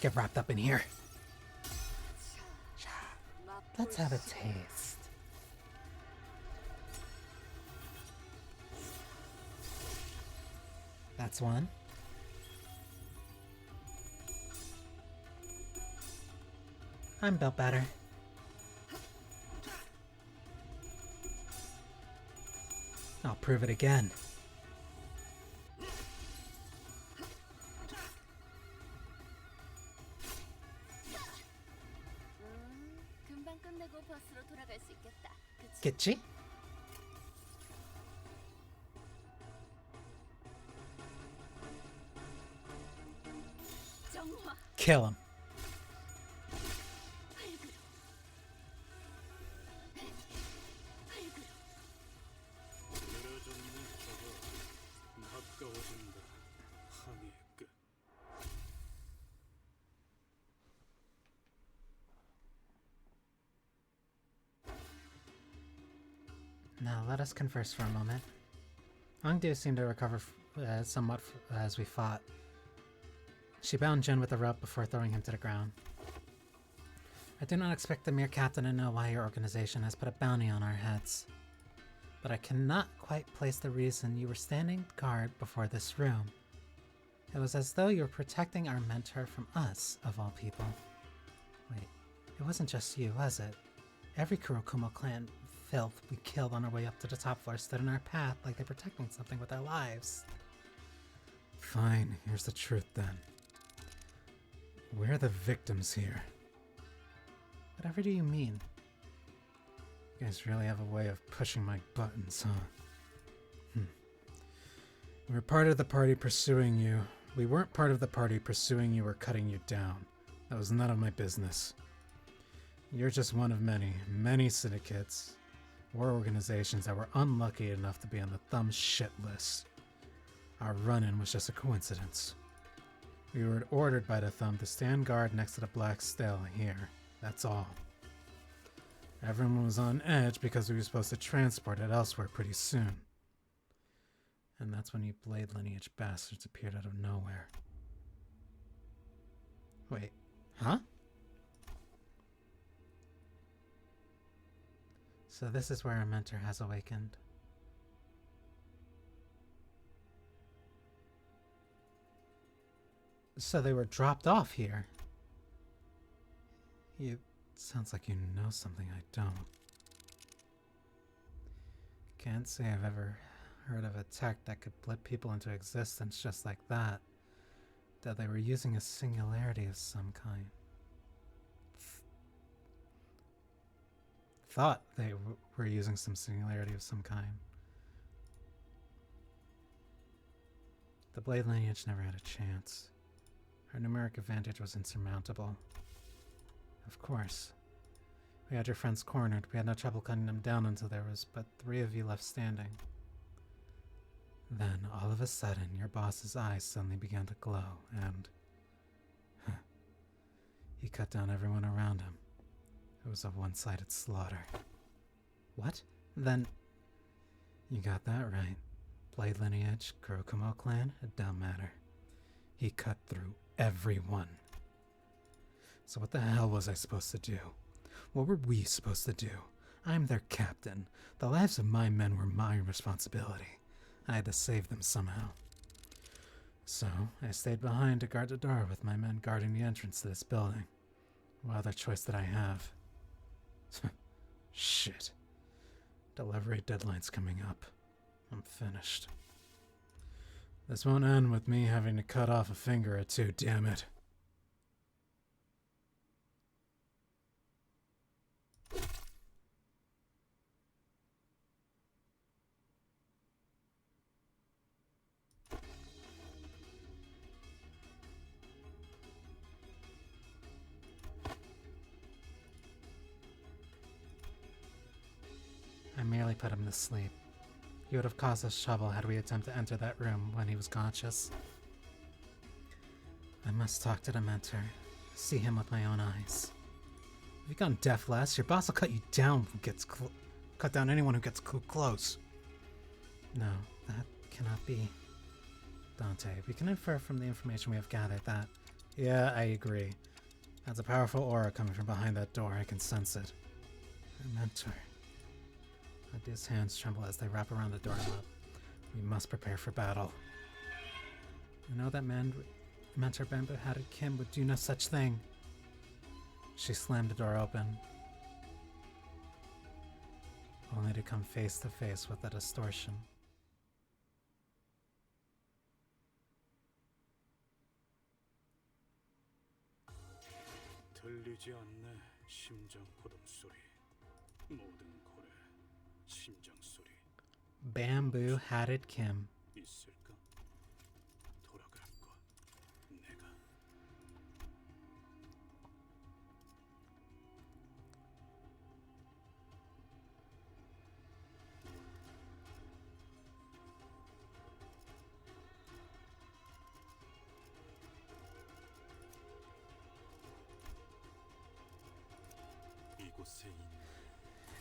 Get wrapped up in here. Let's have a taste. That's one. I'm built better. I'll prove it again. 금방 끝내고 버스로 돌아갈 수 있겠다. 그치? Getchi? 정화. Kill him. 늘어졌는 저거 가까워진다. 항해의 끝. Now let us converse for a moment. Ongdu seemed to recover somewhat as we fought. She bound Jin with a rope before throwing him to the ground. I do not expect the mere captain to know why your organization has put a bounty on our heads. But I cannot quite place the reason you were standing guard before this room. It was as though you were protecting our mentor from us, of all people. Wait, it wasn't just you, was it? Every Kurokumo clan filth we killed on our way up to the top floor stood in our path like they're protecting something with their lives. Fine, here's the truth then. We're the victims here. Whatever do you mean? You guys really have a way of pushing my buttons, huh? We were part of the party pursuing you. We weren't part of the party pursuing you or cutting you down. That was none of my business. You're just one of many, many syndicates or organizations that were unlucky enough to be on the thumb shit list. Our run-in was just a coincidence. We were ordered by the thumb to stand guard next to the black stele here. That's all. Everyone was on edge because we were supposed to transport it elsewhere pretty soon. And that's when you blade lineage bastards appeared out of nowhere. Wait, huh? So this is where our mentor has awakened. So they were dropped off here. You sounds like you know something I don't. Can't say I've ever heard of a tech that could blip people into existence just like that. That they were using a singularity of some kind. Thought they were using some singularity of some kind. The blade lineage never had a chance. Our numeric advantage was insurmountable. Of course. We had your friends cornered. We had no trouble cutting them down until there was but 3 of you left standing. Then, all of a sudden, your boss's eyes suddenly began to glow, and he cut down everyone around him. It was a one-sided slaughter. What? Then... You got that right. Blade lineage, Kurokumo clan, it don't matter. He cut through everyone. So what the hell was I supposed to do? What were we supposed to do? I'm their captain. The lives of my men were my responsibility. I had to save them somehow. So, I stayed behind to guard the door with my men guarding the entrance to this building. What other choice did I have? Shit. Delivery deadline's coming up. I'm finished. This won't end with me having to cut off a finger or two, damn it. I merely put him to sleep. He would have caused us trouble had we attempted to enter that room when he was conscious. I must talk to the mentor, see him with my own eyes. If you've gone deaf, Les, your boss will cut you down who gets cut down anyone who gets close. No, that cannot be. Dante, we can infer from the information we have gathered that... Yeah, I agree. That's a powerful aura coming from behind that door. I can sense it. Our mentor. His hands tremble as they wrap around the doorknob. We must prepare for battle. I know that Mentor Bamboo-Hatted Kim would do no such thing. She slammed the door open, only to come face to face with a distortion. 들리지 않네. 심장 고동 소리. 모든 고래 심장 소리. Bamboo-Hatted Kim. 있을까? 돌아갈 것. 내가 이곳에 있는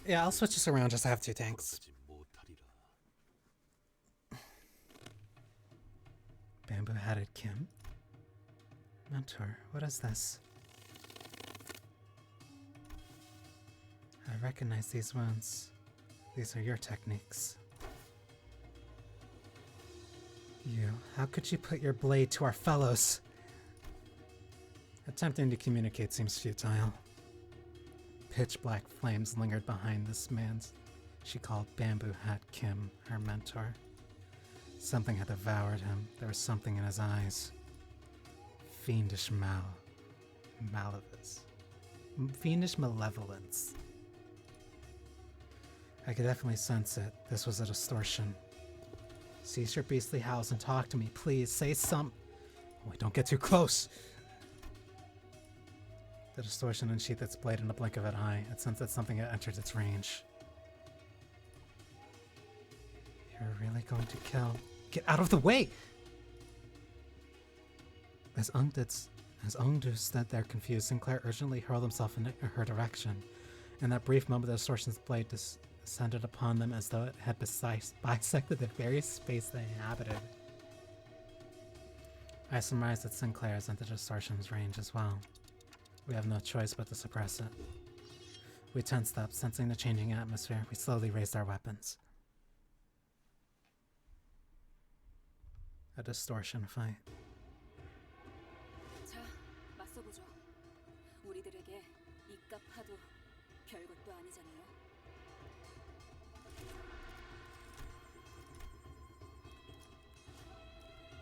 Yeah, I'll switch this around just to have 2 tanks. 하지 못하리라. Bamboo-Hatted Kim? Mentor, what is this? I recognize these wounds. These are your techniques. You, how could you put your blade to our fellows? Attempting to communicate seems futile. Pitch black flames lingered behind this man's, she called Bamboo-Hat Kim, her mentor. Something had devoured him. There was something in his eyes. Fiendish Fiendish malevolence. I could definitely sense it. This was a distortion. Cease your beastly howls and talk to me, please. Say some... Wait, don't get too close. The distortion unsheathed its blade in a blink of an eye. It sensed that something had entered its range. You're really going to kill... Get out of the way! As Ungdu stood there confused, Sinclair urgently hurled himself in her direction. In that brief moment, the distortion's blade descended upon them as though it had bisected the very space they inhabited. I surmised that Sinclair is in the distortion's range as well. We have no choice but to suppress it. We tensed up, sensing the changing atmosphere. We slowly raised our weapons. A distortion fight. 자, 맞서보죠. 우리들에게 이깟 파도 별것도 아니잖아요.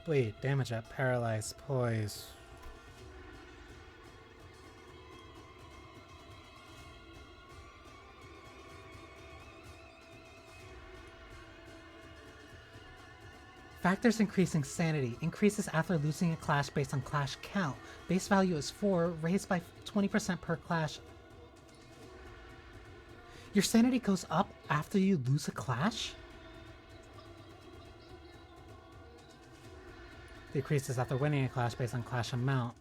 Bleed, damage up, paralyze, poise. Factors increasing sanity. Increases after losing a clash based on clash count. Base value is 4, raised by 20% per clash. Your sanity goes up after you lose a clash? Decreases after winning a clash based on clash amount.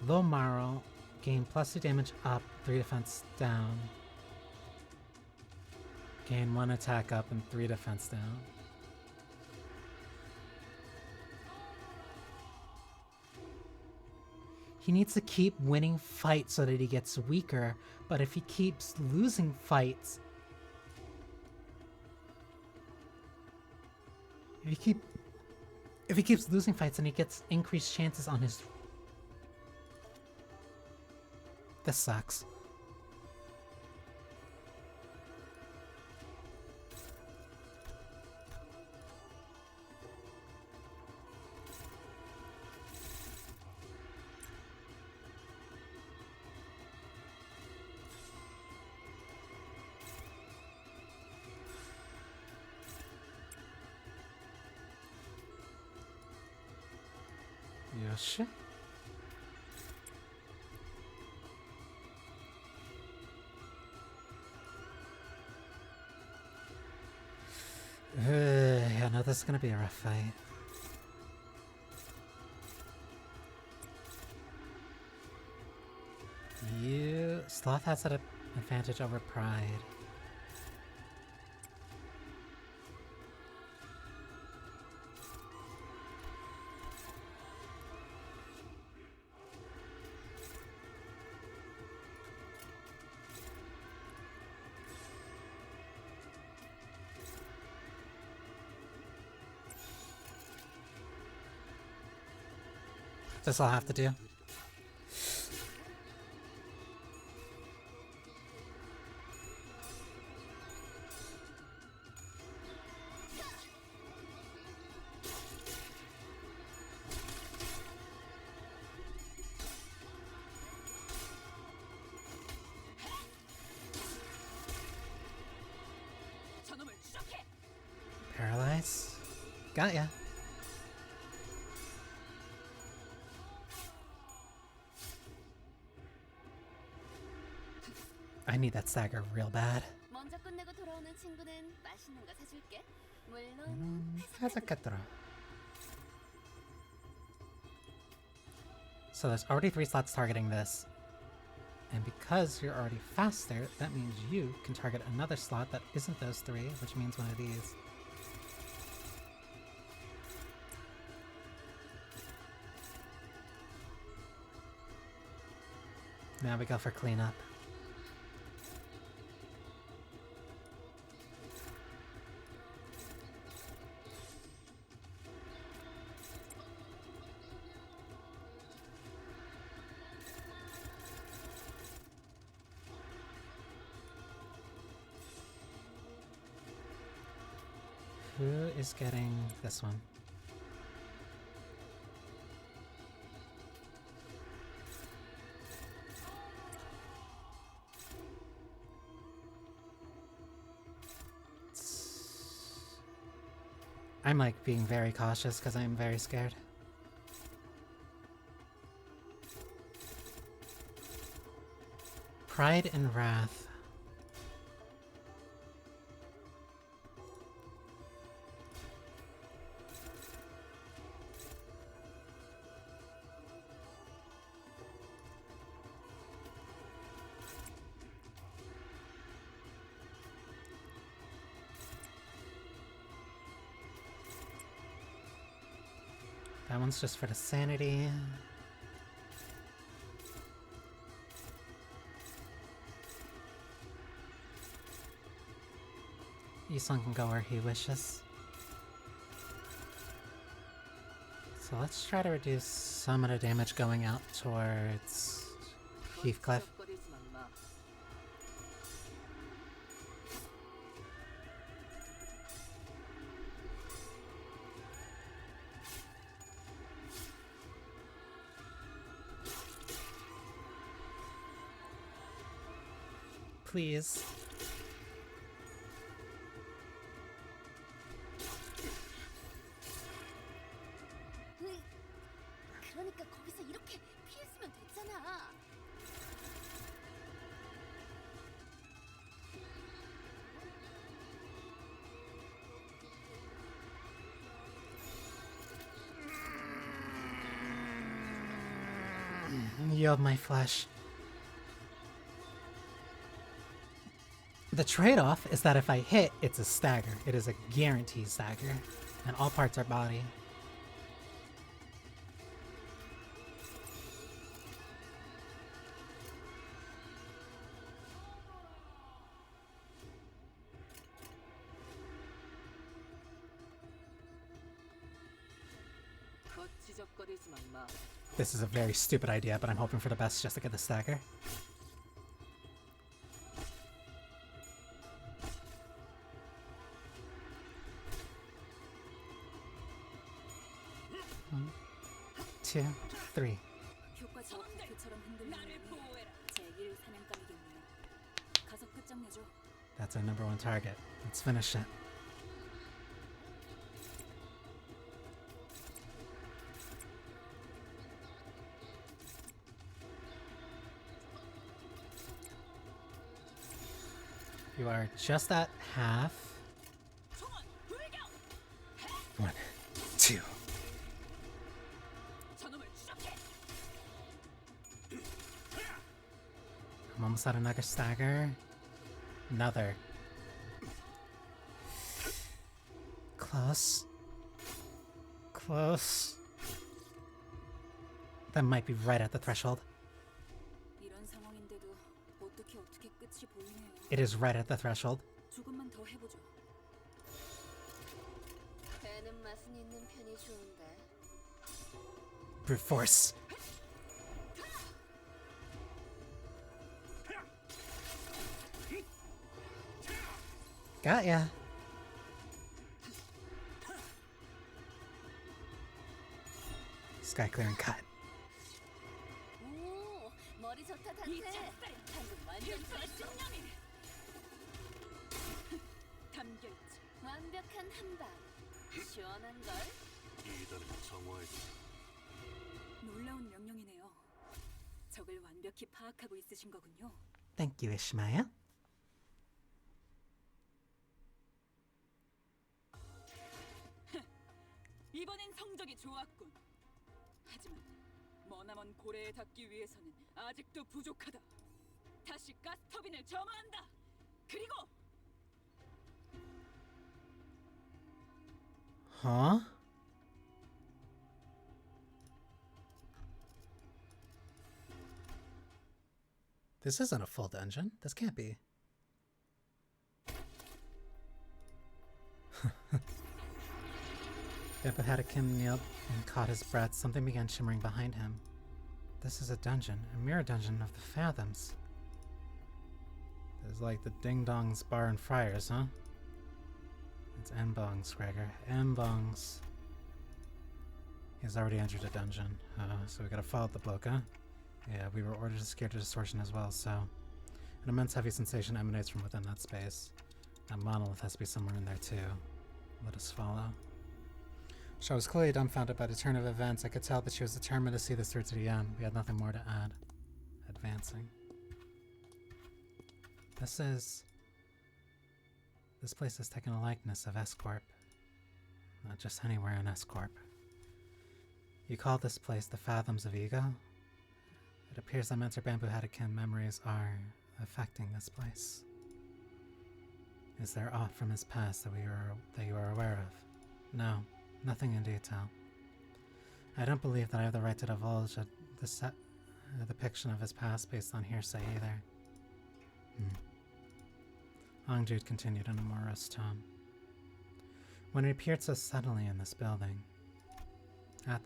Low Marrow. Gain +2 damage up, 3 defense down. Gain 1 attack up and 3 defense down. He needs to keep winning fights so that he gets weaker, but if he keeps losing fights... If he keeps losing fights, then he gets increased chances on his... This sucks. Yoshi? Yeah, no, this is gonna be a rough fight. Sloth has an advantage over Pride. This I'll have to do. 저놈을 추적해. Paralyze? Got ya. I need that stagger real bad. 먼저 끝내고 돌아오는 친구는 맛있는 거 사줄게. 물론 하자카트라. So there's already 3 slots targeting this. And because you're already faster, that means you can target another slot that isn't those 3, which means one of these. Now we go for cleanup. Who is getting this one? I'm like being very cautious because I'm very scared. Pride and Wrath. That one's just for the sanity. Yisung can go where he wishes. So let's try to reduce some of the damage going out towards Heathcliff. Please. 그러니까 거기서 이렇게 피했으면 됐잖아. Yield my flesh. The trade-off is that if I hit, it's a stagger. It is a guaranteed stagger. And all parts are body. This is a very stupid idea, but I'm hoping for the best just to get the stagger. One, two, three. 효과적 그처럼 흔들리는 제1 사냥감이겠네요. 가서 끝장내죠. That's our number one target. Let's finish it. You are just at half. One, two. I'm almost at another stagger. Another. Close. Close. That might be right at the threshold. 이런 상황인데도 어떻게 끝이 보이네요. It is right at the threshold. 조금만 더 해보죠. 배는 맛은 있는 편이 좋은데. Brute force. Got ya. Sky clearing cut. 오, 머리 좋다 단테. 방금 완전 좋았어. 담겨있지. 완벽한 한방. 시원한 걸. 이달은 정화의 놀라운 명령이네요. 적을 완벽히 파악하고 있으신 거군요. Thank you, Ishmael. 이번엔 성적이 좋았군. 하지만 머나먼 고래에 닿기 위해서는 아직도 부족하다. 다시 가스터빈을 점화한다. 그리고 Huh? This isn't a full dungeon. This can't be. Epithetikim kneeled and caught his breath. Something began shimmering behind him. This is a dungeon, a mirror dungeon of the Fathoms. It's like the Ding Dong's Bar and Friars, huh? It's Mbong's, Gregor. Mbong's. He's already entered a dungeon, so we gotta follow the bloke, huh? Yeah, we were ordered to scare to distortion as well, so... An immense heavy sensation emanates from within that space. That monolith has to be somewhere in there, too. Let us follow. She was clearly dumbfounded by the turn of events. I could tell that she was determined to see this through to the end. We had nothing more to add. Advancing. This place has taken a likeness of S-Corp. Not just anywhere in S-Corp. You call this place the Fathoms of Ego? It appears that Mentor Bamboo Hadakim memories are affecting this place. Is there aught from his past that you are aware of? No, nothing in detail. I don't believe that I have the right to divulge a depiction of his past based on hearsay either. Angjude continued in a morose tone. When it appeared so suddenly in this building, I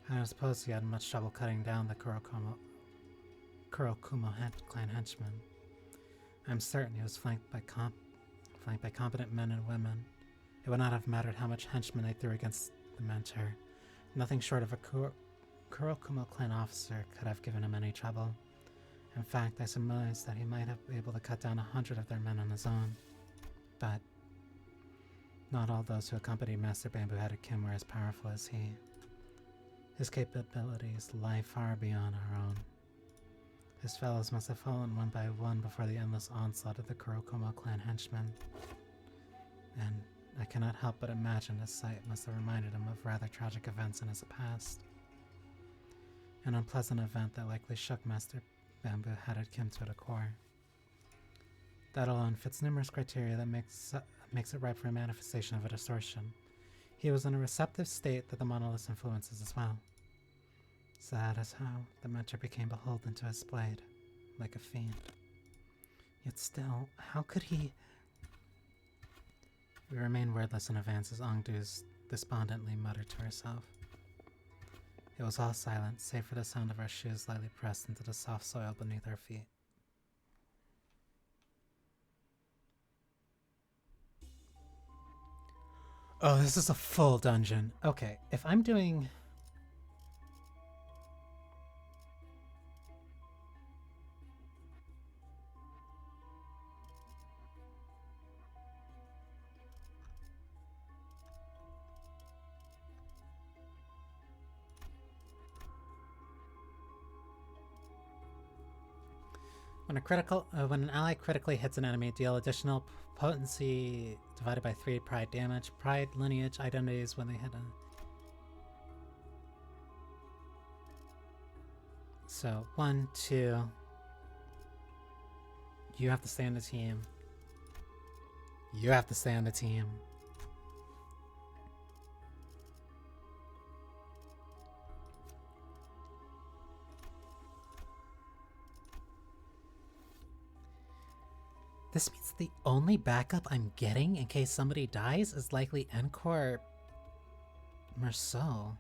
don't suppose he had much trouble cutting down the Kurokumo clan henchmen. I'm certain he was flanked by competent men and women. It would not have mattered how much henchmen they threw against the mentor. Nothing short of a Kurokumo clan officer could have given him any trouble. In fact, I surmise that he might have been able to cut down 100 of their men on his own. But not all those who accompanied Master Bamboo Hadakim were as powerful as he. His capabilities lie far beyond our own. His fellows must have fallen one by one before the endless onslaught of the Kurokumo clan henchmen. And I cannot help but imagine this sight must have reminded him of rather tragic events in his past. An unpleasant event that likely shook Master Bamboo Hadakim to the core. That alone fits numerous criteria that makes it ripe for a manifestation of a distortion. He was in a receptive state that the monolith's influences as well. So that is how the mentor became beholden to his blade, like a fiend. Yet still, how could he... We remained wordless in advance as Angdu despondently muttered to herself. It was all silent, save for the sound of our shoes lightly pressed into the soft soil beneath our feet. Oh, this is a full dungeon. Okay, if I'm doing... When an ally critically hits an enemy, deal additional potency divided by 3 pride damage. Pride lineage identities when they hit a... So, 1, 2... You have to stay on the team. You have to stay on the team. This means the only backup I'm getting in case somebody dies is likely Encore Merceau.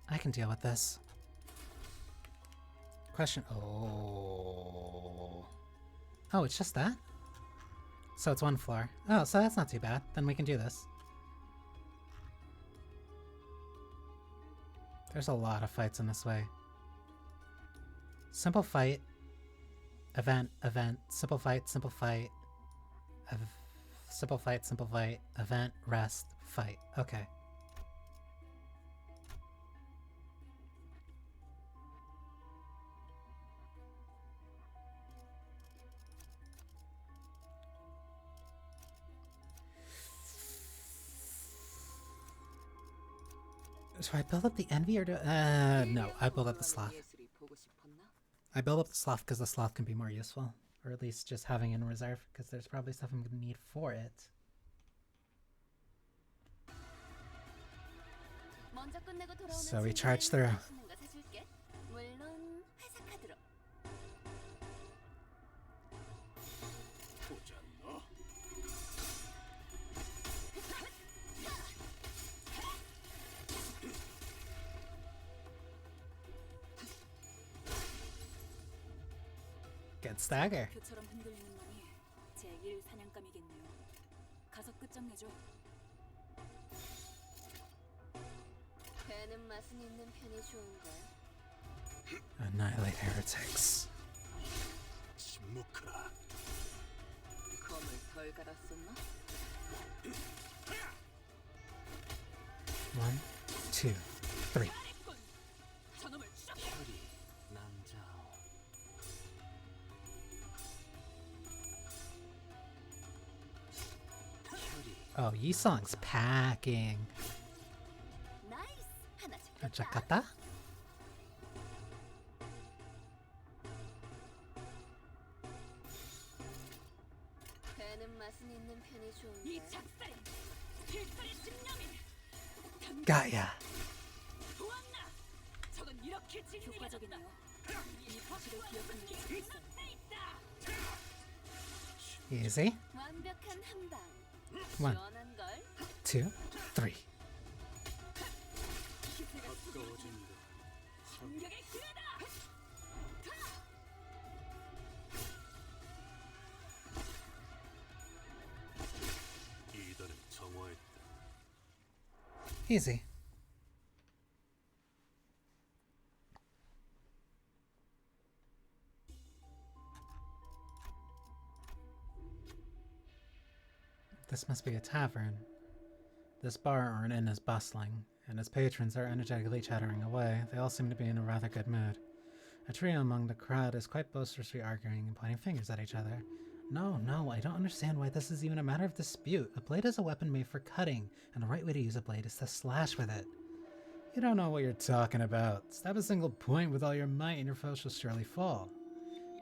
I can deal with this. Question. Oh, it's just that? So it's 1 floor. Oh, so that's not too bad. Then we can do this. There's a lot of fights in this way. Simple fight, event, simple fight, simple fight, simple fight, event, rest, fight. Okay. So I build up the envy or do... no, I build up the sloth. I build up the sloth because the sloth can be more useful. Or at least just having in reserve, because there's probably stuff I'm going to need for it. So we charge through. Good stagger. 표처럼 흔들리는 놈이 제1 사냥감이겠네요. 가서 끝장내죠. 배는 맛은 있는 편이 좋은걸. Annihilate heretics. 침묵하라. 검을 덜 갈았었나? 1, 2, 3. 저놈을 Oh, Yisong's packing. 나이스. 하나 잡혔다. Jakarta? 배는 맛은 있는 편이 이 좋은데. 작살, 필살의 집념이 Got ya. 보았나? 저건 이렇게 효과적이네요. 이 확실히 기억하는 게 있어. Easy. 완벽한 한 방. One, 시원한 걸. 2, 3. 가까워진다. 공격의 기회다. 이단은 정화했다. Easy. This must be a tavern. This bar or an inn is bustling, and its patrons are energetically chattering away. They all seem to be in a rather good mood. A trio among the crowd is quite boisterously arguing and pointing fingers at each other. No, I don't understand why this is even a matter of dispute. A blade is a weapon made for cutting, and the right way to use a blade is to slash with it. You don't know what you're talking about. Stab a single point with all your might and your foe shall surely fall.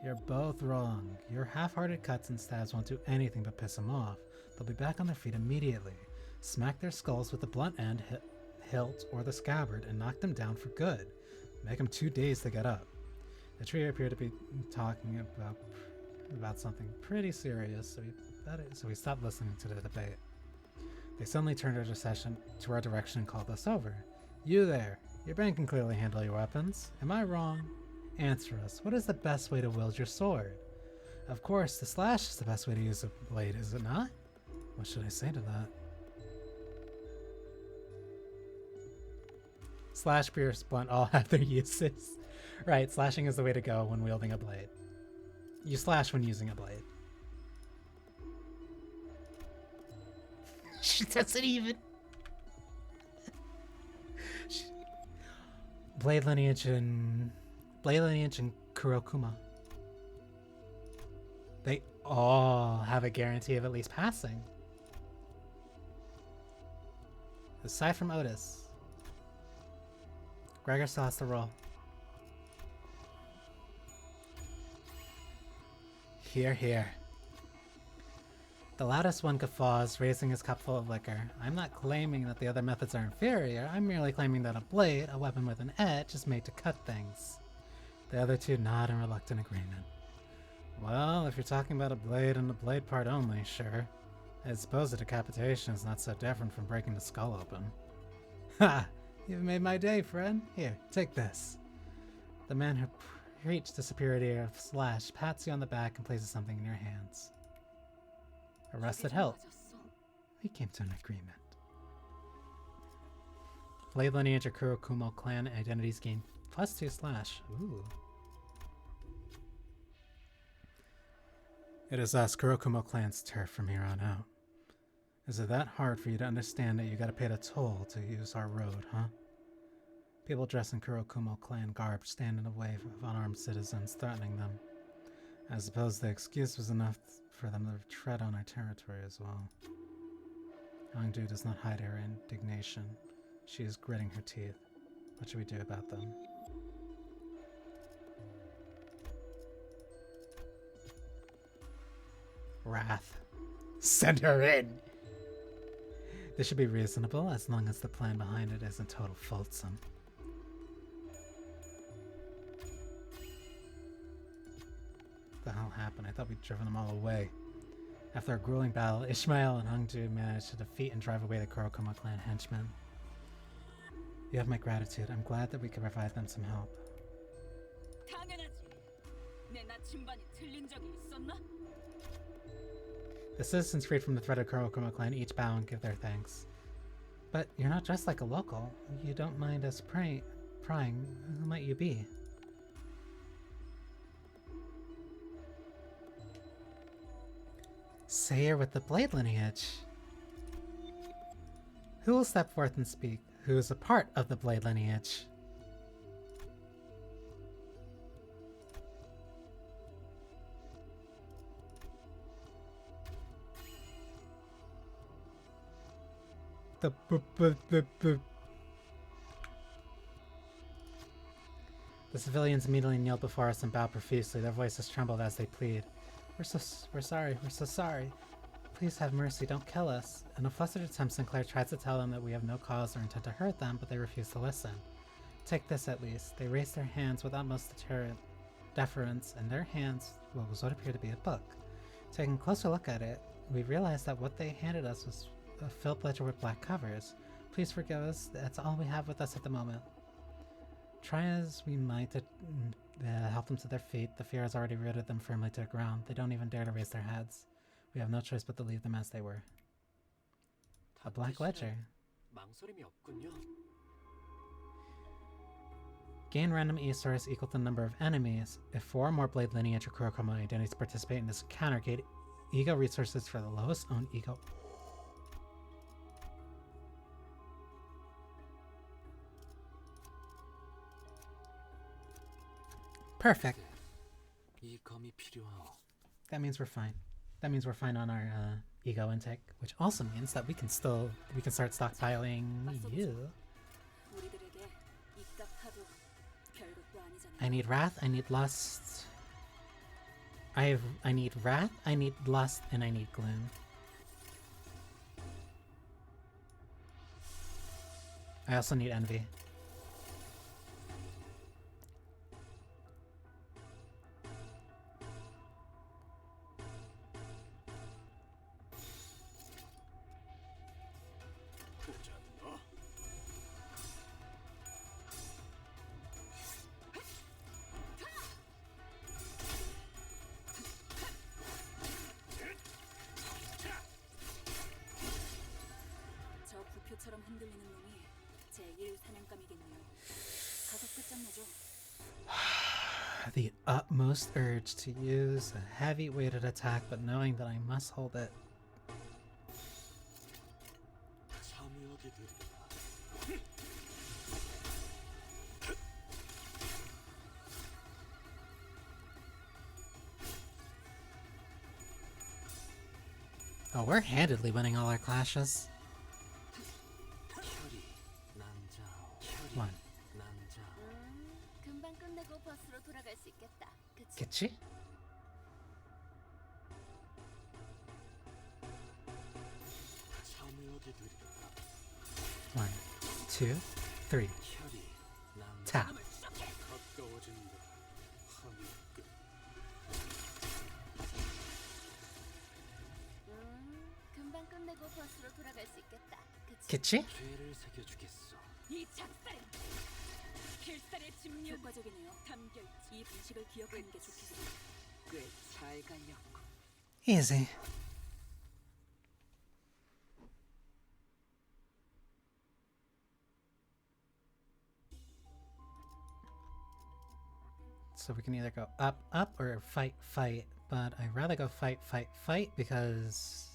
You're both wrong. Your half-hearted cuts and stabs won't do anything but piss them off. They'll be back on their feet immediately. Smack their skulls with the blunt end, hilt, or the scabbard, and knock them down for good. Make them 2 days to get up. The trio appear to be talking about something pretty serious, so we stopped listening to the debate. They suddenly turned to our direction and called us over. You there, your band can clearly handle your weapons. Am I wrong? Answer us. What is the best way to wield your sword? Of course, the slash is the best way to use a blade, is it not? What should I say to that? Slash, pierce, blunt all have their uses. Right, slashing is the way to go when wielding a blade. You slash when using a blade. She doesn't even. Blade lineage and Kurokuma. They all have a guarantee of at least passing. Aside from Otis. Gregor still has to roll. Here. The loudest one guffaws, raising his cup full of liquor. I'm not claiming that the other methods are inferior. I'm merely claiming that a blade, a weapon with an edge, is made to cut things. The other two nod in reluctant agreement. Well, if you're talking about a blade and the blade part only, sure. I suppose the decapitation is not so different from breaking the skull open. Ha! You've made my day, friend. Here, take this. The man who preached the superiority of slash pats you on the back and places something in your hands. Arrested help. We came to an agreement. Blade lineage or Kurokumo clan identities gain +2 slash. Ooh. It is us, Kurokumo clan's turf from here on out. Is it that hard for you to understand that you gotta pay the toll to use our road, huh? People dressed in Kurokumo clan garb stand in the way of unarmed citizens, threatening them. I suppose the excuse was enough for them to tread on our territory as well. Hongdu does not hide her indignation. She is gritting her teeth. What should we do about them? Wrath. Send her in! This should be reasonable as long as the plan behind it isn't total fulsome. What the hell happened? I thought we'd driven them all away. After a grueling battle, Ishmael and Hongdu managed to defeat and drive away the Kurokuma clan henchmen. You have my gratitude. I'm glad that we could provide them some help. 당연하지. 내 나침반이 틀린 적이 있었나? The citizens freed from the threat of Kurokuma clan each bow and give their thanks. But you're not dressed like a local. You don't mind us prying. Who might you be? Sayer with the blade lineage. Who will step forth and speak? Who is a part of the blade lineage? The boop boop boop boop. The civilians immediately kneel before us and bow profusely. Their voices trembled as they plead. We're sorry. We're so sorry. Please have mercy. Don't kill us. In a flustered attempt, Sinclair tries to tell them that we have no cause or intent to hurt them, but they refuse to listen. Take this at least. They raise their hands with utmost deference, and their hands was what appeared to be a book. Taking a closer look at it, we realized that what they handed us was a filled ledger with black covers. Please forgive us. That's all we have with us at the moment. Try as we might to help them to their feet, the fear has already rooted them firmly to the ground. They don't even dare to raise their heads. We have no choice but to leave them as they were. A black ledger. 망설임이 없군요. Gain random E-source equal to the number of enemies. If 4 or more Blade lineage or Kurokoma identities participate in this encounter, gain ego resources for the lowest owned ego. Perfect. 이 검이 필요하오. That means we're fine. That means we're fine on our ego intake, which also means that we can start stockpiling you. 우리들에게 이깟 파도 별것도 아니잖아요. I need wrath, I need lust. I need wrath, I need lust, and I need gloom. I also need envy. 저 부표처럼 흔들리는 놈이 제1 사냥감이겠네요. 가서 끝장내죠. The utmost urge to use a heavy weighted attack, but knowing that I must hold it. 참여하게 되리라. Oh, we're handedly winning all our clashes. 혈이 난자오. 혈이 One. 난자오. 금방 끝내고 버스로 돌아갈 수 있겠다. 그치? Kitchi? 참여하게 되리라. 1, 2, 3. 혈이 난자오. Tap. 가까워진다. 하늘 끝. 금방 끝내고 버스로 돌아갈 수 있겠다. 그치? Kitchi? 죄를 새겨주겠소. 이 작살! 필살의 집념! 효과적이네요. 담결 이 방식을 기억하는 게 좋겠어요. 꽤 잘 갈렸고. Easy. So we can either go up, up, or fight, fight. But I'd rather go fight, fight, fight because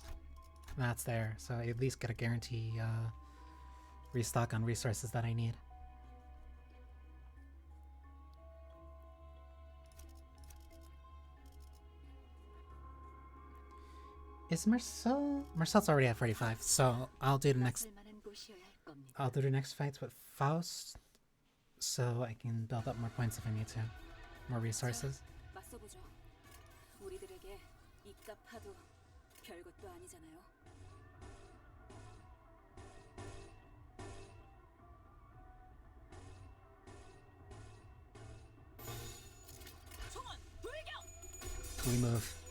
that's there. So I at least get a guarantee restock on resources that I need. Is Marcel? Marcel's already at 45, so I'll do the next. 쓸만한 곳이어야 할 겁니다. I'll do the next fights with Faust, so I can build up more points if I need to, more resources. 맞서보죠. 우리들에게 이깟 파도 별것도 아니잖아요. 총원 돌격! We move.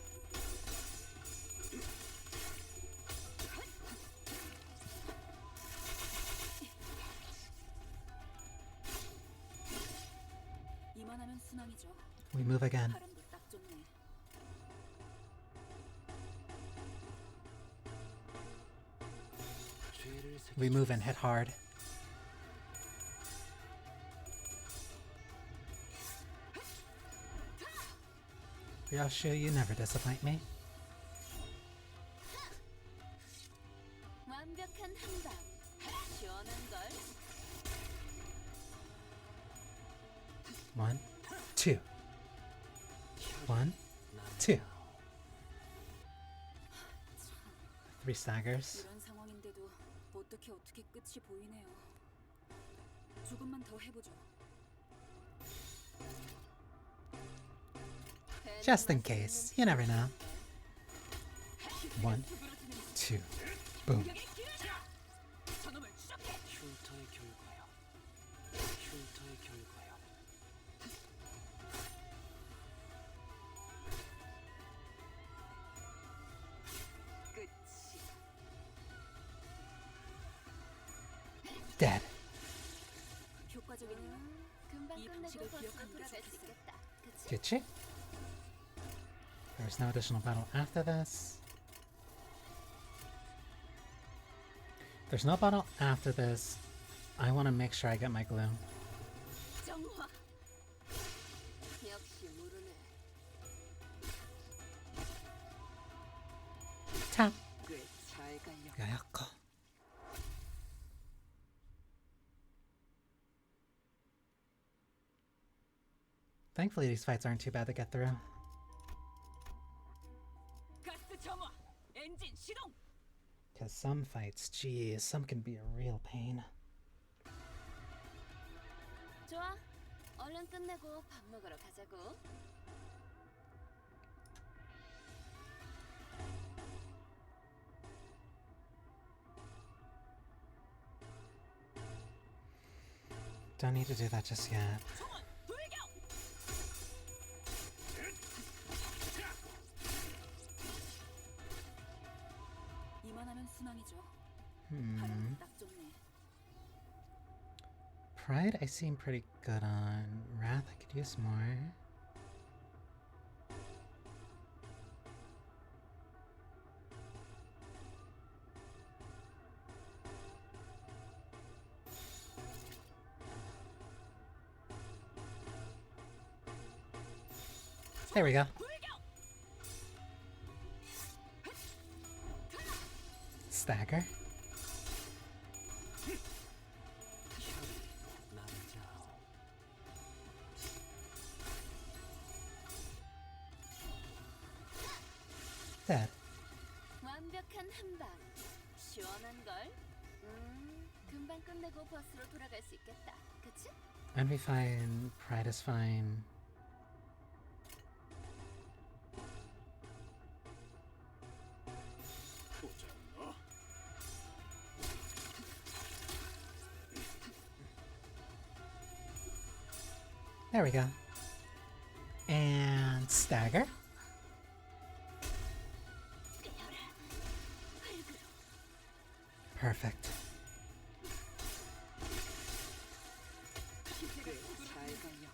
이만하면 순항이죠. We move again. 바람도 딱 좋네. 죄를 We move and hit hard. Ryoshu, you never disappoint me. 완벽한 한방. 시원한 걸. 1, 2. 1, 2. 3 staggers. 이런 상황인데도 보통 어떻게 끝이 보이네요. 조금만 더 해보죠. Just in case. You never know. 1, 2, boom. 저놈을 추적해. 흉터의 결과요. 흉터의 결과요. 끝이. Dead. 효과적이네요. 금방 이 끝내고 방식을 버스로 기억하는 게 돌아갈 수 좋겠어. 있겠다. 그치? Did she? There's no additional battle after this. There's no battle after this. I want to make sure I get my glue. 정화. 역시 모르네. Tap. 꽤잘 갈려. 야야꺼. Thankfully, these fights aren't too bad to get through. 가스 정화. 엔진 시동. Because some fights, geez, some can be a real pain. 좋아. 얼른 끝내고 밥 먹으러 가자고. Don't need to do that just yet. 총원 돌격. 이만하면 순항이죠. 바람 딱 좋네. Pride, I seem pretty good on. Wrath, I could use more. There we go. 돌격. Stagger. 난자오. Dead. 완벽한 한방. 시원한 걸. 금방 끝내고 버스로 돌아갈 수 있겠다. 그치? Envy fine. Pride is fine. 보자. 너 There we go. And stagger. Perfect. 잘 갈려.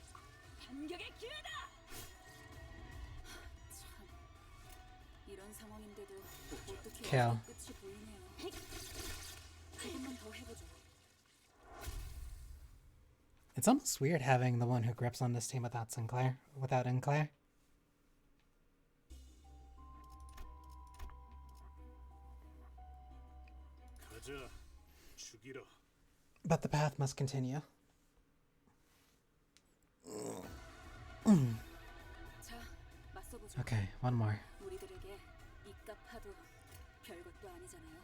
반격의 기회다. 참. 이런 상황인데도 어떻게 Kill. 끝이 보이네요. 조금만 더 해보죠. It's almost weird having the one who grips on this team without Enclair. 가자. 죽이러. But the path must continue. 자, 맞서보죠. Okay, one more. 우리들에게 이깟 파도 별것도 아니잖아요.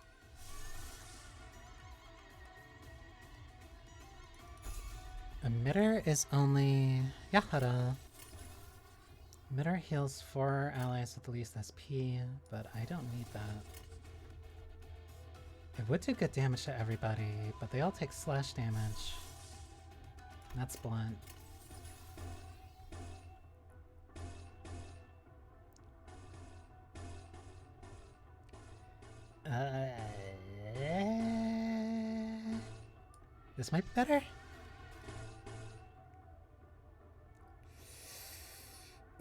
Emitter is only Yahara. Emitter heals 4 allies with the least SP, but I don't need that. It would do good damage to everybody, but they all take slash damage. That's blunt. This might be better.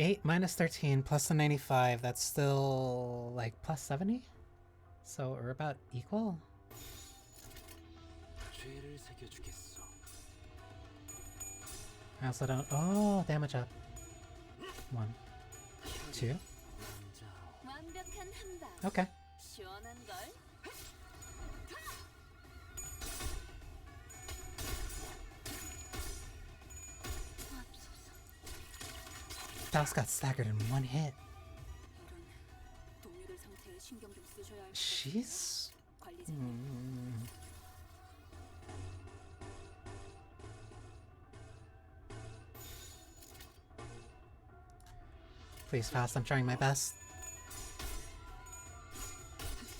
8 minus 13 plus the 95, that's still like plus 70? So we're about equal? 죄를 새겨주겠어. I also don't. Oh, damage up. 1, 2. 난자오. 완벽한 한방. Okay. 시원한 걸. Dallas got staggered in 1 hit. 이런 동료들 상태에 신경 좀 쓰셔야 할 것 같아요. She's. 관리자님. Please, fast. I'm trying my best.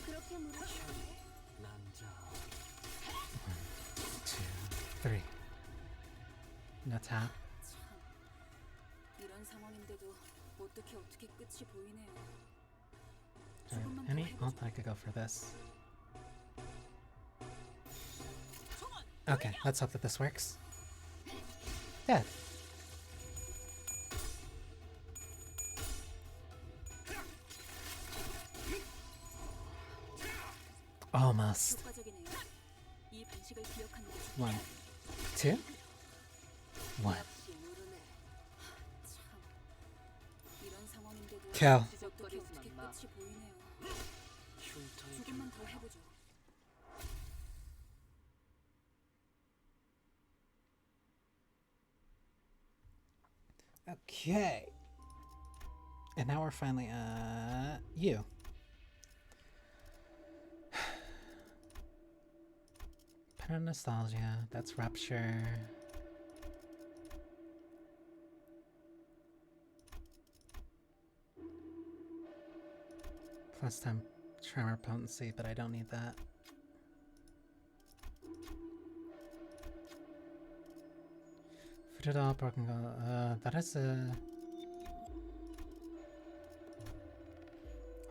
그렇게 물으시면 난자오. 2, 3. No tap. 참, 이런 상황인데도 어떻게 끝이 보이네요. Do I have any ult I could go for this? Okay, let's hope that this works. Dead. Almost. 효과적이네요. 이 방식을 기억하는 게 1, 2, 1. 역시 모르네. 참, 이런 상황인데도 Kill. 어떻게 끝이 보이네요. 흉터의 조금만 더 결과요. 해보죠. Okay. And now we're finally, you. Pen of Nostalgia, that's Rupture. Plus 10 Tremor Potency, but I don't need that. Fruit Broken Goal, that is a...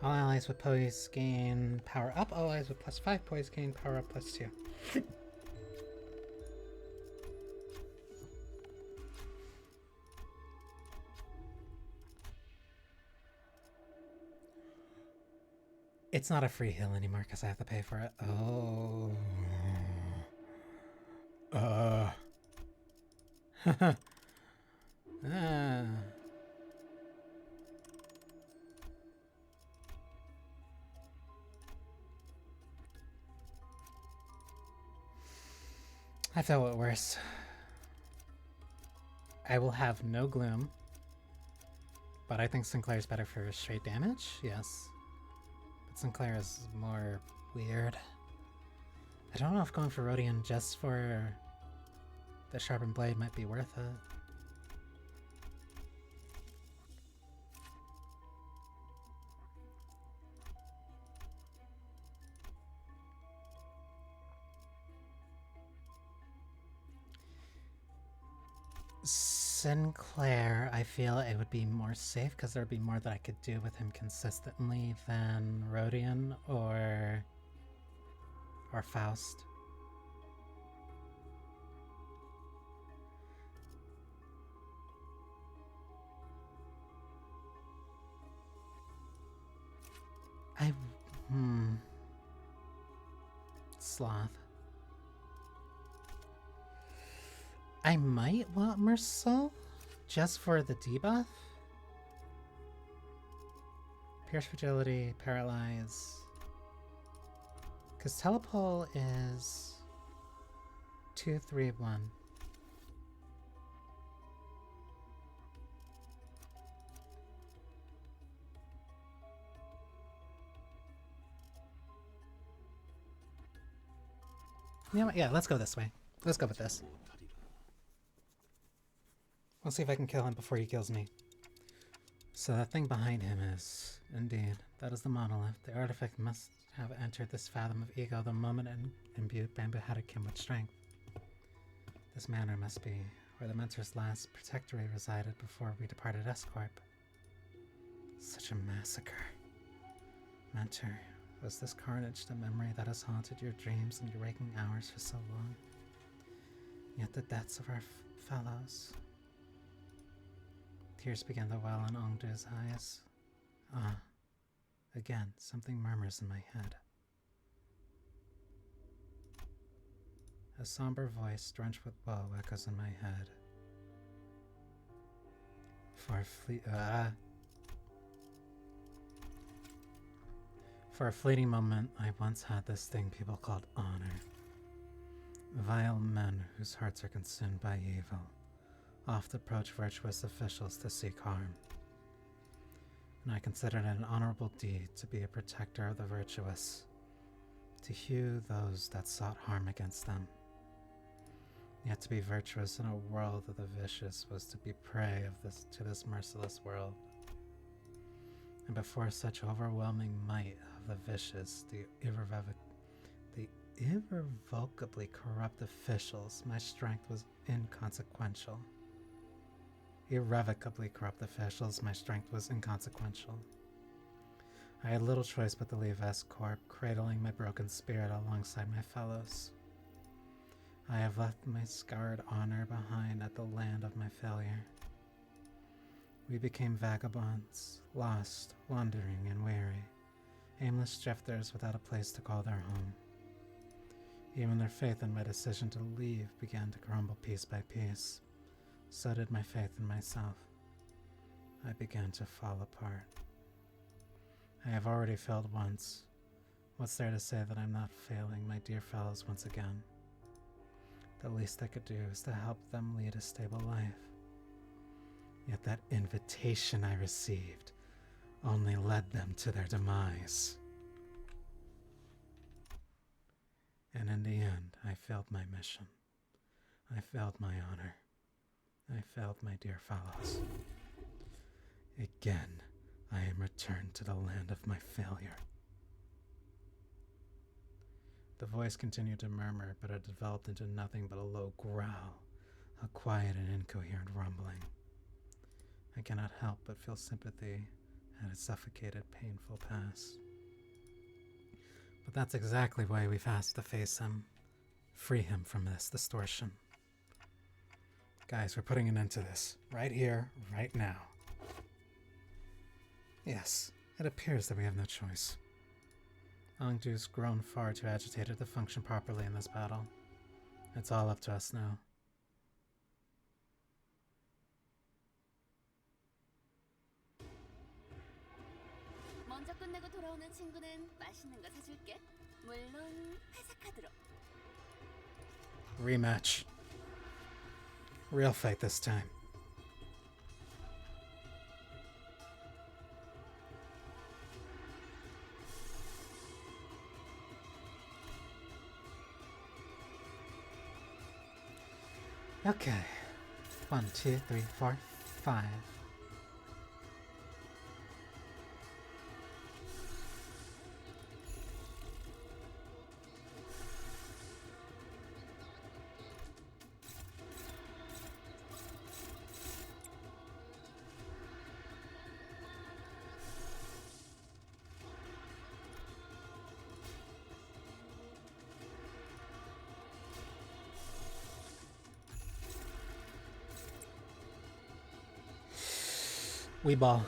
All allies with poise gain power up. All allies with plus 5 poise gain power up plus 2. It's not a free heal anymore because I have to pay for it. Oh. Ah. I felt it worse. I will have no gloom, but I think Sinclair's better for straight damage. Yes, but Sinclair is more weird. I don't know if going for Rodion just for the sharpened blade might be worth it. Sinclair, I feel it would be more safe because there'd be more that I could do with him consistently than Rodion or Faust. Sloth. I might want Mercel just for the debuff. Pierce Fragility, Paralyze. Because Telepole is 2, 3, 1. You know what? Yeah, let's go this way. Let's go with this. We'll see if I can kill him before he kills me. So that thing behind him is, indeed, that is the monolith. The artifact must have entered this fathom of ego the moment it imbued Bamboo Hadakim with strength. This manor must be where the Mentor's last protectorate resided before we departed S-Corp. Such a massacre. Mentor, was this carnage the memory that has haunted your dreams and your waking hours for so long? Yet the deaths of our fellows... Tears began to well in Ongdu's eyes. Ah, again, something murmurs in my head. A somber voice drenched with woe echoes in my head. For a fleeting moment, I once had this thing people called honor. Vile men whose hearts are consumed by evil oft approach virtuous officials to seek harm. And I considered it an honorable deed to be a protector of the virtuous, to hew those that sought harm against them. Yet to be virtuous in a world of the vicious was to be prey to this merciless world. And before such overwhelming might of the vicious, the irrevocably corrupt officials, my strength was inconsequential. Irrevocably corrupt officials, my strength was inconsequential. I had little choice but to leave S-Corp, cradling my broken spirit alongside my fellows. I have left my scarred honor behind at the land of my failure. We became vagabonds, lost, wandering, and weary, aimless drifters without a place to call their home. Even their faith in my decision to leave began to crumble piece by piece. So did my faith in myself. I began to fall apart. I have already failed once. What's there to say that I'm not failing my dear fellows once again? The least I could do is to help them lead a stable life. Yet that invitation I received only led them to their demise. And in the end, I failed my mission. I failed my honor. I failed my dear fellows. Again, I am returned to the land of my failure. The voice continued to murmur, but it developed into nothing but a low growl, a quiet and incoherent rumbling. I cannot help but feel sympathy at its suffocated, painful past. But that's exactly why we've asked to face him. Free him from this distortion. Guys, we're putting an end to this. Right here, right now. Yes, it appears that we have no choice. Angdu's grown far too agitated to function properly in this battle. It's all up to us now. 먼저 끝내고 돌아오는 친구는 맛있는 거 사줄게. 물론 회사 카드로. Rematch. Real fight this time. Okay. 1, 2, 3, 4, 5. We ball.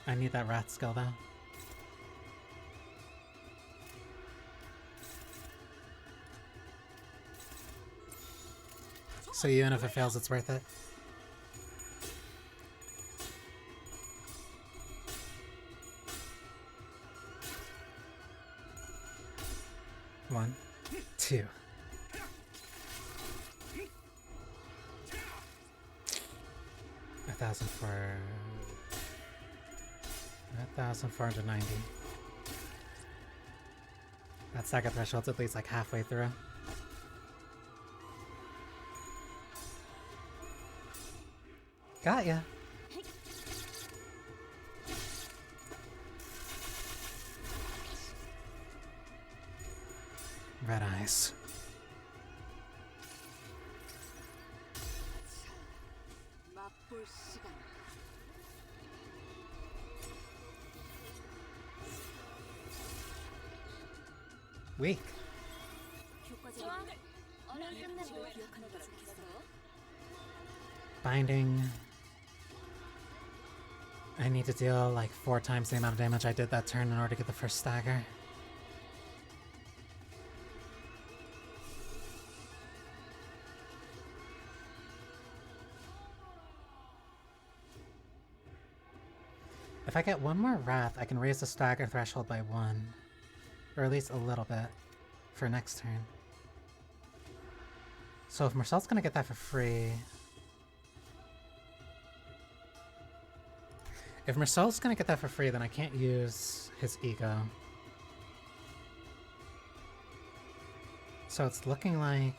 I need that rat skill though. So even if it fails, it's worth it. One, two. $1,000 for 1,490. That saga threshold's at least like halfway through. Got ya. Red eyes. 맛볼 시간. Weak. 효과적인 얼른 끝내고 기억하는 거 좋겠어. Binding. I need to deal like 4 times the amount of damage I did that turn in order to get the first stagger. If I get one more wrath, I can raise the stagger threshold by 1. Or at least a little bit. For next turn. So if Marcel's gonna get that for free... If Marcel's gonna get that for free, then I can't use his ego. So it's looking like...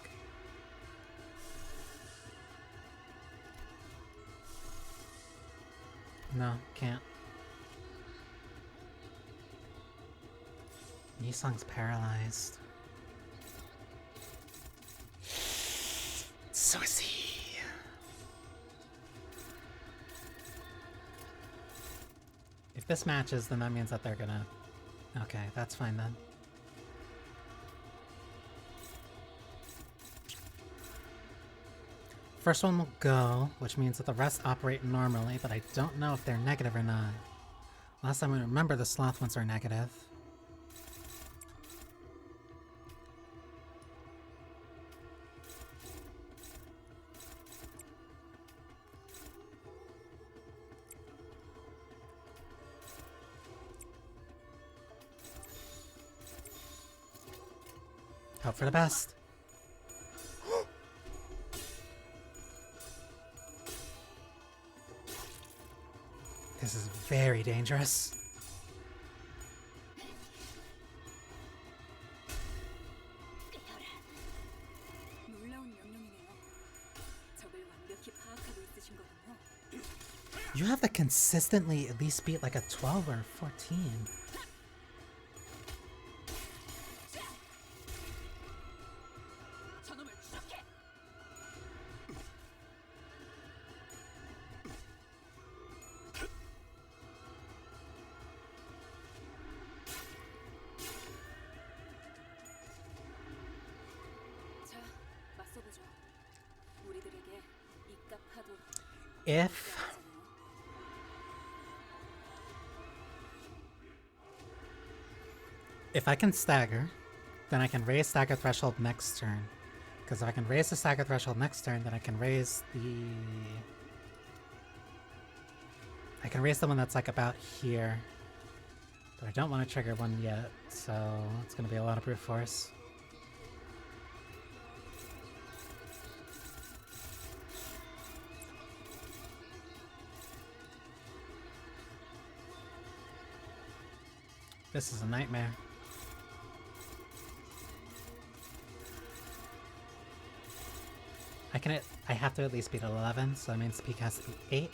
No, can't. Yisong's paralyzed. So is he. If this matches, then that means that they're gonna... Okay, that's fine then. First one will go, which means that the rest operate normally, but I don't know if they're negative or not. Last time I remember the sloth ones are negative. Hope for the best. This is very dangerous. 놀라운 명령이네요. 적을 완벽히 파악하고 있으신 거군요. You have to consistently at least beat like a 12 or 14. 저놈을 추적해. 자, 맞서보죠. 우리들에게 이깟 파도 If I can stagger, then I can raise stagger threshold next turn. Because if I can raise the stagger threshold next turn, then I can raise the... I can raise the one that's like about here. But I don't want to trigger one yet, so it's going to be a lot of brute force. This is a nightmare. I have to at least beat 11, so that means peak has to be 8.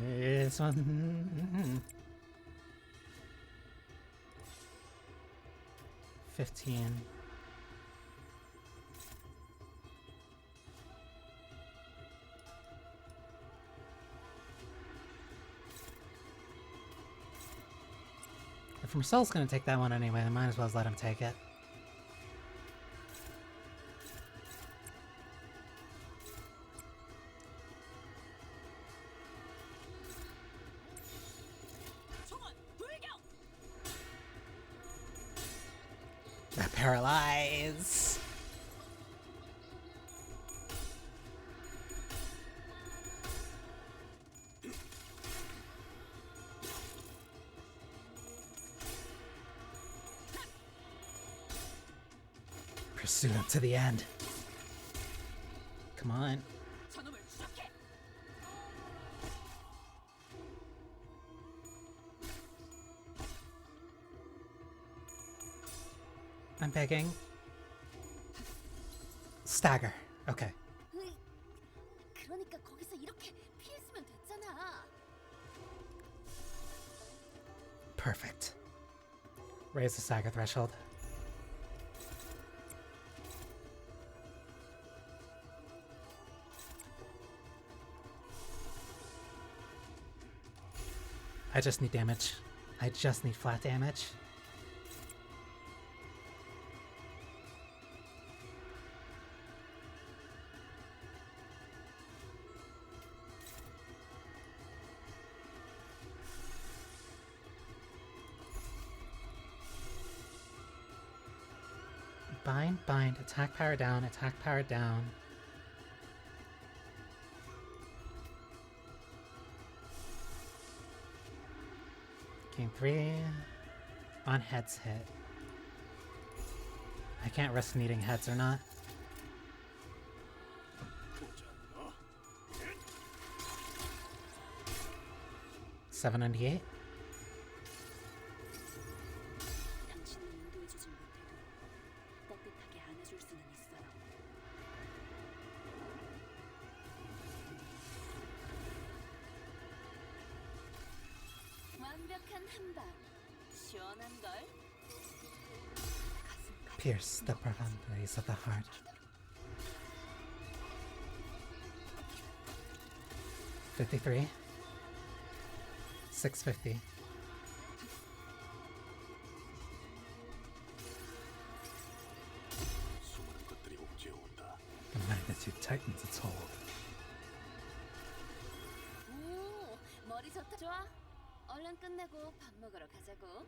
This one... 15. If Marcel's gonna take that one anyway, I might as well let him take it. Paralyze! Pursue him to the end. Come on. I'm begging. Stagger. Okay. 그러니까 거기서 이렇게 피했으면 됐잖아. Perfect. Raise the stagger threshold. I just need damage. I just need flat damage. bind, bind, attack power down, attack power down. Gain 3 on heads hit. I can't risk needing heads or not. 보자. 798. 당신을 인도해주진 못해도 따뜻하게 안아줄 수는 있어요. 완벽한 한방. 시원한 걸. Pierce the profundities of the heart. 53. 650. 수많은 것들이 옥죄어온다. The magnitude tightens its hold. 오, 머리 좋다. 좋아. 얼른 끝내고 밥 먹으러 가자고.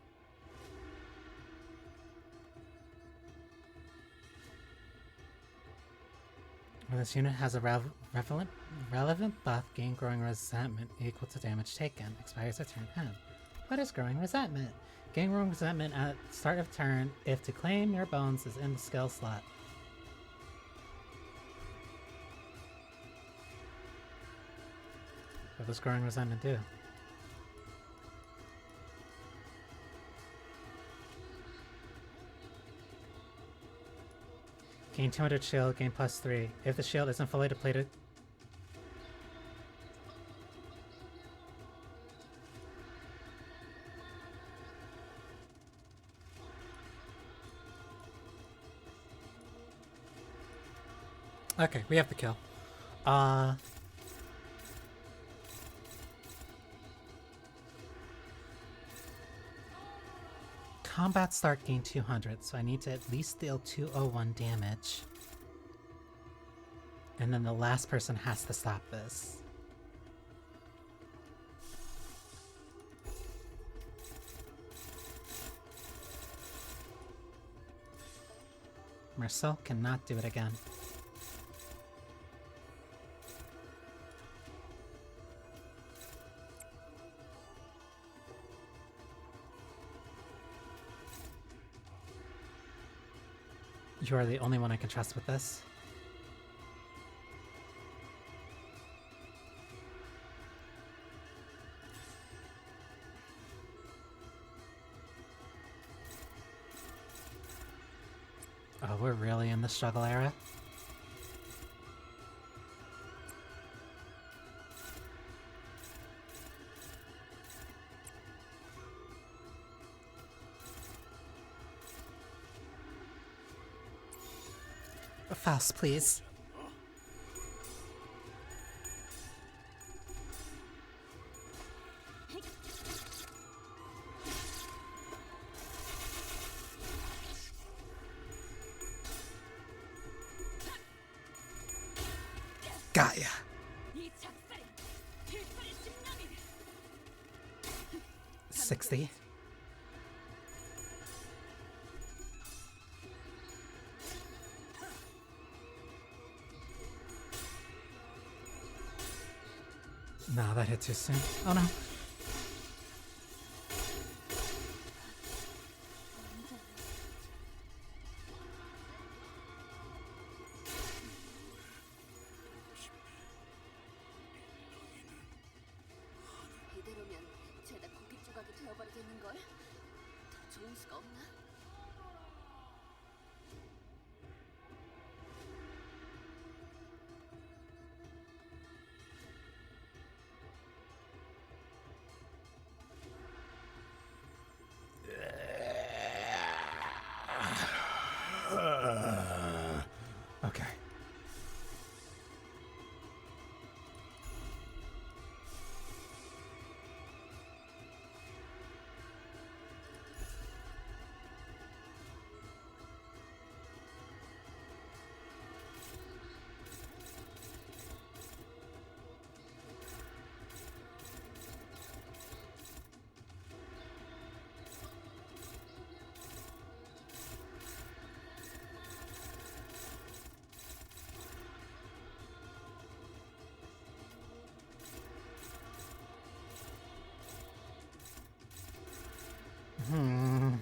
When this unit has a relevant buff, gain growing resentment equal to damage taken. Expires at turn end. What is growing resentment? Gain growing resentment at start of turn if to claim your bones is in the skill slot. What does growing resentment do? Gain 200 shield, gain +3. If the shield isn't fully depleted... Okay, we have the kill. Combat start gain 200, so I need to at least deal 201 damage. And then the last person has to stop this. Marcel cannot do it again. You are the only one I can trust with this. Oh, we're really in the struggle era? Fast, please. Got ya. 이 작살이 필살의 심령이 60. Nah, that hit too soon. Oh no. 이대로면 죄다 고기 조각이 되어버리겠는걸? 더 좋은 수가 없나? Okay. Hmm.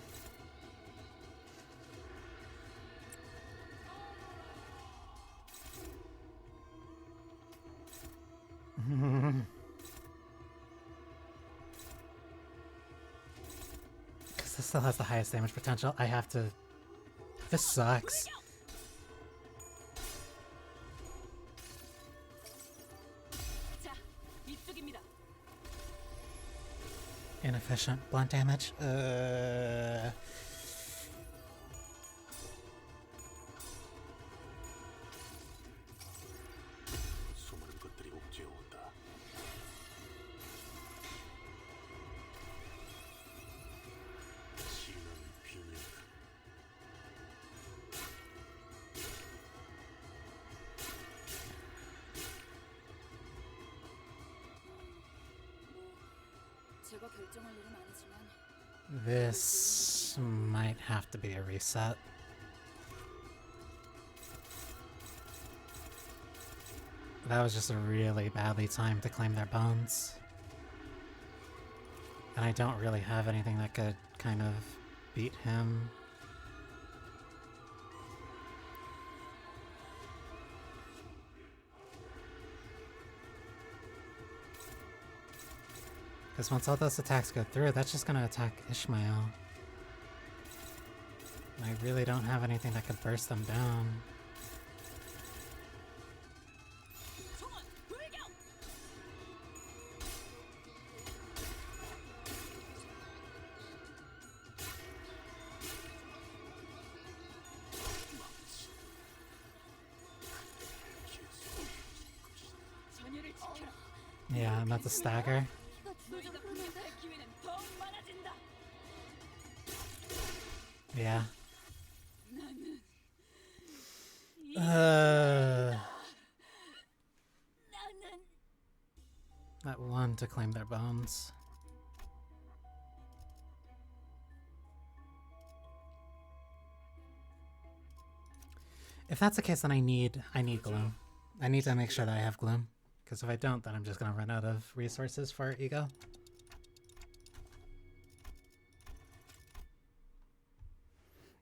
Because this still has the highest damage potential. I have to. This sucks. 자, 이쪽입니다. Inefficient blunt damage. 수많은 것들이 옥죄어 온다. 신은 비밀. 제가 결정할 일은 아니지만 This might have to be a reset. That was just a really badly timed to claim their bones. And I don't really have anything that could kind of beat him. Because once all those attacks go through, that's just gonna attack Ishmael. And I really don't have anything that could burst them down. 총원 불경. 전열을 지켜라. Yeah, I'm at the stagger. 피가 줄줄 너희가 흐르는데? 공격할 기회는 더욱 많아진다. Yeah. 나는 나는 That one to claim their bones. If that's the case, then I need gloom. I need to make sure that I have gloom. Because if I don't, then I'm just gonna run out of resources for ego.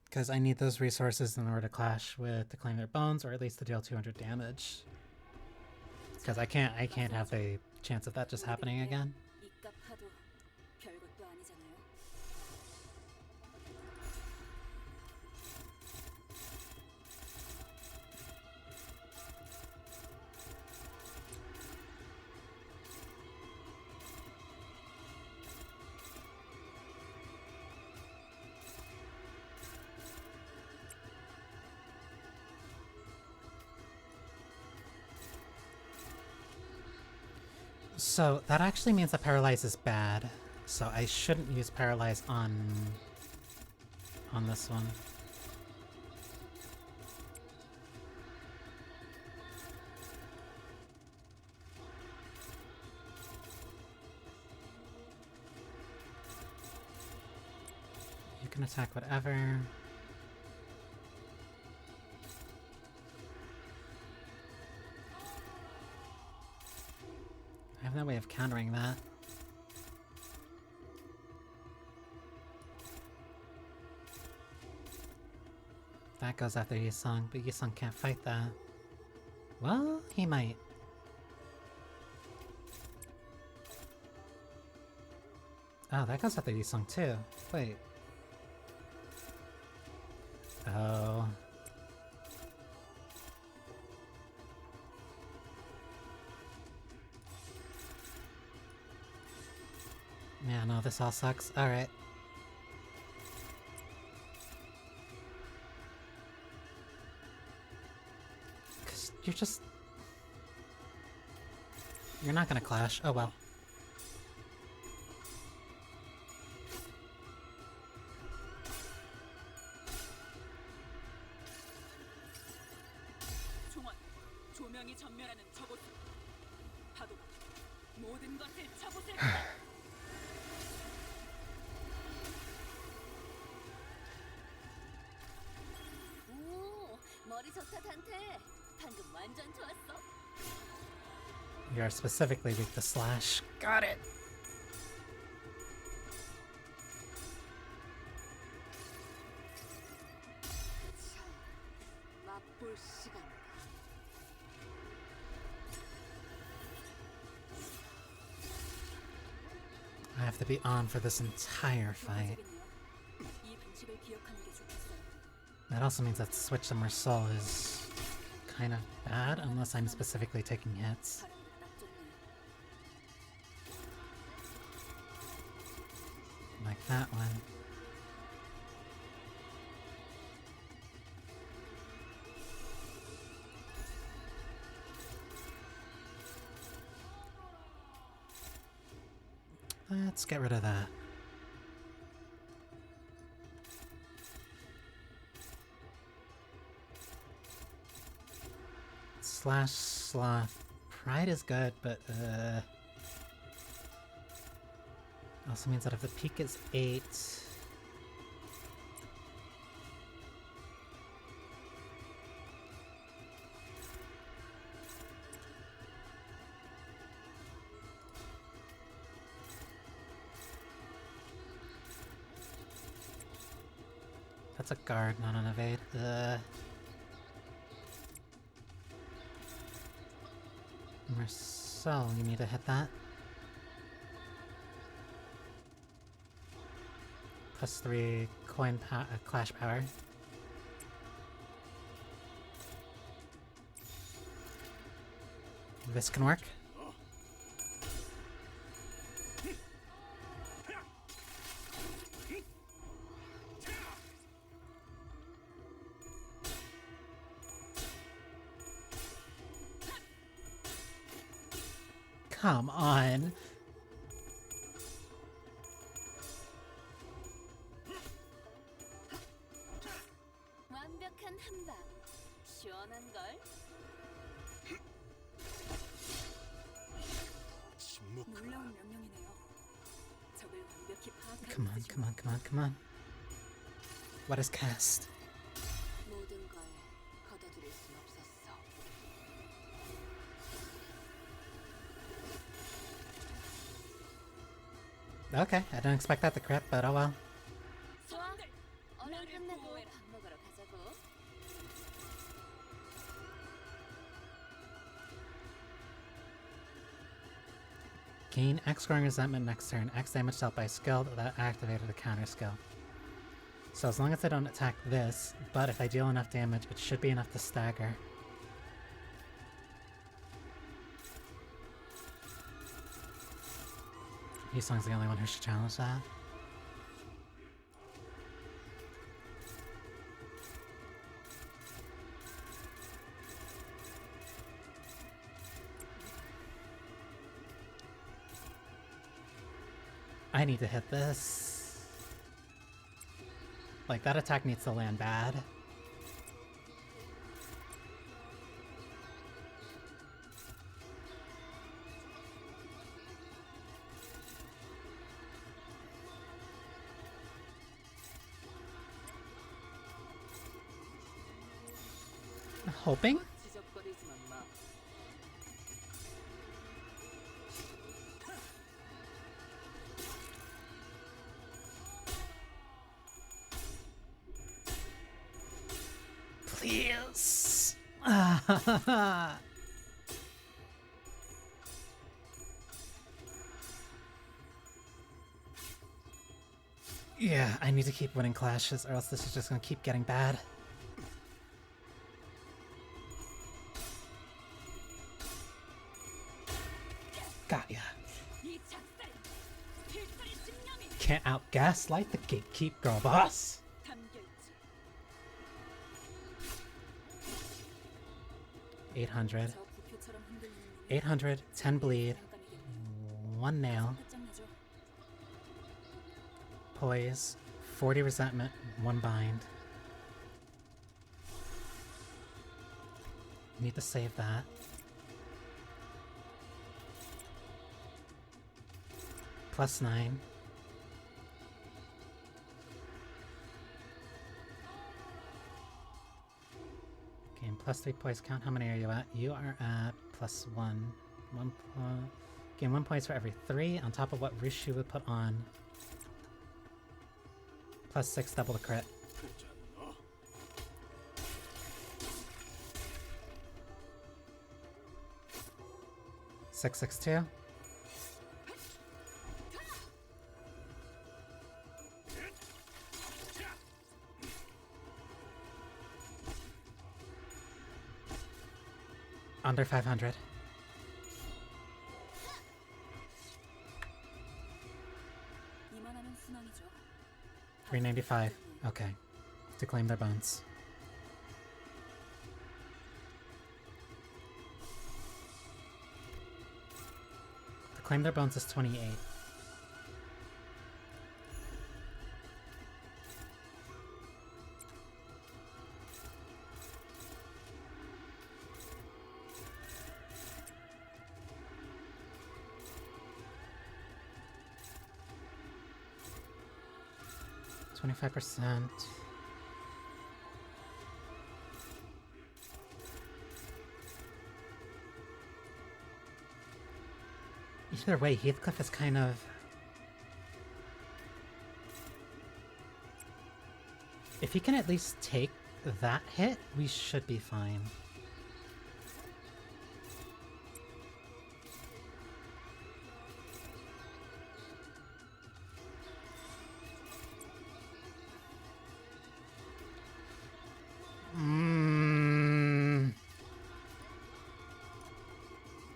Because I need those resources in order to clash with to claim their bones, or at least to deal 200 damage. Because I can't have a chance of that just happening again. 이깟 파도 별것도 아니잖아요. So that actually means that Paralyze is bad. So I shouldn't use Paralyze on this one. You can attack whatever. I have no way of countering that. That goes after Yisung, but Yisung can't fight that. Well, he might. Oh, that goes after Yisung too. Wait. Oh. Yeah, no, this all sucks. Alright. Cause you're just... You're not gonna clash. Oh well. 총원 조명이 전멸하는 저곳 파도가 모든 것을 잡으실 거다. 오, 머리 좋다 단테. 방금 완전 좋았어. You are specifically weak to slash. Got it! 시간이다. I have to be on for this entire fight. 이 방식을 기억하는 게 좋겠어요. That also means that Switch Somewhere Soul is kind of bad unless I'm specifically taking hits. 바람도 딱 좋네. Like that one. Let's get rid of that. Slash Sloth. Pride is good, but also means that if the peak is 8. That's a guard, not an evade. Marcel, you need to hit that. +3 coin clash power. This can work. Come on. 완벽한 한방. 시원한 걸. 놀라운 명령이네요. 적을 완벽히 파악하는 Come on, come on, come on, come on. What is cast? 모든 걸 거둬들일 순 없었어. Okay, I didn't expect that to crit, but oh well. 좋아. 얼른 끝내고 밥 먹으러 가자고. Gain X scoring resentment next turn. X damage dealt by skill that activated a counter skill. So as long as I don't attack this, but if I deal enough damage, it should be enough to stagger. Yisong's the only one who should challenge that. I need to hit this. Like, that attack needs to land bad. Hoping? 지적거리지만 마. Please. Yeah, I need to keep winning clashes or else this is just gonna keep getting bad. Got ya. 이 작살. 필살의 집념이 Can't out-gaslight the gatekeep, girl boss. 담겨 있지. 800. 저 부표처럼 흔들리는 눈이 800, 10 bleed, 잠깐이겠네. 1 nail, 끝장나죠. poise, 40 resentment, 1 bind. Need to save that. +9. Okay, and +3 poise count. How many are you at? You are at +1. Gain 1 poise for every 3 on top of what Rishu would put on. +6 double the crit. 되지 않나? 662. Under 500. 395. Okay. To claim their bones. To claim their bones is 28. %. Either way, Heathcliff is kind of... If he can at least take that hit, we should be fine.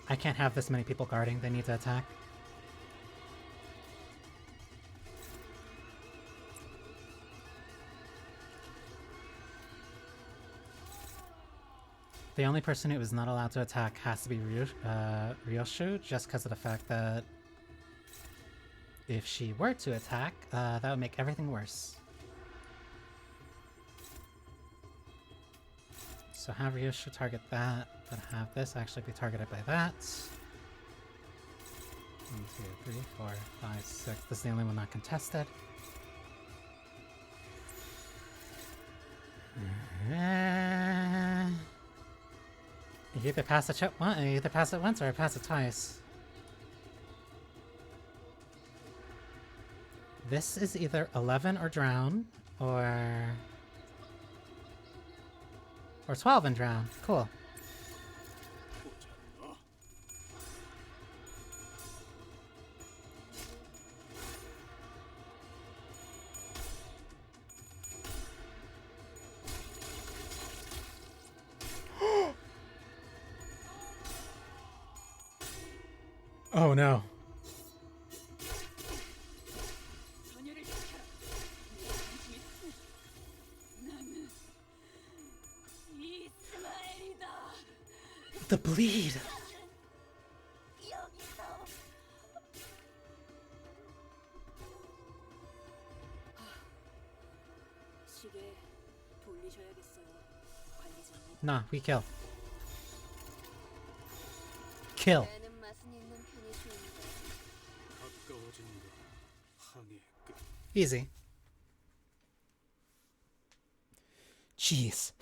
I can't have this many people guarding. They need to attack. The only person who is not allowed to attack has to be Ryoshu, just because of the fact that if she were to attack, that would make everything worse. So have Ryoshu target that, but have this actually be targeted by that. 1, 2, 3, 4, 5, 6. This is the only one not contested. You either pass it once or I pass it twice. This is either 11 or drown, or 12 and drown. Cool. Oh no. The bleed. Nah, we kill. Kill. Easy. Jeez.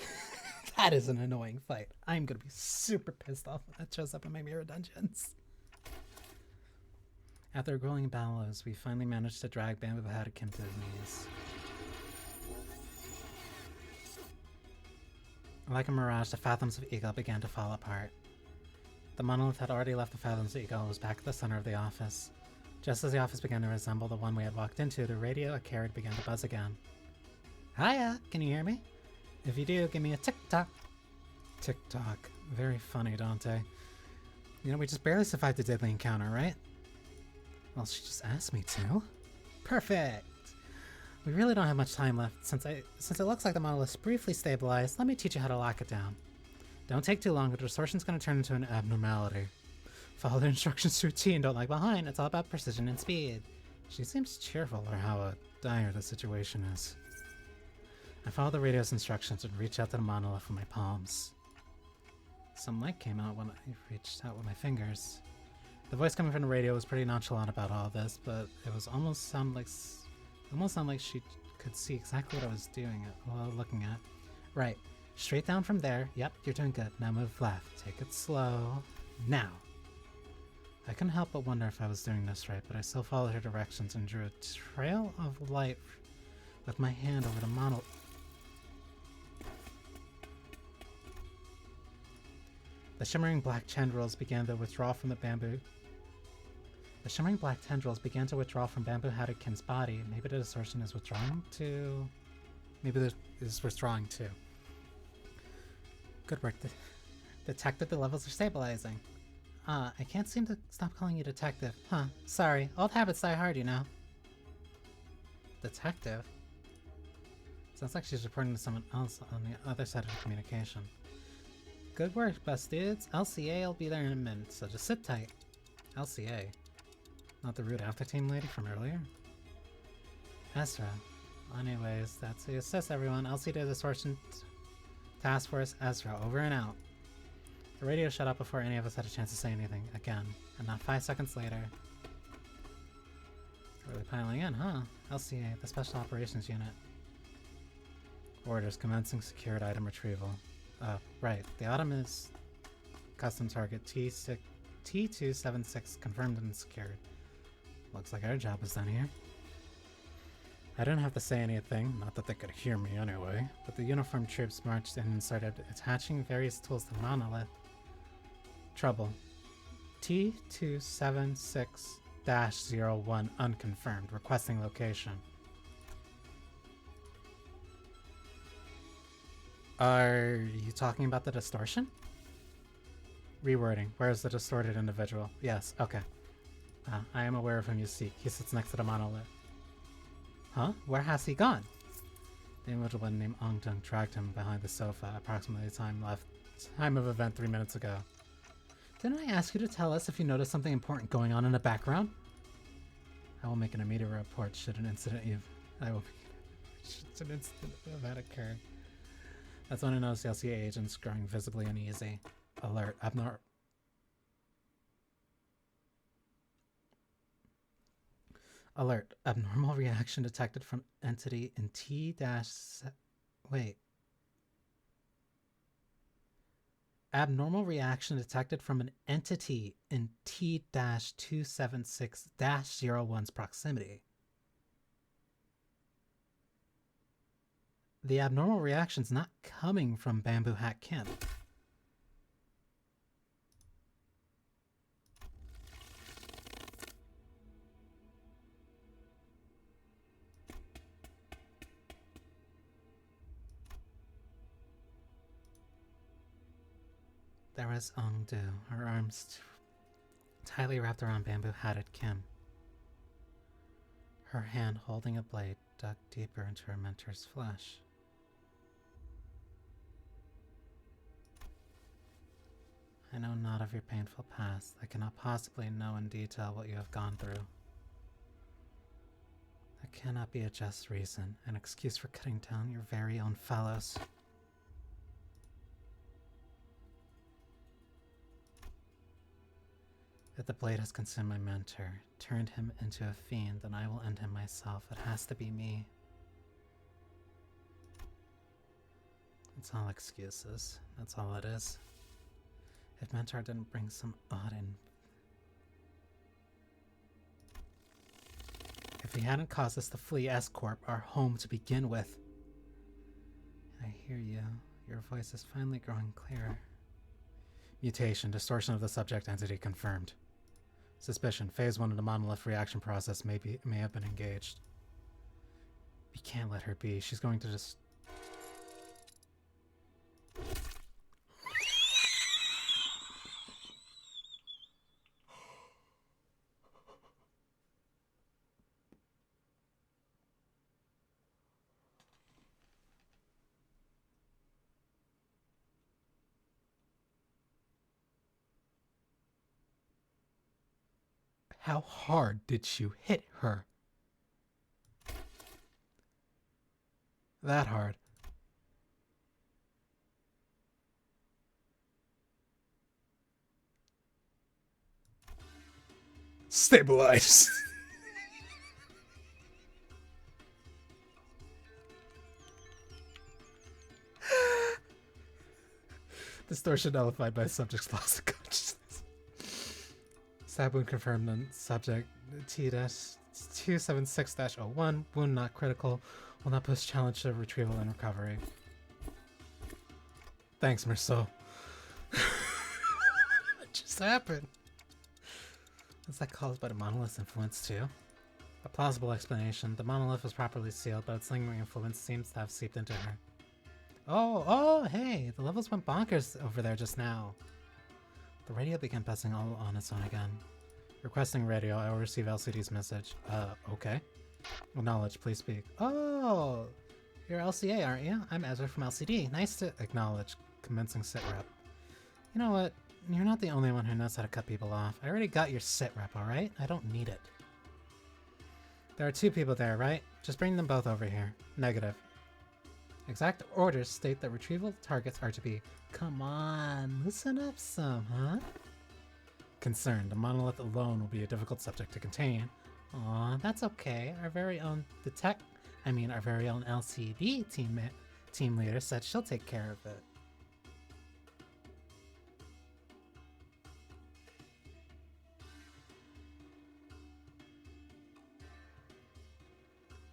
That is an annoying fight. I'm gonna be super pissed off when that shows up in my mirror dungeons. After a grueling battle, we finally managed to drag Bamboo Hadakin to his knees. Like a mirage, the Fathoms of Eagle began to fall apart. The monolith had already left the Fathoms of Eagle and was back at the center of the office. Just as the office began to resemble the one we had walked into, the radio at Carried began to buzz again. Hiya! Can you hear me? If you do, give me a tick-tock. Tick-tock. Very funny, Dante. You know, we just barely survived the deadly encounter, right? Well, she just asked me to. Perfect! We really don't have much time left. Since it looks like the monolith's briefly stabilized, let me teach you how to lock it down. Don't take too long, the distortion's gonna turn into an abnormality. Follow the instructions to a T and don't lag behind. It's all about precision and speed. She seems cheerful for how dire the situation is. I followed the radio's instructions and reached out to the monolith with my palms. Some light came out when I reached out with my fingers. The voice coming from the radio was pretty nonchalant about all this, but it was almost sounded like she could see exactly what I was doing looking at. Right. Straight down from there. Yep, you're doing good. Now move left. Take it slow. Now. I couldn't help but wonder if I was doing this right, but I still followed her directions and drew a trail of light with my hand over the monolith. The shimmering black tendrils began to withdraw from the bamboo. The shimmering black tendrils began to withdraw from bamboo-hatted Kim's body. Maybe the distortion is withdrawing too. Maybe this is withdrawing too. Good work. Detective, the levels are stabilizing. I can't seem to stop calling you detective. Huh, sorry. Old habits die hard, you know. Detective? Sounds like she's reporting to someone else on the other side of the communication. Good work, best dudes. LCA will be there in a minute, so just sit tight. LCA? Not the rude after team lady from earlier? Ezra. Anyways, that's the assist, everyone. LCA Distortion Task Force Ezra, over and out. The radio shut off before any of us had a chance to say anything again, and not 5 seconds later. Really piling in, huh? LCA, the Special Operations Unit. Orders commencing secured item retrieval. Right. The item is custom target T276 confirmed and secured. Looks like our job is done here. I didn't have to say anything, not that they could hear me anyway, but the uniformed troops marched in and started attaching various tools to the monolith. Trouble. T276-01 unconfirmed, requesting location. Are you talking about the distortion? Rewording. Where is the distorted individual? Yes, okay. I am aware of whom you seek. He sits next to the monolith. Huh? Where has he gone? The individual named Ongdung dragged him behind the sofa approximately the time of event 3 minutes ago. Didn't I ask you to tell us if you noticed something important going on in the background? I will make an immediate report should an incident have occurred. That's when I noticed the LCA agents growing visibly uneasy. Alert. Alert. Abnormal reaction detected from entity in Abnormal reaction detected from an entity in T-276-01's proximity. The abnormal reaction's not coming from Bamboo Hat Kim. There was Ongdu, her arms tightly wrapped around bamboo-hatted Kim. Her hand holding a blade dug deeper into her mentor's flesh. I know not of your painful past. I cannot possibly know in detail what you have gone through. That cannot be a just reason, an excuse for cutting down your very own fellows. If the blade has consumed my mentor, turned him into a fiend, then I will end him myself. It has to be me. It's all excuses. That's all it is. If Mentor didn't bring some odd in... If he hadn't caused us to flee S-Corp, our home to begin with. I hear you. Your voice is finally growing clearer. Mutation. Distortion of the subject entity confirmed. Suspicion. Phase 1 of the monolith reaction process may have been engaged. We can't let her be. She's going to just... How hard did you hit her? That hard. Stabilize. Distortion nullified by subject's loss of consciousness. Stab wound confirmed on subject T-276-01. Wound not critical. Will not post challenge to retrieval and recovery. Thanks, Merceau. happened? Is that caused by the monolith's influence too? A plausible explanation. The monolith was properly sealed, but its lingering influence seems to have seeped into her. Oh, hey! The levels went bonkers over there just now. The radio began buzzing all on its own again. Requesting radio, I will receive LCD's message. Okay. Acknowledge, please speak. Oh! You're LCA, aren't you? I'm Ezra from LCD. Nice to acknowledge. Commencing sit rep. You know what? You're not the only one who knows how to cut people off. I already got your sit rep, alright? I don't need it. There are 2 people there, right? Just bring them both over here. Negative. Exact orders state that retrieval targets are to be... Come on, listen up some, huh? Concerned, the monolith alone will be a difficult subject to contain. Aw, that's okay. Our very own our very own LCD team leader said she'll take care of it.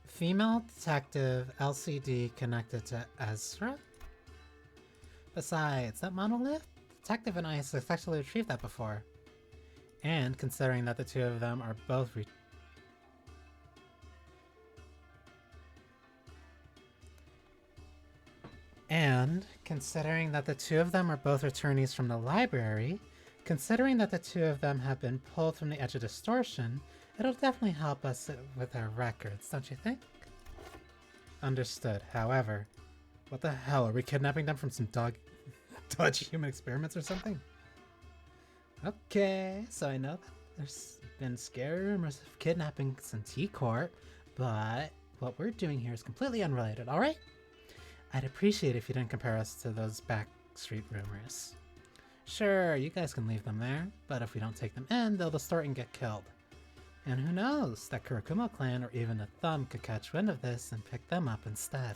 Female detective LCD connected to Ezra? Besides, that monolith? Detective and I successfully retrieved that before. And considering that the 2 of them are both returnees from the library, considering that the 2 of them have been pulled from the edge of distortion, it'll definitely help us with our records, don't you think? Understood. However, what the hell? Are we kidnapping them from some dodgy human experiments or something? Okay, so I know that there's been scary rumors of kidnappings in T-Court, but what we're doing here is completely unrelated, alright? I'd appreciate if you didn't compare us to those backstreet rumors. Sure, you guys can leave them there, but if we don't take them in, they'll distort and get killed. And who knows, that Kurakumo clan or even a Thumb could catch wind of this and pick them up instead.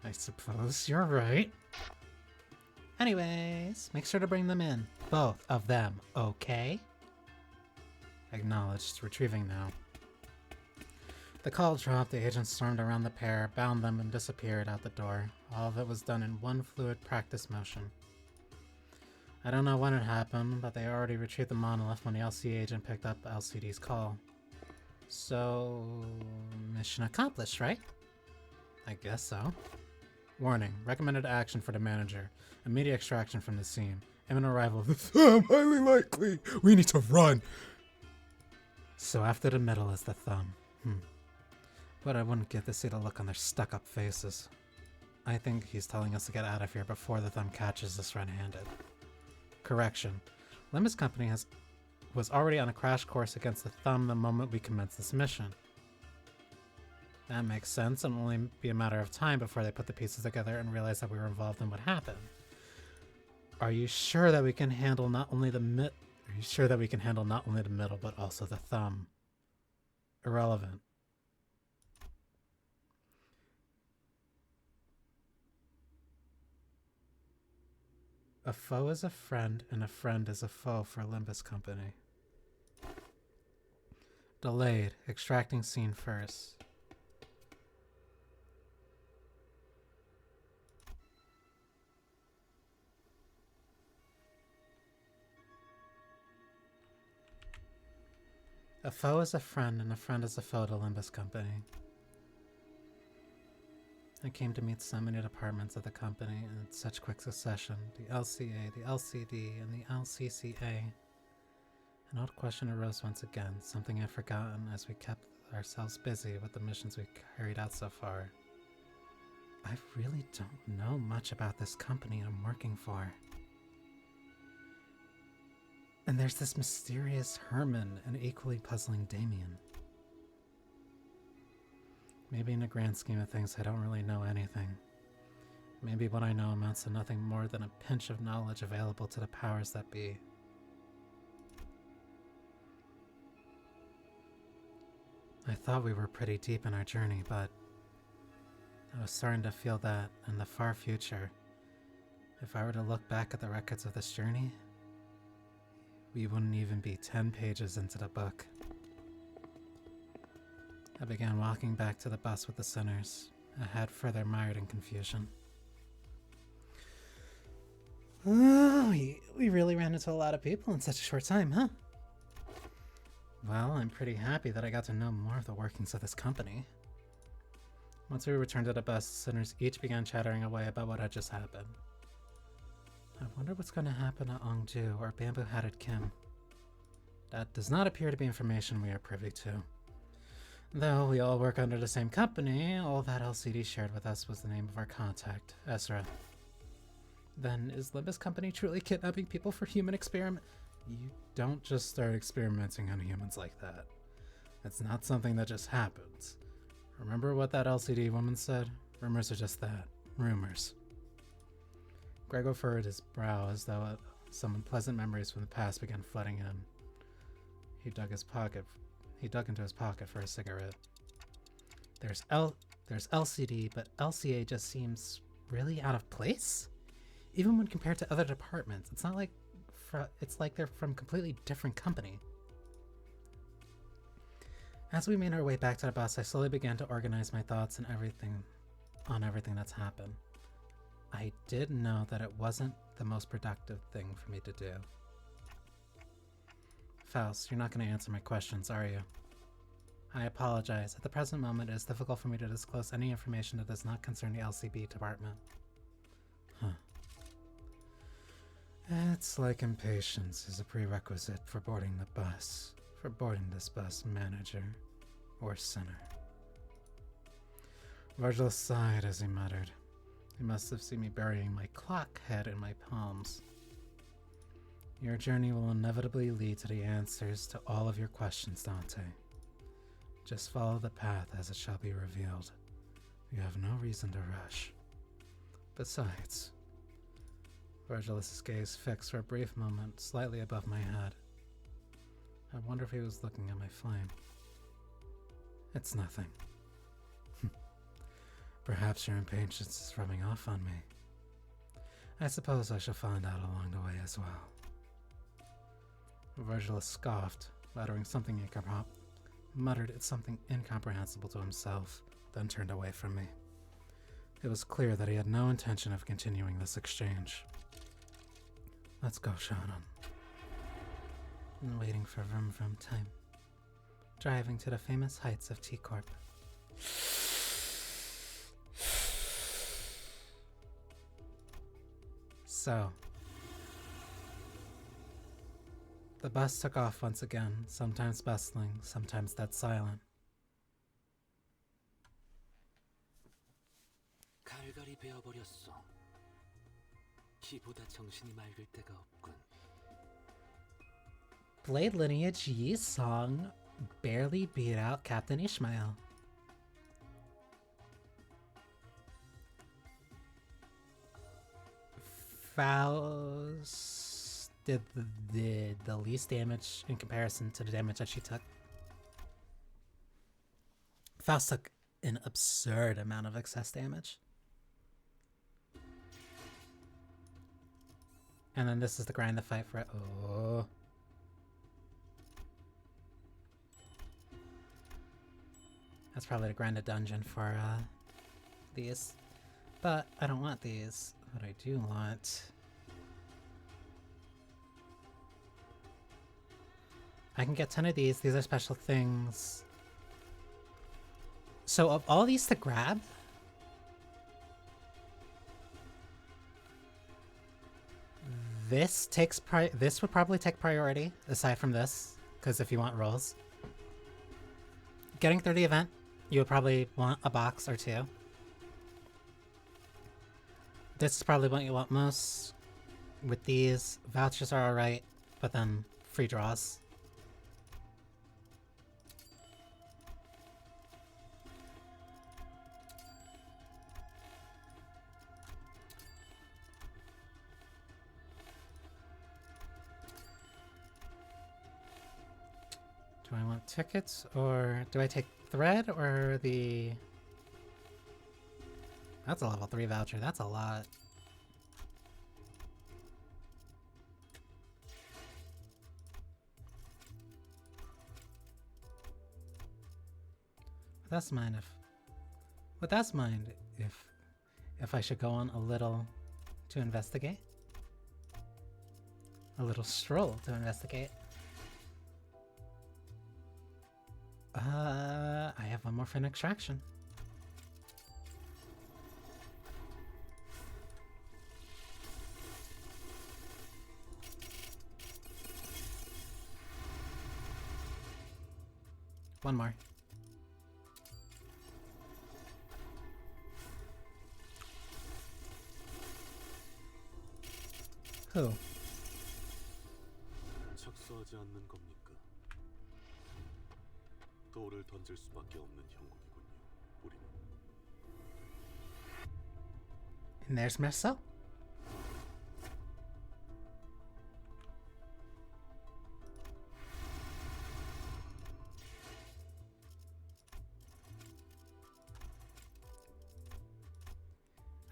I suppose you're right. Anyways, make sure to bring them in. Both of them, okay? Acknowledged. Retrieving now. The call dropped, the agent stormed around the pair, bound them, and disappeared out the door. All of it was done in one fluid practice motion. I don't know when it happened, but they already retrieved the monolith when the LC agent picked up LCD's call. So... mission accomplished, right? I guess so. Warning. Recommended action for the manager. Immediate extraction from the scene. Imminent arrival of the Thumb, highly likely! We need to run! So after the middle is the Thumb. But I wouldn't get to see the look on their stuck-up faces. I think he's telling us to get out of here before the Thumb catches us red-handed. Correction. Limbus Company was already on a crash course against the Thumb the moment we commenced this mission. That makes sense. It'll only be a matter of time before they put the pieces together and realize that we were involved in what happened. Are you sure that we can handle not only the middle, but also the Thumb? Irrelevant. A foe is a friend, and a friend is a foe for Limbus Company. Delayed. Extracting scene first. A foe is a friend, and a friend is a foe to Limbus Company. I came to meet so many departments of the company in such quick succession. The LCA, the LCD, and the LCCA. An odd question arose once again, something I'd forgotten as we kept ourselves busy with the missions we carried out so far. I really don't know much about this company I'm working for. And there's this mysterious Herman and equally puzzling Damien. Maybe in the grand scheme of things I don't really know anything. Maybe what I know amounts to nothing more than a pinch of knowledge available to the powers that be. I thought we were pretty deep in our journey, but I was starting to feel that in the far future, if I were to look back at the records of this journey, we wouldn't even be 10 pages into the book. I began walking back to the bus with the sinners, a head further mired in confusion. We You really ran into a lot of people in such a short time, huh? Well, I'm pretty happy that I got to know more of the workings of this company. Once we returned to the bus, the sinners each began chattering away about what had just happened. I wonder what's going to happen to Ongju or Bamboo-Hatted Kim. That does not appear to be information we are privy to. Though we all work under the same company, all that LCD shared with us was the name of our contact, Ezra. Then, is Limbus Company truly kidnapping people for human experiment? You don't just start experimenting on humans like that. It's not something that just happens. Remember what that LCD woman said? Rumors are just that. Rumors. Gregor furrowed his brow as though some unpleasant memories from the past began flooding him. He dug into his pocket for a cigarette. There's LCD, but LCA just seems really out of place? Even when compared to other departments, it's not like it's like they're from completely different company. As we made our way back to the bus, I slowly began to organize my thoughts and everything that's happened. I did know that it wasn't the most productive thing for me to do. Faust, you're not going to answer my questions, are you? I apologize. At the present moment, it is difficult for me to disclose any information that does not concern the LCB department. Huh. It's like impatience is a prerequisite for boarding the bus. For boarding this bus, manager or sinner. Virgil sighed as he muttered. He must have seen me burying my clock head in my palms. Your journey will inevitably lead to the answers to all of your questions, Dante. Just follow the path as it shall be revealed. You have no reason to rush. Besides, Virgil's gaze fixed for a brief moment slightly above my head. I wonder if he was looking at my flame. It's nothing. Perhaps your impatience is rubbing off on me. I suppose I shall find out along the way as well. Virgil scoffed, muttered something incomprehensible to himself, then turned away from me. It was clear that he had no intention of continuing this exchange. Let's go, Shannon. I'm waiting for vroom vroom time. Driving to the famous heights of T-Corp. So, the bus took off once again, sometimes bustling, sometimes dead silent. 갈갈이 베어버렸어. 키보다 정신이 맑을 때가 없군. Blade Lineage Yi's song barely beat out Captain Ishmael. Faust did the least damage in comparison to the damage that she took. Faust took an absurd amount of excess damage. And then this is the grind the fight for it. Oh. That's probably to grind a dungeon for these. But I don't want these. What I do want... I can get 10 of these. These are special things. So of all these to grab... This would probably take priority, aside from this, because if you want rolls. Getting through the event, you would probably want a box or two. This is probably what you want most. With these, vouchers are alright, but then free draws. Do I want tickets, or do I take thread, or the... That's a level 3 voucher, that's a lot. That's mine if I should go on a little to investigate. a little stroll to investigate. I have one more for an extraction. One more. Who? 착수하지 않는 겁니까? 돌을 던질 수밖에 없는 형국이군요. 우리는 And there's Marcel.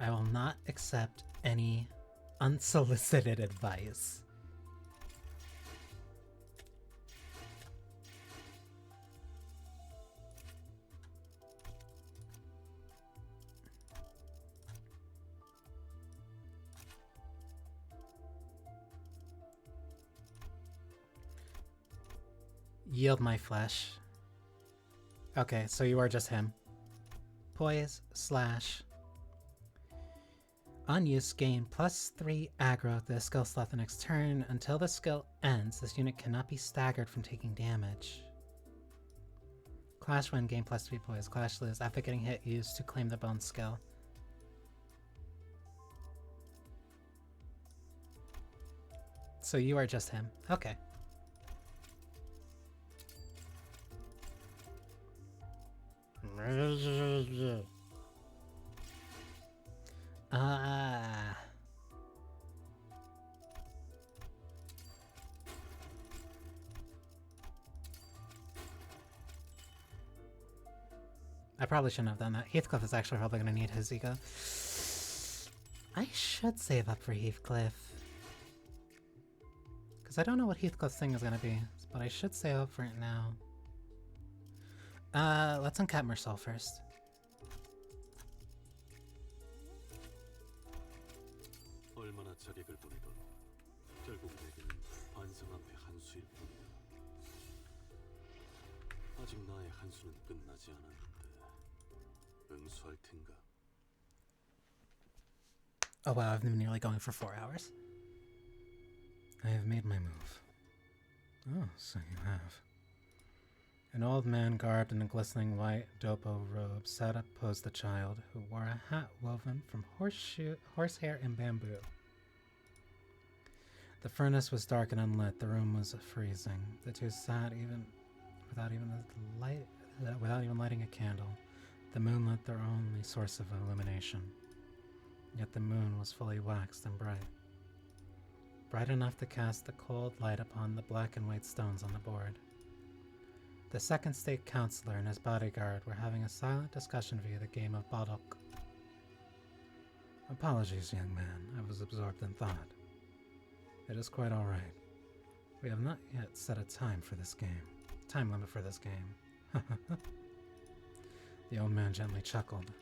I will not accept any unsolicited advice. Yield my flesh. Okay, so you are just him. Poise / unused gain +3 aggro to the skill slot the next turn. Until the skill ends, this unit cannot be staggered from taking damage. Clash win, gain +3 poise. Clash lose. After getting hit, use to claim the bone skill. So you are just him. Okay. I probably shouldn't have done that. Heathcliff is actually probably going to need his ego. I should save up for Heathcliff. Because I don't know what Heathcliff's thing is going to be, but I should save up for it now. Let's uncap Marcel first. 얼마나 자객을 부리던 결국 내게는 반성 앞에 한수일 뿐이다. 아직 나의 한수는 끝나지 않았는데 응수할 텐가? Oh wow, I've been nearly going for 4 hours. I have made my move. Oh, so you have. An old man garbed in a glistening white dopo robe sat opposed the child, who wore a hat woven from horsehair and bamboo. The furnace was dark and unlit. The room was freezing. The two sat without even lighting a candle. The moon lit their only source of illumination. Yet the moon was fully waxed and bright. Bright enough to cast the cold light upon the black and white stones on the board. The second state counselor and his bodyguard were having a silent discussion via the game of Badok. Apologies, young man. I was absorbed in thought. It is quite all right. We have not yet set a time limit for this game. The old man gently chuckled.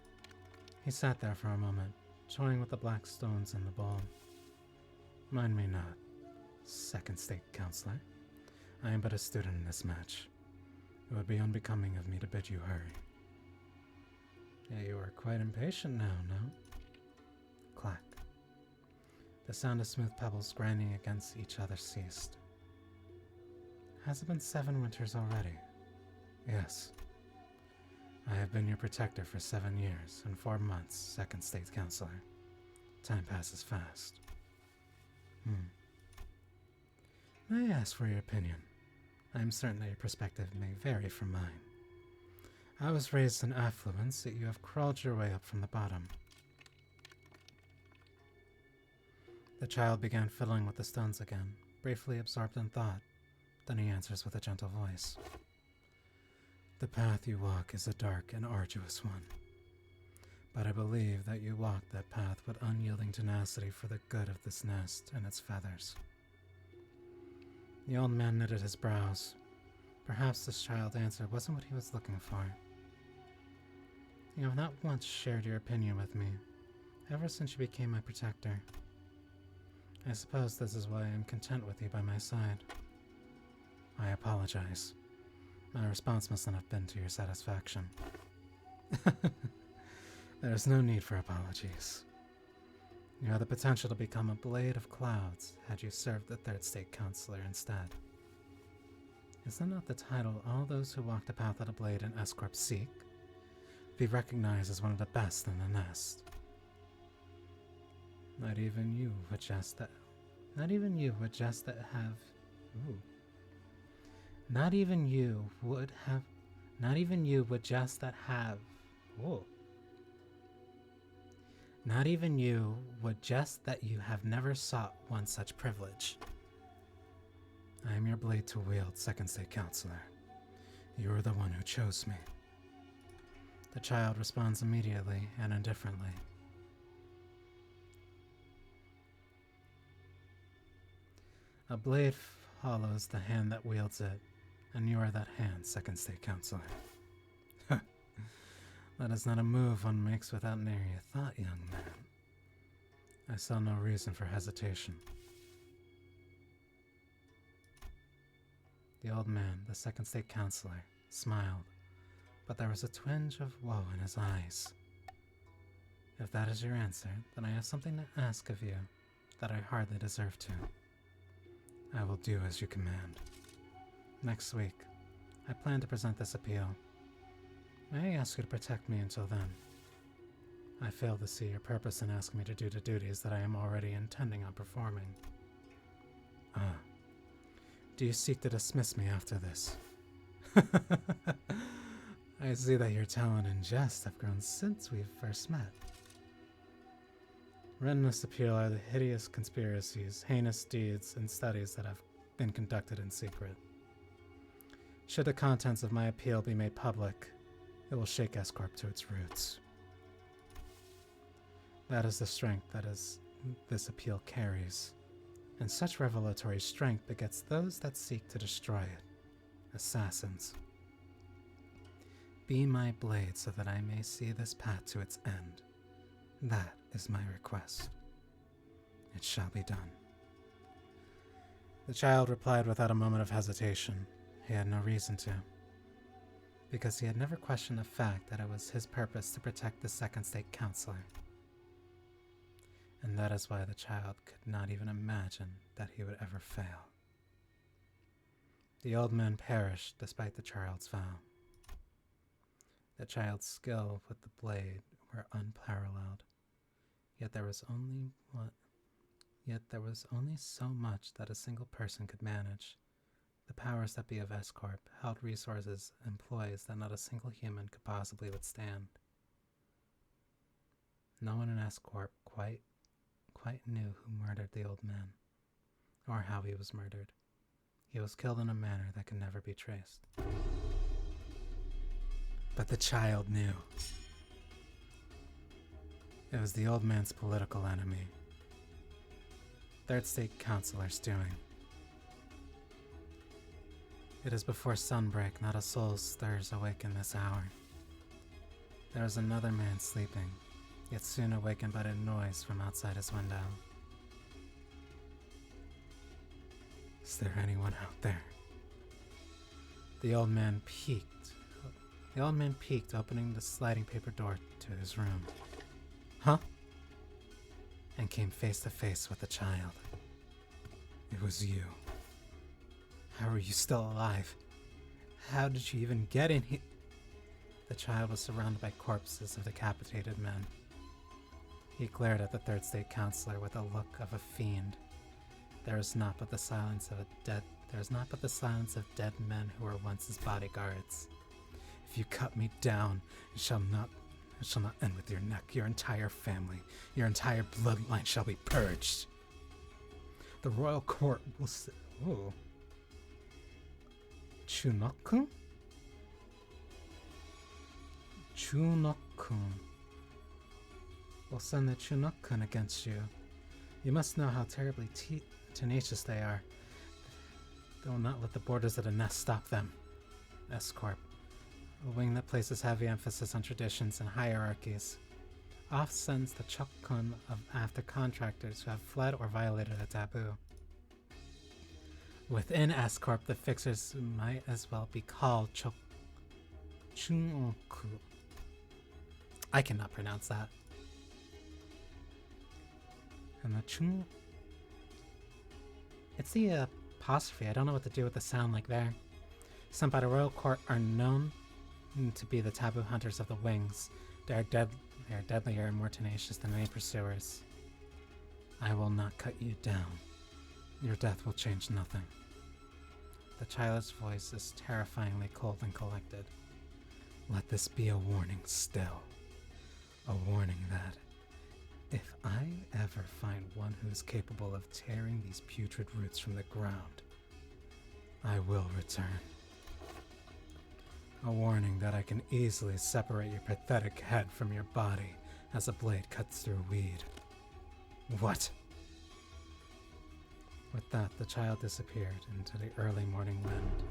He sat there for a moment, toying with the black stones in the bowl. Mind me not, second state counselor. I am but a student in this match. It would be unbecoming of me to bid you hurry. Yeah, you are quite impatient now, no? Clack. The sound of smooth pebbles grinding against each other ceased. Has it been 7 winters already? Yes. I have been your protector for 7 years and 4 months, second state counselor. Time passes fast. May I ask for your opinion? I am certain that your perspective may vary from mine. I was raised in affluence, yet you have crawled your way up from the bottom. The child began fiddling with the stones again, briefly absorbed in thought. Then he answers with a gentle voice. The path you walk is a dark and arduous one. But I believe that you walk that path with unyielding tenacity for the good of this nest and its feathers. The old man knitted his brows. Perhaps this child's answer wasn't what he was looking for. You have not once shared your opinion with me, ever since you became my protector. I suppose this is why I'm content with you by my side. I apologize. My response must not have been to your satisfaction. There is no need for apologies. You have the potential to become a blade of clouds had you served the Third State Counselor instead. Is that not the title all those who walk the path of the blade in S-Corp seek? Be recognized as one of the best in the nest. Not even you would just have... Not even you would just have... Not even you would just have... Not even you would just that you have never sought one such privilege. I am your blade to wield, Second State Counselor. You are the one who chose me. The child responds immediately and indifferently. A blade follows the hand that wields it, and you are that hand, Second State Counselor. That is not a move one makes without nary a thought, young man. I saw no reason for hesitation. The old man, the Second State Counselor, smiled, but there was a twinge of woe in his eyes. If that is your answer, then I have something to ask of you that I hardly deserve to. I will do as you command. Next week, I plan to present this appeal. May I ask you to protect me until then? I fail to see your purpose in asking me to do the duties that I am already intending on performing. Do you seek to dismiss me after this? I see that your talent and jest have grown since we first met. Written in this appeal are the hideous conspiracies, heinous deeds, and studies that have been conducted in secret. Should the contents of my appeal be made public, it will shake S-Corp to its roots. That is the strength that this appeal carries, and such revelatory strength begets those that seek to destroy it, assassins. Be my blade so that I may see this path to its end. That is my request. It shall be done. The child replied without a moment of hesitation. He had no reason to, because he had never questioned the fact that it was his purpose to protect the Second State Counselor. And that is why the child could not even imagine that he would ever fail. The old man perished despite the child's vow. The child's skill with the blade were unparalleled, yet there was only so much that a single person could manage. The powers that be of S-Corp held resources and employees that not a single human could possibly withstand. No one in S-Corp quite knew who murdered the old man, or how he was murdered. He was killed in a manner that can never be traced. But the child knew. It was the old man's political enemy. Third State Counselor's doing. It is before sunbreak, not a soul stirs awake in this hour. There is another man sleeping, yet soon awakened by the noise from outside his window. Is there anyone out there? The old man peeked, opening the sliding paper door to his room. Huh? And came face to face with the child. It was you. How are you still alive? How did you even get in here? The child was surrounded by corpses of decapitated men. He glared at the Third State Counselor with a look of a fiend. There is not but the silence of dead men who were once his bodyguards. If you cut me down, it shall not end with your neck. Your entire family, your entire bloodline shall be purged. The royal court will say, "Oh, Chunokun? Chunokun will send the Chunokun against you. You must know how terribly tenacious they are. They will not let the borders of the nest stop them. S-Corp, a wing that places heavy emphasis on traditions and hierarchies. off sends the chokkun of after contractors who have fled or violated a taboo. Within S-Corp, the fixers might as well be called chunku. I cannot pronounce that. And the chung... It's the apostrophe. I don't know what to do with the sound like there. Some by the royal court are known to be the taboo hunters of the wings. They are deadlier and more tenacious than any pursuers. I will not cut you down. Your death will change nothing. The child's voice is terrifyingly cold and collected. Let this be a warning still. A warning that, if I ever find one who is capable of tearing these putrid roots from the ground, I will return. A warning that I can easily separate your pathetic head from your body as a blade cuts through weed. What? With that, the child disappeared into the early morning wind.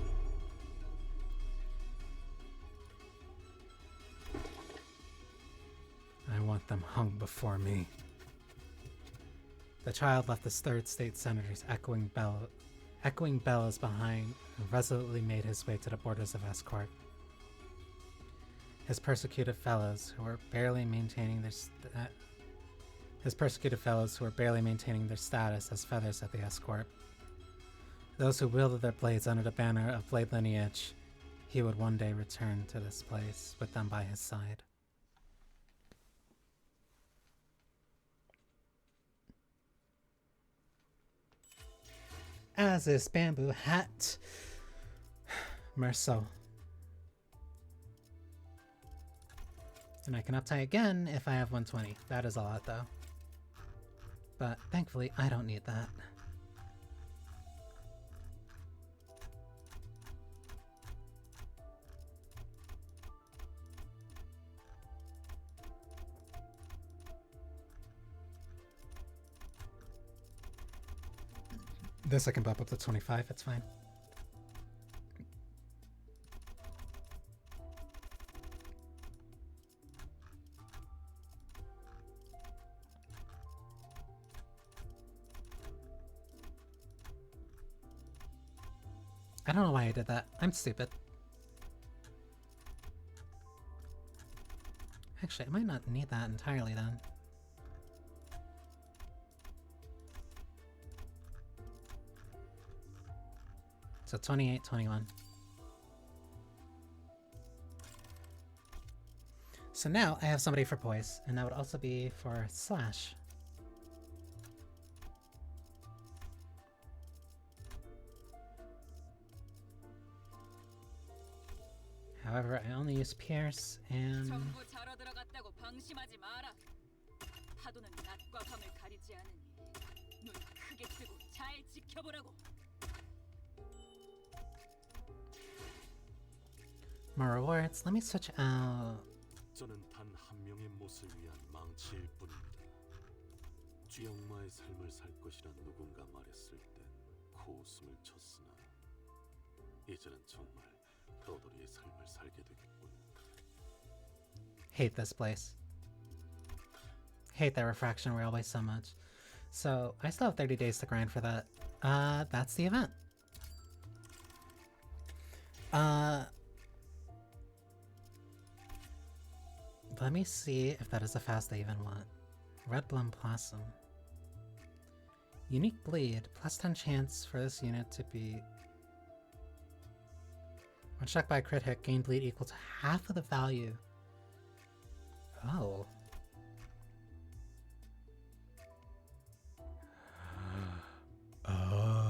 I want them hung before me. The child left the third state senators echoing bells behind and resolutely made his way to the borders of S-Corp. His persecuted fellows who were barely maintaining their status as feathers at the S-Corp. Those who wielded their blades under the banner of blade lineage, he would one day return to this place with them by his side. As this bamboo hat. Merceau. And I can uptie again if I have 120. That is a lot though. But thankfully I don't need that. This I can bump up to 25, it's fine. I don't know why I did that. I'm stupid. Actually, I might not need that entirely then. So 28, 21. So now I have somebody for poise, and that would also be for slash. However, I only use pierce and 전부 자러 들어갔다고 방심하지 마라. 파도는 낮과 밤을 가리지 않으니 눈 크게 뜨고 잘 지켜보라고. more rewards. Let me switch out. 저는 단 한 명의 못을 위한 망치일 뿐입니다. 쥐엄마의 삶을 살 것이란 누군가 말했을 땐 코웃음을 쳤으나 이제는 정말 떠돌이의 삶을 살게 되겠군. Hate this place. Hate that refraction railway so much. So I still have 30 days to grind for that. That's the event. Let me see if that is the fast I even want. Red Blum Blossom. Unique Bleed. Plus 10 chance for this unit to be... When struck by a crit hit, gain bleed equal to half of the value. Oh. Oh.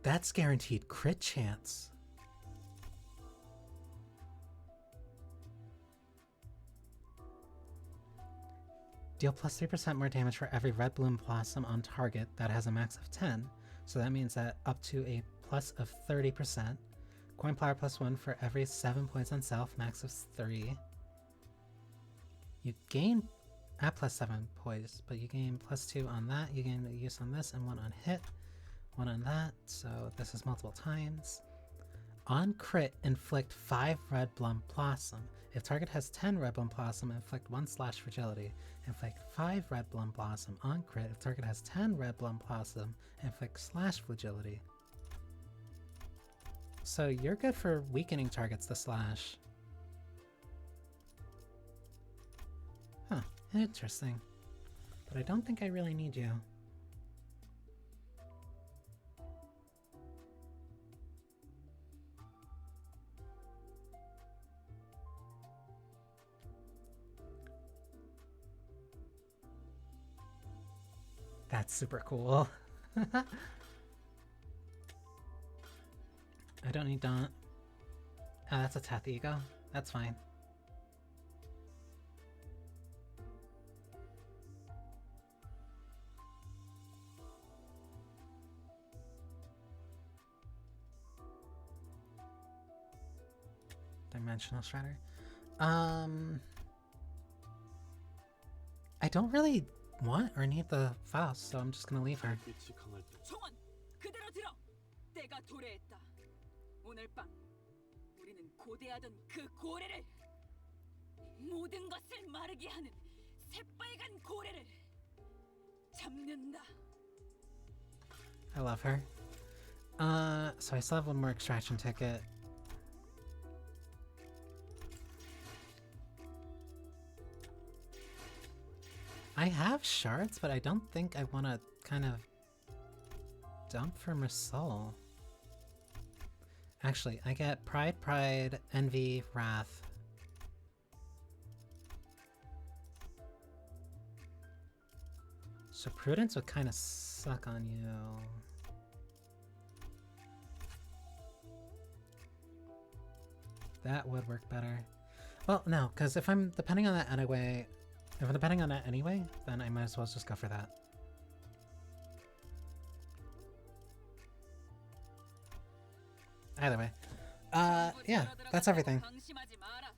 That's guaranteed crit chance. Deal plus 3% more damage for every Red Bloom Blossom on target that has a max of 10. So that means that up to a plus of 30%. Coin power plus 1 for every 7 points on self, max of 3. You gain at plus 7 poise, but you gain plus 2 on that. You gain the use on this and 1 on hit. 1 on that, so this is multiple times. On crit, inflict 5 Red Blum Blossom. If target has 10 Red Blum Blossom, inflict 1 slash fragility. Inflict 5 Red Blum Blossom on crit. If target has 10 Red Blum Blossom, inflict slash fragility. So you're good for weakening targets to slash. Huh, interesting. But I don't think I really need you. That's super cool. I don't need Daunt. Ah, that's a Teth Ego. That's fine. Dimensional Shredder. I don't really want or need the Faust, so I'm just gonna leave her. 빛이 강할 때 총원 그대로 들어. 때가 도래했다. 오늘 밤 우리는 고대하던 그 고래를 모든 것을 마르게 하는 새빨간 고래를 잡는다. I love her. So I still have one more extraction ticket. I have shards, but I don't think I want to kind of dump for Mersoul. Actually, I get Pride, Envy, Wrath. So Prudence would kind of suck on you. That would work better. Well, no, because if I'm depending on that anyway, then I might as well just go for that. Either way. Yeah, that's everything. 방심하지 마라.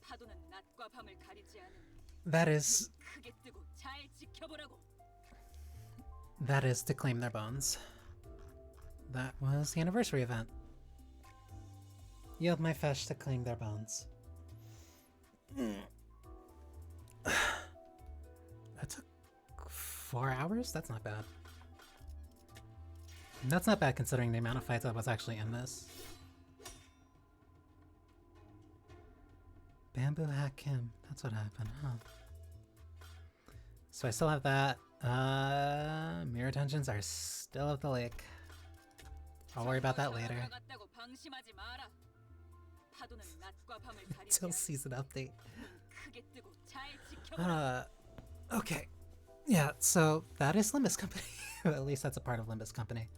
파도는 낮과 밤을 가리지 않은 That is 크게 뜨고 잘 지켜보라고. to claim their bones. That was the anniversary event. Yield my flesh to claim their bones. That took 4 hours? That's not bad. That's not bad considering the amount of fights I was actually in this. Bamboo Hack Kim. That's what happened, huh? So I still have that. Mirror Dungeons are still at the lake. I'll worry about that later. 돌아갔다고 방심하지 마라. 파도는 낮과 밤을 가리지 Till 않은 season update. 크게 뜨고 잘 지켜보라고. Okay. Yeah, so that is Limbus Company. At least that's a part of Limbus Company.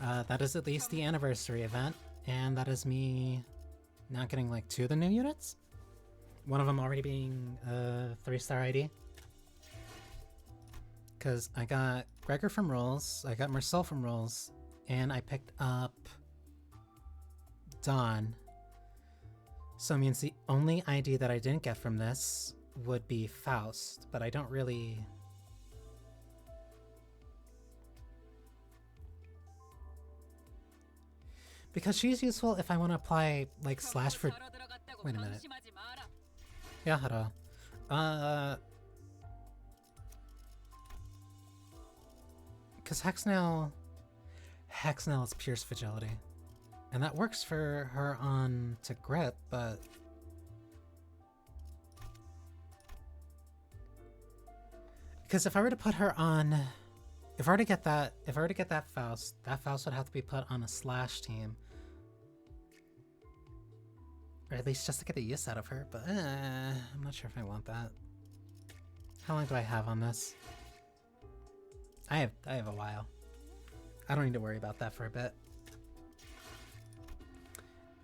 That is at least the anniversary event, and that is me not getting like 2 of the new units. One of them already being a 3-star ID. Because I got Gregor from Rolls, I got Marcel from Rolls, and I picked up Dawn. So it means the only ID that I didn't get from this would be Faust, but I don't really... Because she's useful if I want to apply, like, slash for... 돌아갔다고 Wait a minute. 방심하지 마라. Yeah, hello. Because Hexnail is Pierce Fragility. And that works for her on to Grip, but... Because if I were to put her on... If I were to get that Faust would have to be put on a slash team. Or at least just to get the use out of her, but I'm not sure if I want that. How long do I have on this? I have a while. I don't need to worry about that for a bit.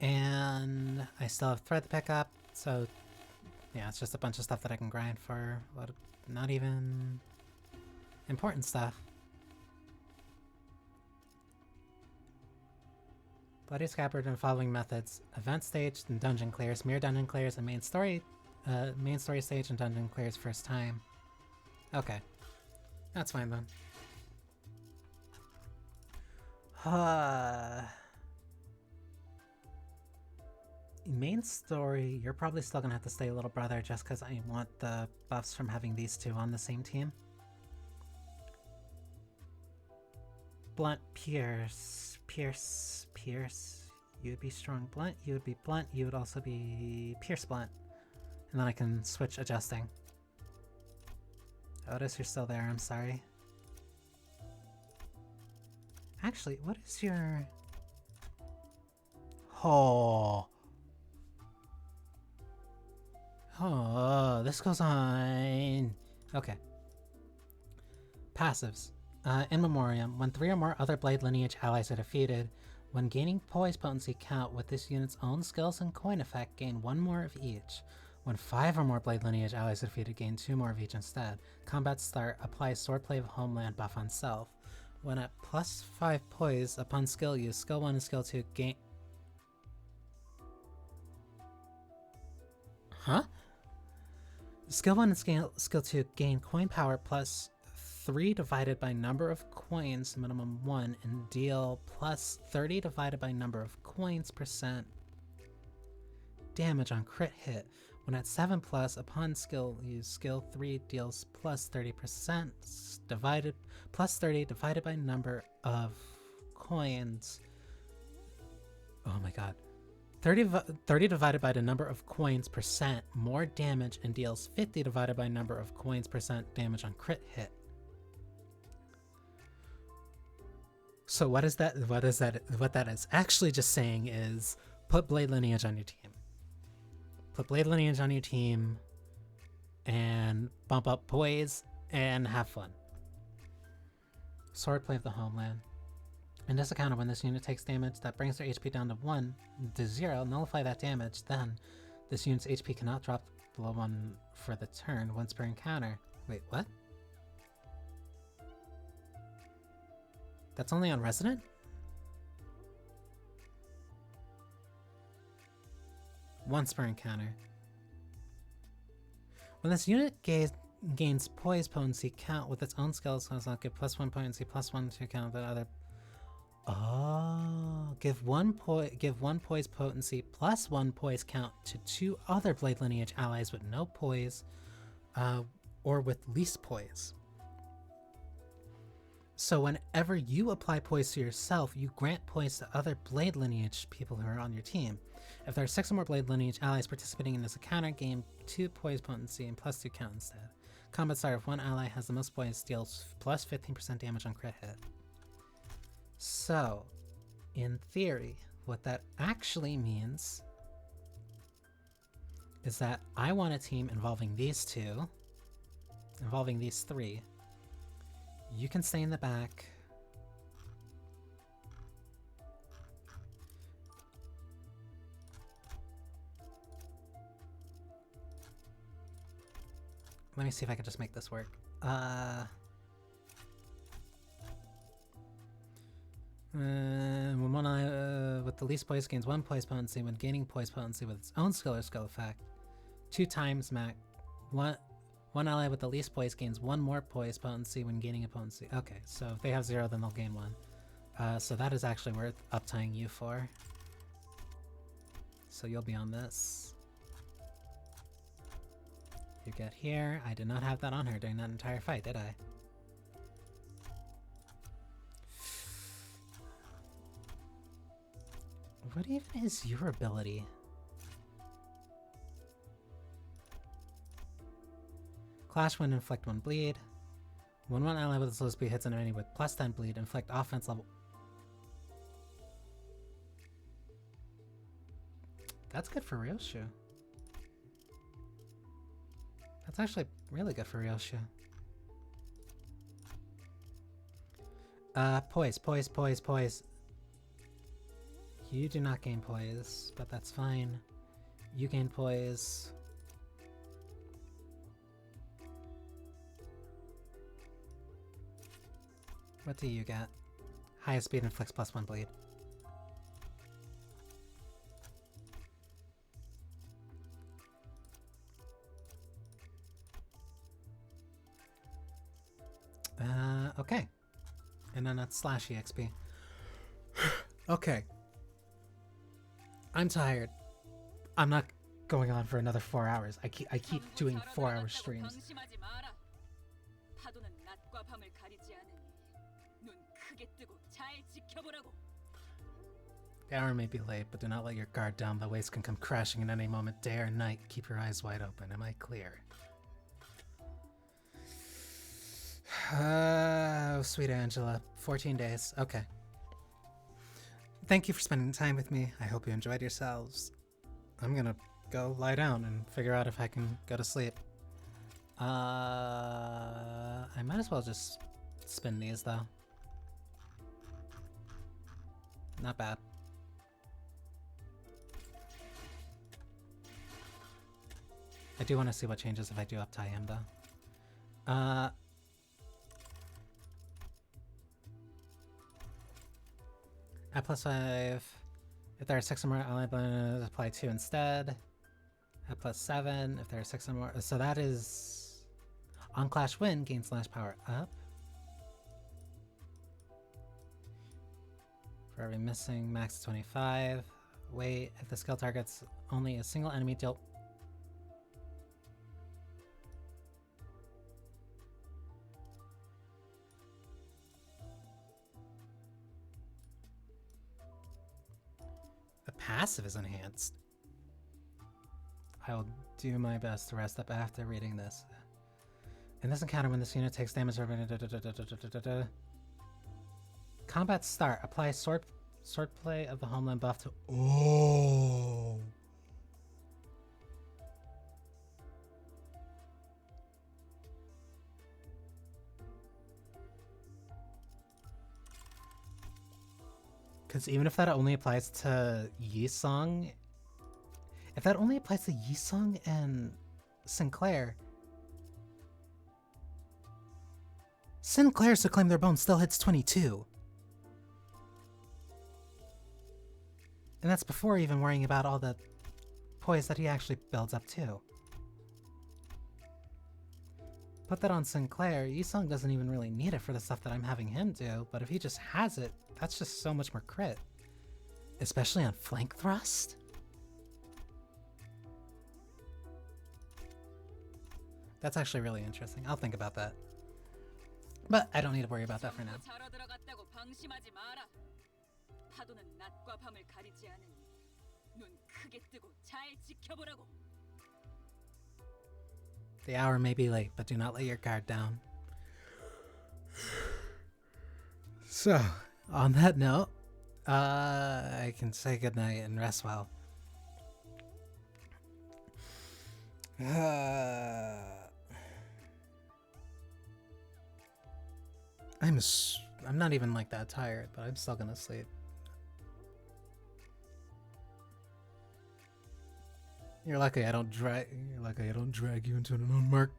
And I still have thread to pick up, so yeah, it's just a bunch of stuff that I can grind for a lot of not even important stuff. Bloody Scabbard and following methods: event stage and dungeon clears, mere dungeon clears, and main story stage and dungeon clears first time. Okay, that's fine then. main story, you're probably still gonna have to stay little brother just because I want the buffs from having these two on the same team. Blunt, Pierce. You would be strong Blunt, you would be Blunt, you would also be Pierce Blunt. And then I can switch adjusting. Otis, you're still there, I'm sorry. Actually, what is your... Oh, this goes on. Okay. Passives. In Memoriam, when 3 or more other Blade Lineage allies are defeated, when gaining poise potency count with this unit's own skills and coin effect, gain 1 more of each. When 5 or more Blade Lineage allies are defeated, gain 2 more of each instead. Combat start, apply Swordplay of Homeland buff on self. When at +5 poise upon skill use, skill 1 and skill 2 gain... Huh? Skill 1 and skill 2 gain coin power plus 3 divided by number of coins, minimum 1, and deal plus 30 divided by number of coins % damage on crit hit. When at 7+, upon skill use, skill 3 deals plus 30% divided plus 30 divided by number of coins. Oh my god. 30 divided by the number of coins % more damage and deals 50 divided by number of coins % damage on crit hit. So what that is actually just saying is put Blade Lineage on your team. Put Blade Lineage on your team and bump up poise and have fun. Swordplay of the Homeland. In this encounter, when this unit takes damage that brings their HP down to 0, nullify that damage, then this unit's HP cannot drop below 1 for the turn once per encounter. Wait, what? That's only on Resident? Once per encounter. When this unit gains poise potency count with its own skills, so I'll give +1 potency, +1 to count the other. Oh, give one poise potency plus 1 poise count to 2 other Blade Lineage allies with no poise, or with least poise. So whenever you apply poise to yourself, you grant poise to other Blade Lineage people who are on your team. If there are 6 or more Blade Lineage allies participating in this encounter, gain 2 poise potency and +2 count instead. Combat start, if one ally has the most poise, deals plus 15% damage on crit hit. So, in theory, what that actually means is that I want a team involving these 2, involving these 3. You can stay in the back. Let me see if I can just make this work. When one ally with the least poise gains 1 poise potency when gaining poise potency with its own skill or skill effect. 2 times max. One ally with the least poise gains 1 more poise potency when gaining a potency. Okay, so if they have 0, then they'll gain 1. So that is actually worth uptying you for. So you'll be on this. You get here. I did not have that on her during that entire fight, did I? What even is your ability? Clash when inflict 1 bleed. When one ally with its low speed hits an enemy with +10 bleed, inflict offense level. That's good for Ryoshu. That's actually really good for Ryoshu. Poise. You do not gain poise, but that's fine. You gain poise. What do you get? Highest speed inflicts +1 bleed. Okay. And then that's slash EXP. Okay. I'm tired. I'm not going on for another 4 hours. I keep doing 4-hour streams. 방심하지 마라. 파도는 낮과 밤을 가리지 않으니 눈 크게 뜨고 잘 지켜보라고. The hour may be late, but do not let your guard down. The waves can come crashing at any moment, day or night. Keep your eyes wide open. Am I clear? Oh, sweet Angela. 14 days. Okay. Thank you for spending time with me. I hope you enjoyed yourselves. I'm gonna go lie down and figure out if I can go to sleep. I might as well just spin these, though. Not bad. I do want to see what changes if I do uptie him, though. At +5, if there are 6 or more ally bonuses, apply 2 instead. At +7, if there are 6 or more. So that is on Clash Win, gain slash power up. For every missing, max 25. Wait, if the skill targets only a single enemy, deal. The passive is enhanced. I will do my best to rest up after reading this. In this encounter, when this unit takes damage, combat start. Apply swordplay of the homeland buff to. Oh. Because even if that only applies to Yisong, if that only applies to Yisong and Sinclair, Sinclair's to claim their bones still hits 22. And that's before even worrying about all the poise that he actually builds up too. Put that on Sinclair, Yisong doesn't even really need it for the stuff that I'm having him do, but if he just has it, that's just so much more crit. Especially on flank thrust. That's actually really interesting. I'll think about that. But I don't need to worry about that for now. 자러 들어갔다고 방심하지 마라. 파도는 낮과 밤을 가리지 않으니 눈 크게 뜨고 잘 지켜보라고. The hour may be late, but do not let your guard down. So, on that note, I can say goodnight and rest well. I'm not even like that tired, but I'm still gonna sleep. You're lucky I don't drag you into an unmarked